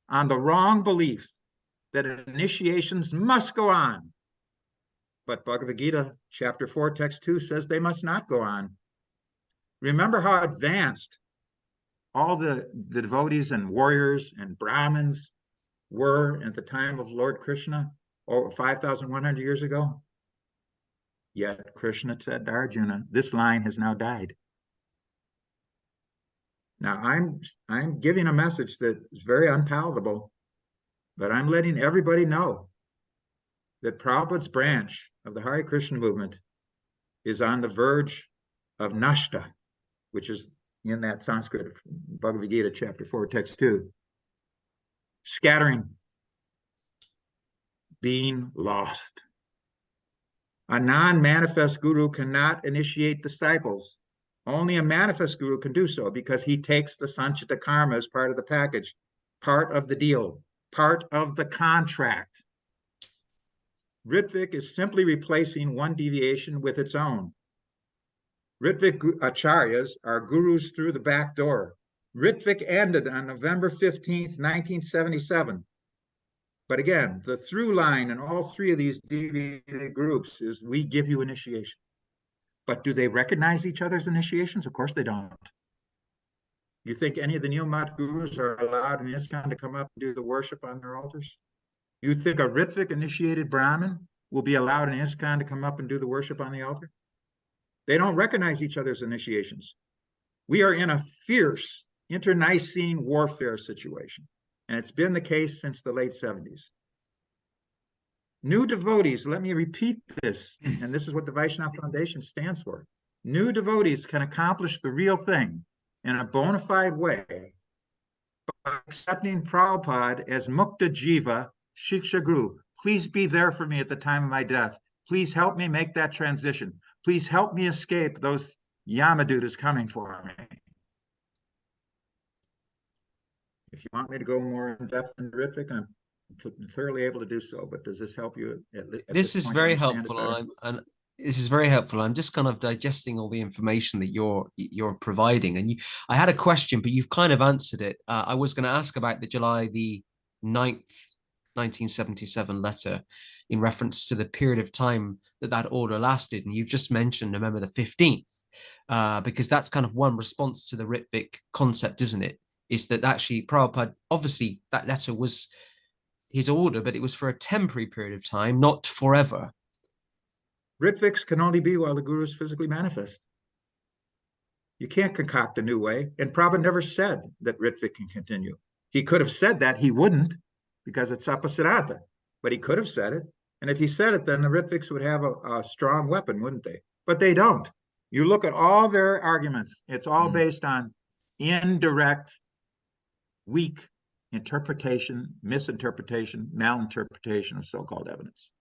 on the wrong belief that initiations must go on. But Bhagavad Gita, chapter 4, text 2 says they must not go on. Remember how advanced all the devotees and warriors and Brahmins were at the time of Lord Krishna over 5,100 years ago? Yet Krishna said to Arjuna, this line has now died. Now I'm giving a message that is very unpalatable, but I'm letting everybody know that Prabhupada's branch of the Hare Krishna movement is on the verge of nashta, which is in that Sanskrit Bhagavad Gita, chapter 4, text 2. Scattering, being lost. A non-manifest guru cannot initiate disciples. Only a manifest guru can do so because he takes the sanchita karma as part of the package, part of the deal, part of the contract. Ritvik is simply replacing one deviation with its own. Ritvik acharyas are gurus through the back door. Ritvik ended on November 15th, 1977. But again, the through line in all three of these deviated groups is we give you initiation. But do they recognize each other's initiations? Of course they don't. You think any of the Neo-Mat gurus are allowed in ISKCON to come up and do the worship on their altars? You think a Ritvik initiated Brahmin will be allowed in ISKCON to come up and do the worship on the altar? They don't recognize each other's initiations. We are in a fierce internecine warfare situation, and it's been the case since the late 70s. New devotees, let me repeat this, and this is what the Vaishnava Foundation stands for. New devotees can accomplish the real thing in a bona fide way by accepting Prabhupada as Mukta Jiva Shiksha Guru. Please be there for me at the time of my death. Please help me make that transition. Please help me escape those Yamadutas coming for me. If you want me to go more in depth in Ritvik, I'm clearly able to do so, but does this help you? This is very helpful, and this is very helpful. I'm just kind of digesting all the information that you're providing, and I had a question, but you've kind of answered it. I was going to ask about the July the 9th, 1977 letter in reference to the period of time that order lasted, and you've just mentioned November the 15th, because that's kind of one response to the Ritvik concept, isn't it? Is that actually Prabhupada, obviously that letter was his order, but it was for a temporary period of time, not forever. Ritviks can only be while the guru is physically manifest. You can't concoct a new way. And Prabhupada never said that Ritvik can continue. He could have said that. He wouldn't, because it's apasiddhata. But he could have said it. And if he said it, then the Ritviks would have a strong weapon, wouldn't they? But they don't. You look at all their arguments. It's all based on indirect, weak interpretation, misinterpretation, malinterpretation of so-called evidence.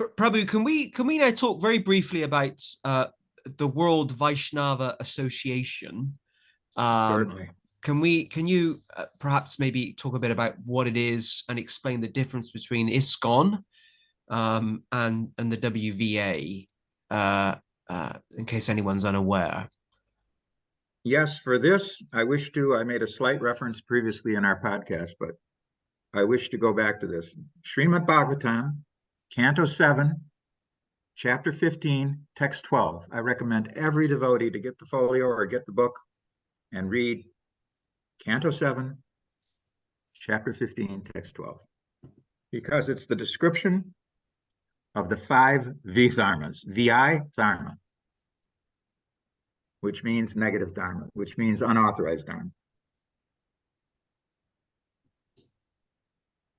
Prabhu, can we now talk very briefly about the World Vaishnava Association? Certainly. Can you perhaps maybe talk a bit about what it is and explain the difference between ISKCON and the WVA, in case anyone's unaware? Yes, for this, I made a slight reference previously in our podcast, but I wish to go back to this. Srimad Bhagavatam, Canto 7, Chapter 15, Text 12. I recommend every devotee to get the folio or get the book and read Canto 7, Chapter 15, Text 12. Because it's the description of the 5 Vidharmas, VI Dharma. which means negative dharma, which means unauthorized dharma.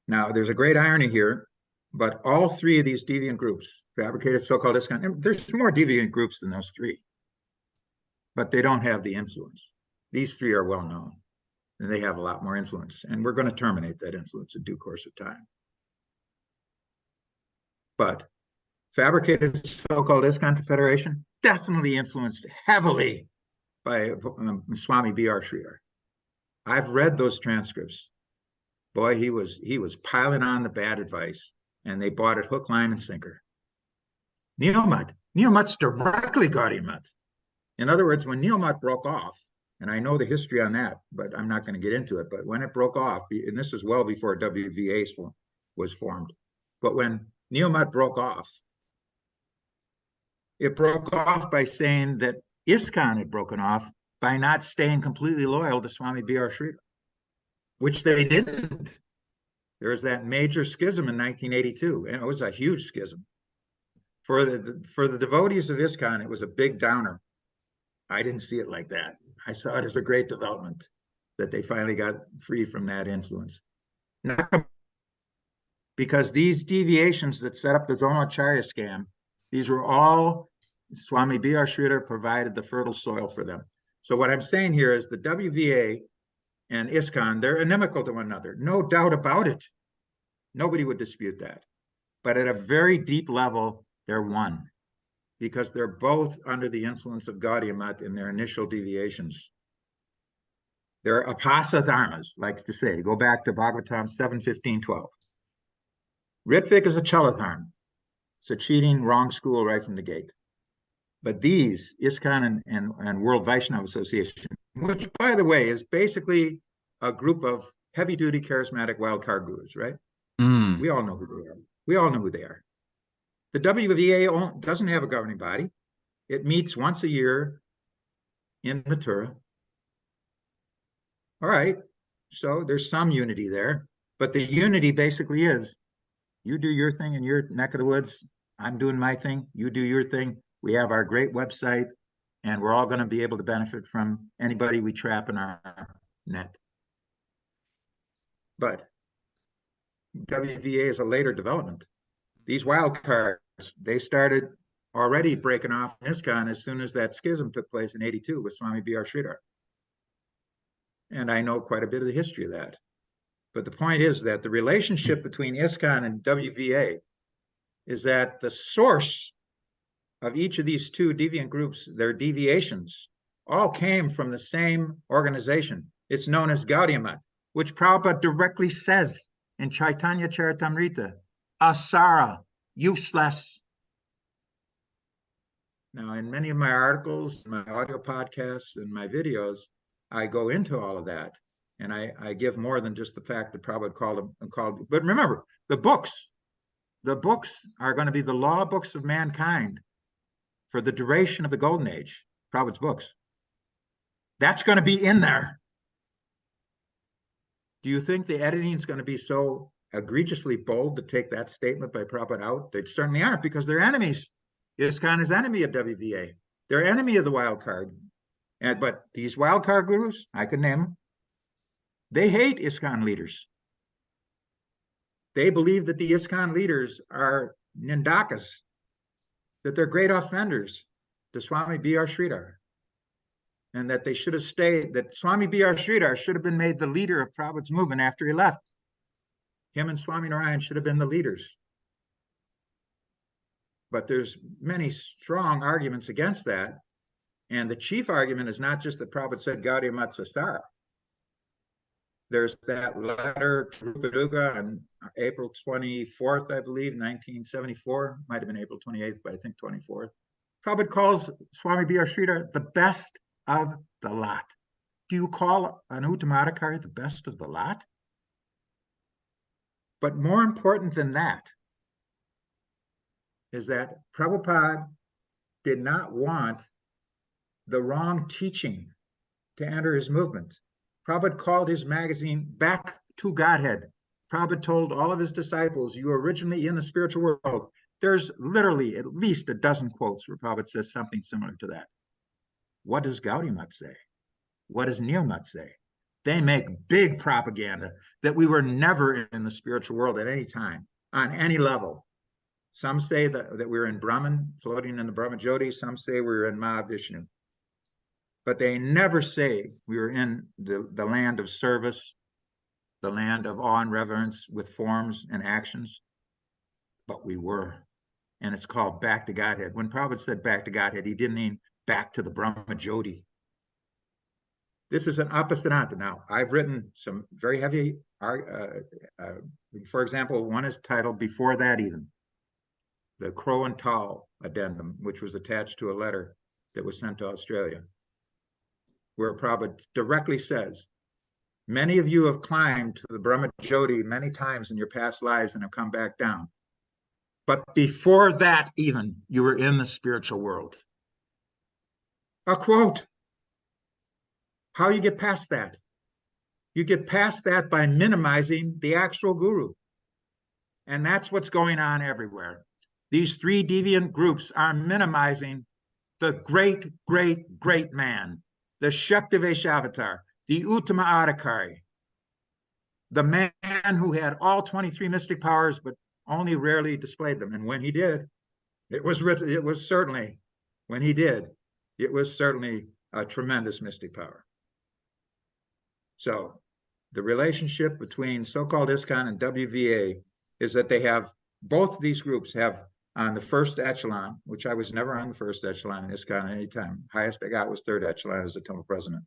Now, there's a great irony here, but all three of these deviant groups, fabricated, so-called ISKCON, there's more deviant groups than those three, but they don't have the influence. These three are well known, and they have a lot more influence, and we're going to terminate that influence in due course of time. But fabricated, so-called ISKCON Confederation, definitely influenced heavily by Swami B.R. Sridhar. I've read those transcripts. Boy, he was piling on the bad advice, and they bought it hook, line, and sinker. Neo-Mutt's directly Gaudiya Mutt. In other words, when Neo-Mutt broke off, and I know the history on that, but I'm not going to get into it, but when it broke off, and this is well before WVA was formed, but when Neo-Mutt broke off, it broke off by saying that ISKCON had broken off by not staying completely loyal to Swami B.R. Sridhar, which they didn't. There was that major schism in 1982, and it was a huge schism. For the devotees of ISKCON, it was a big downer. I didn't see it like that. I saw it as a great development that they finally got free from that influence. Because these deviations that set up the Zonal Acharya scam, these were all Swami B.R. Sridhar provided the fertile soil for them. So what I'm saying here is the WVA and ISKCON, they're inimical to one another. No doubt about it. Nobody would dispute that. But at a very deep level, they're one, because they're both under the influence of Gaudiya Mutt in their initial deviations. They're apasa dharmas, like to say. Go back to Bhagavatam 7:15-12. Ritvik is a chaladharma. It's a cheating, wrong school right from the gate. But these, ISKCON and World Vaishnava Association, which, by the way, is basically a group of heavy-duty charismatic wildcard gurus, right? Mm. We all know who they are. We all know who they are. The WVA doesn't have a governing body. It meets once a year in Mathura. All right, so there's some unity there, but the unity basically is you do your thing in your neck of the woods, I'm doing my thing, you do your thing. We have our great website, and we're all going to be able to benefit from anybody we trap in our net. But WVA is a later development. These wild cards, they started already breaking off ISKCON as soon as that schism took place in 82 with Swami B.R. Sridhar. And I know quite a bit of the history of that. But the point is that the relationship between ISKCON and WVA is that the source of each of these two deviant groups, their deviations, all came from the same organization. It's known as Gaudiya Mutt, which Prabhupada directly says in Chaitanya Charitamrita, asara, useless. Now, in many of my articles, my audio podcasts, and my videos, I go into all of that. And I give more than just the fact that Prabhupada called. But remember, the books are going to be the law books of mankind for the duration of the Golden Age, Prabhupada's books. That's going to be in there. Do you think the editing is going to be so egregiously bold to take that statement by Prabhupada out? They certainly aren't, because they're enemies. ISKCON is enemy of WVA. They're enemy of the wild card. But these wild card gurus, I could name them, they hate ISKCON leaders. They believe that the ISKCON leaders are nindakas, that they're great offenders to Swami B.R. Sridhar, and that they should have stayed, that Swami B.R. Sridhar should have been made the leader of Prabhupada's movement after he left. Him and Swami Narayan should have been the leaders. But there's many strong arguments against that. And the chief argument is not just that Prabhupada said Gaudiya Mutt Sasara. There's that letter to Rupaduga on April 24th, I believe, 1974. Might have been April 28th, but I think 24th. Prabhupada calls Swami B.R. Sridhar the best of the lot. Do you call an Uttamadhikari the best of the lot? But more important than that is that Prabhupada did not want the wrong teaching to enter his movement. Prabhupada called his magazine Back to Godhead. Prabhupada told all of his disciples, you were originally in the spiritual world. There's literally at least a dozen quotes where Prabhupada says something similar to that. what does Gaudiya say? What does Neo say? They make big propaganda that we were never in the spiritual world at any time, on any level. Some say that we're in Brahman, floating in the Brahma Jyoti. Some say we're in Mahavishnu. But they never say we were in the land of service, the land of awe and reverence with forms and actions. But we were. And it's called back to Godhead. When Prabhupada said back to Godhead, he didn't mean back to the Brahma Jyoti. This is an apastananta. Now, I've written some very heavy, for example, one is titled Before That Even, the Crow and Tall addendum, which was attached to a letter that was sent to Australia, where Prabhupada directly says, many of you have climbed to the Brahma Jyoti many times in your past lives and have come back down. But before that even, you were in the spiritual world. A quote. How you get past that? You get past that by minimizing the actual guru. And that's what's going on everywhere. These three deviant groups are minimizing the great, great, great man, the Shakti Vaishavatar, the Uttama Adhikari, the man who had all 23 mystic powers, but only rarely displayed them. And when he did, it was certainly a tremendous mystic power. So the relationship between so-called ISKCON and WVA is that they have, both these groups have on the first echelon, which I was never on the first echelon in ISKCON at any time. Highest I got was third echelon as a temple president.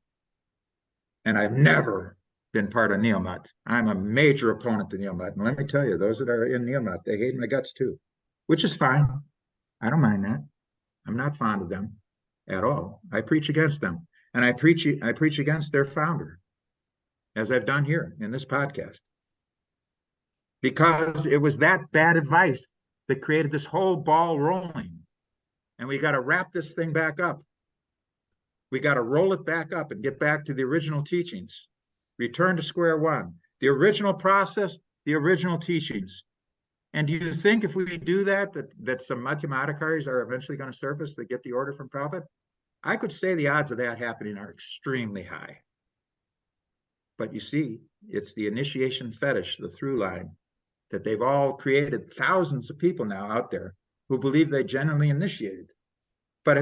And I've never been part of Neomat. I'm a major opponent to Neomat. And let me tell you, those that are in Neomat, they hate my guts too, which is fine. I don't mind that. I'm not fond of them at all. I preach against them. And I preach against their founder, as I've done here in this podcast, because it was that bad advice that created this whole ball rolling. And we got to wrap this thing back up. We got to roll it back up and get back to the original teachings, return to square one, the original process, the original teachings. And do you think if we do that some Madhyamadhikaris are eventually going to surface that get the order from Prabhupada? I could say the odds of that happening are extremely high. But you see, it's the initiation fetish, the through line, that they've all created thousands of people now out there who believe they genuinely initiated. But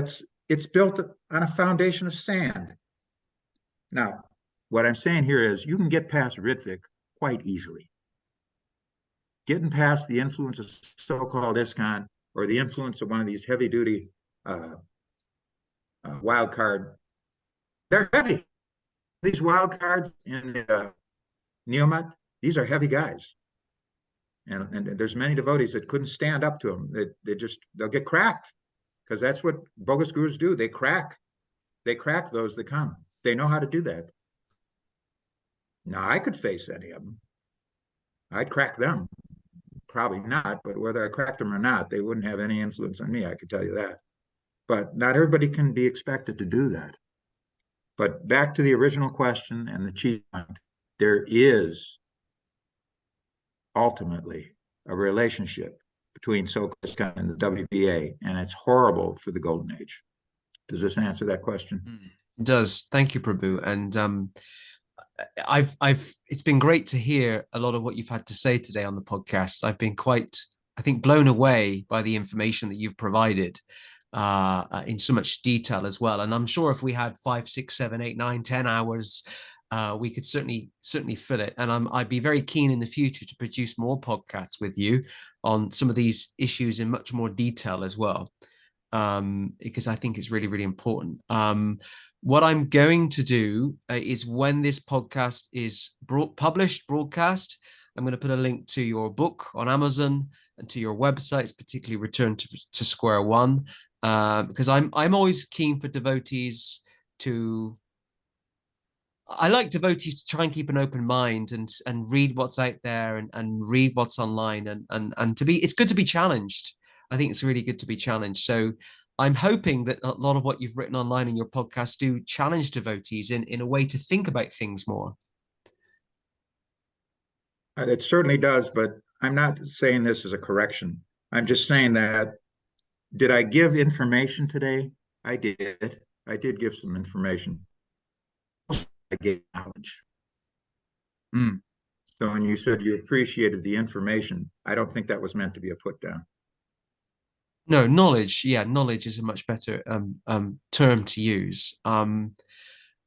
it's built on a foundation of sand. Now, what I'm saying here is you can get past Ritvik quite easily. Getting past the influence of so-called ISKCON or the influence of one of these heavy-duty wild card, they're heavy. These wild cards in Neomat, these are heavy guys. And there's many devotees that couldn't stand up to them. They'll get cracked, because that's what bogus gurus do. They crack those that come. They know how to do that. Now, I could face any of them. I'd crack them. Probably not, but whether I cracked them or not, they wouldn't have any influence on me, I could tell you that. But not everybody can be expected to do that. But back to the original question and the chief point, there is ultimately a relationship between so-called and the WBA, and it's horrible for the Golden Age. Does this answer that question? It does. Thank you, Prabhu. And it's been great to hear a lot of what you've had to say today on the podcast. I've been quite, I think, blown away by the information that you've provided in so much detail as well. And I'm sure if we had 5, 6, 7, 8, 9, 10 hours, we could certainly fill it. And I'd be very keen in the future to produce more podcasts with you on some of these issues in much more detail as well, because I think it's really, really important. What I'm going to do is, when this podcast is broadcast, I'm going to put a link to your book on Amazon and to your websites, particularly Return to Square One, because I'm always keen for devotees to. I like devotees to try and keep an open mind and read what's out there and read what's online and to be. It's good to be challenged. I think it's really good to be challenged. So I'm hoping that a lot of what you've written online in your podcast do challenge devotees in a way to think about things more. It certainly does, but I'm not saying this as a correction. I'm just saying that, did I give information today? I did. I did give some information. I gave knowledge. Mm. So when you said you appreciated the information, I don't think that was meant to be a put down. No, knowledge. Yeah, knowledge is a much better term to use.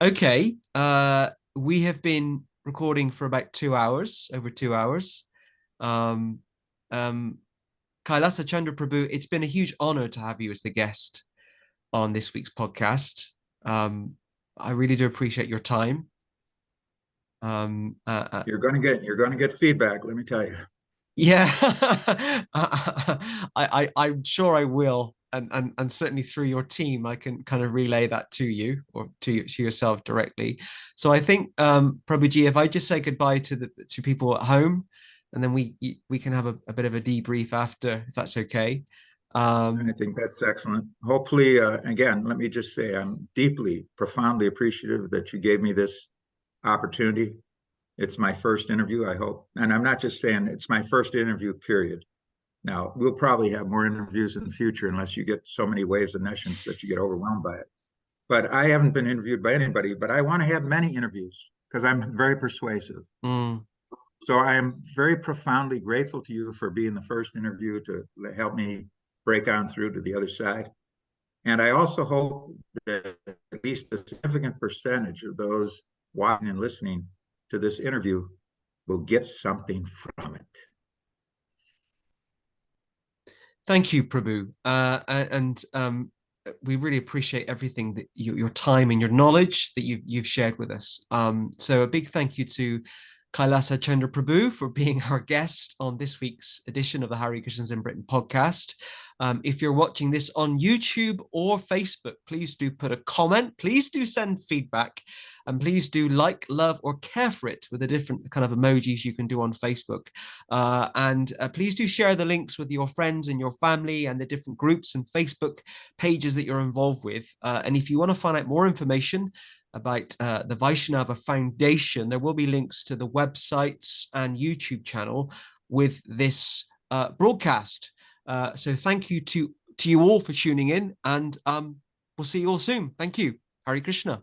Okay. We have been recording for about 2 hours, over 2 hours. Um, um, Kailasa Candra Prabhu, it's been a huge honor to have you as the guest on this week's podcast. I really do appreciate your time. You're going to get feedback. Let me tell you. Yeah, I'm sure I will, and certainly through your team, I can kind of relay that to you or to yourself directly. So I think, Prabhuji, if I just say goodbye to people at home, and then we can have a bit of a debrief after, if that's okay. I think that's excellent. Hopefully, again, let me just say I'm deeply, profoundly appreciative that you gave me this opportunity. It's my first interview, I hope. And I'm not just saying it's my first interview, period. Now, we'll probably have more interviews in the future unless you get so many waves of nescience that you get overwhelmed by it. But I haven't been interviewed by anybody, but I want to have many interviews because I'm very persuasive. Mm. So I am very profoundly grateful to you for being the first interview to help me break on through to the other side. And I also hope that at least a significant percentage of those watching and listening to this interview will get something from it. Thank you, Prabhu. And we really appreciate everything that your time and your knowledge that you've shared with us. So a big thank you to Kailasa Candra Prabhu for being our guest on this week's edition of the Hare Krishnas in Britain podcast. If you're watching this on YouTube or Facebook, please do put a comment. Please do send feedback. And please do like, love, or care for it with the different kind of emojis you can do on Facebook. And please do share the links with your friends and your family and the different groups and Facebook pages that you're involved with. And if you want to find out more information about the Vaishnava Foundation, there will be links to the websites and YouTube channel with this broadcast. So thank you to you all for tuning in, and we'll see you all soon. Thank you. Hare Krishna.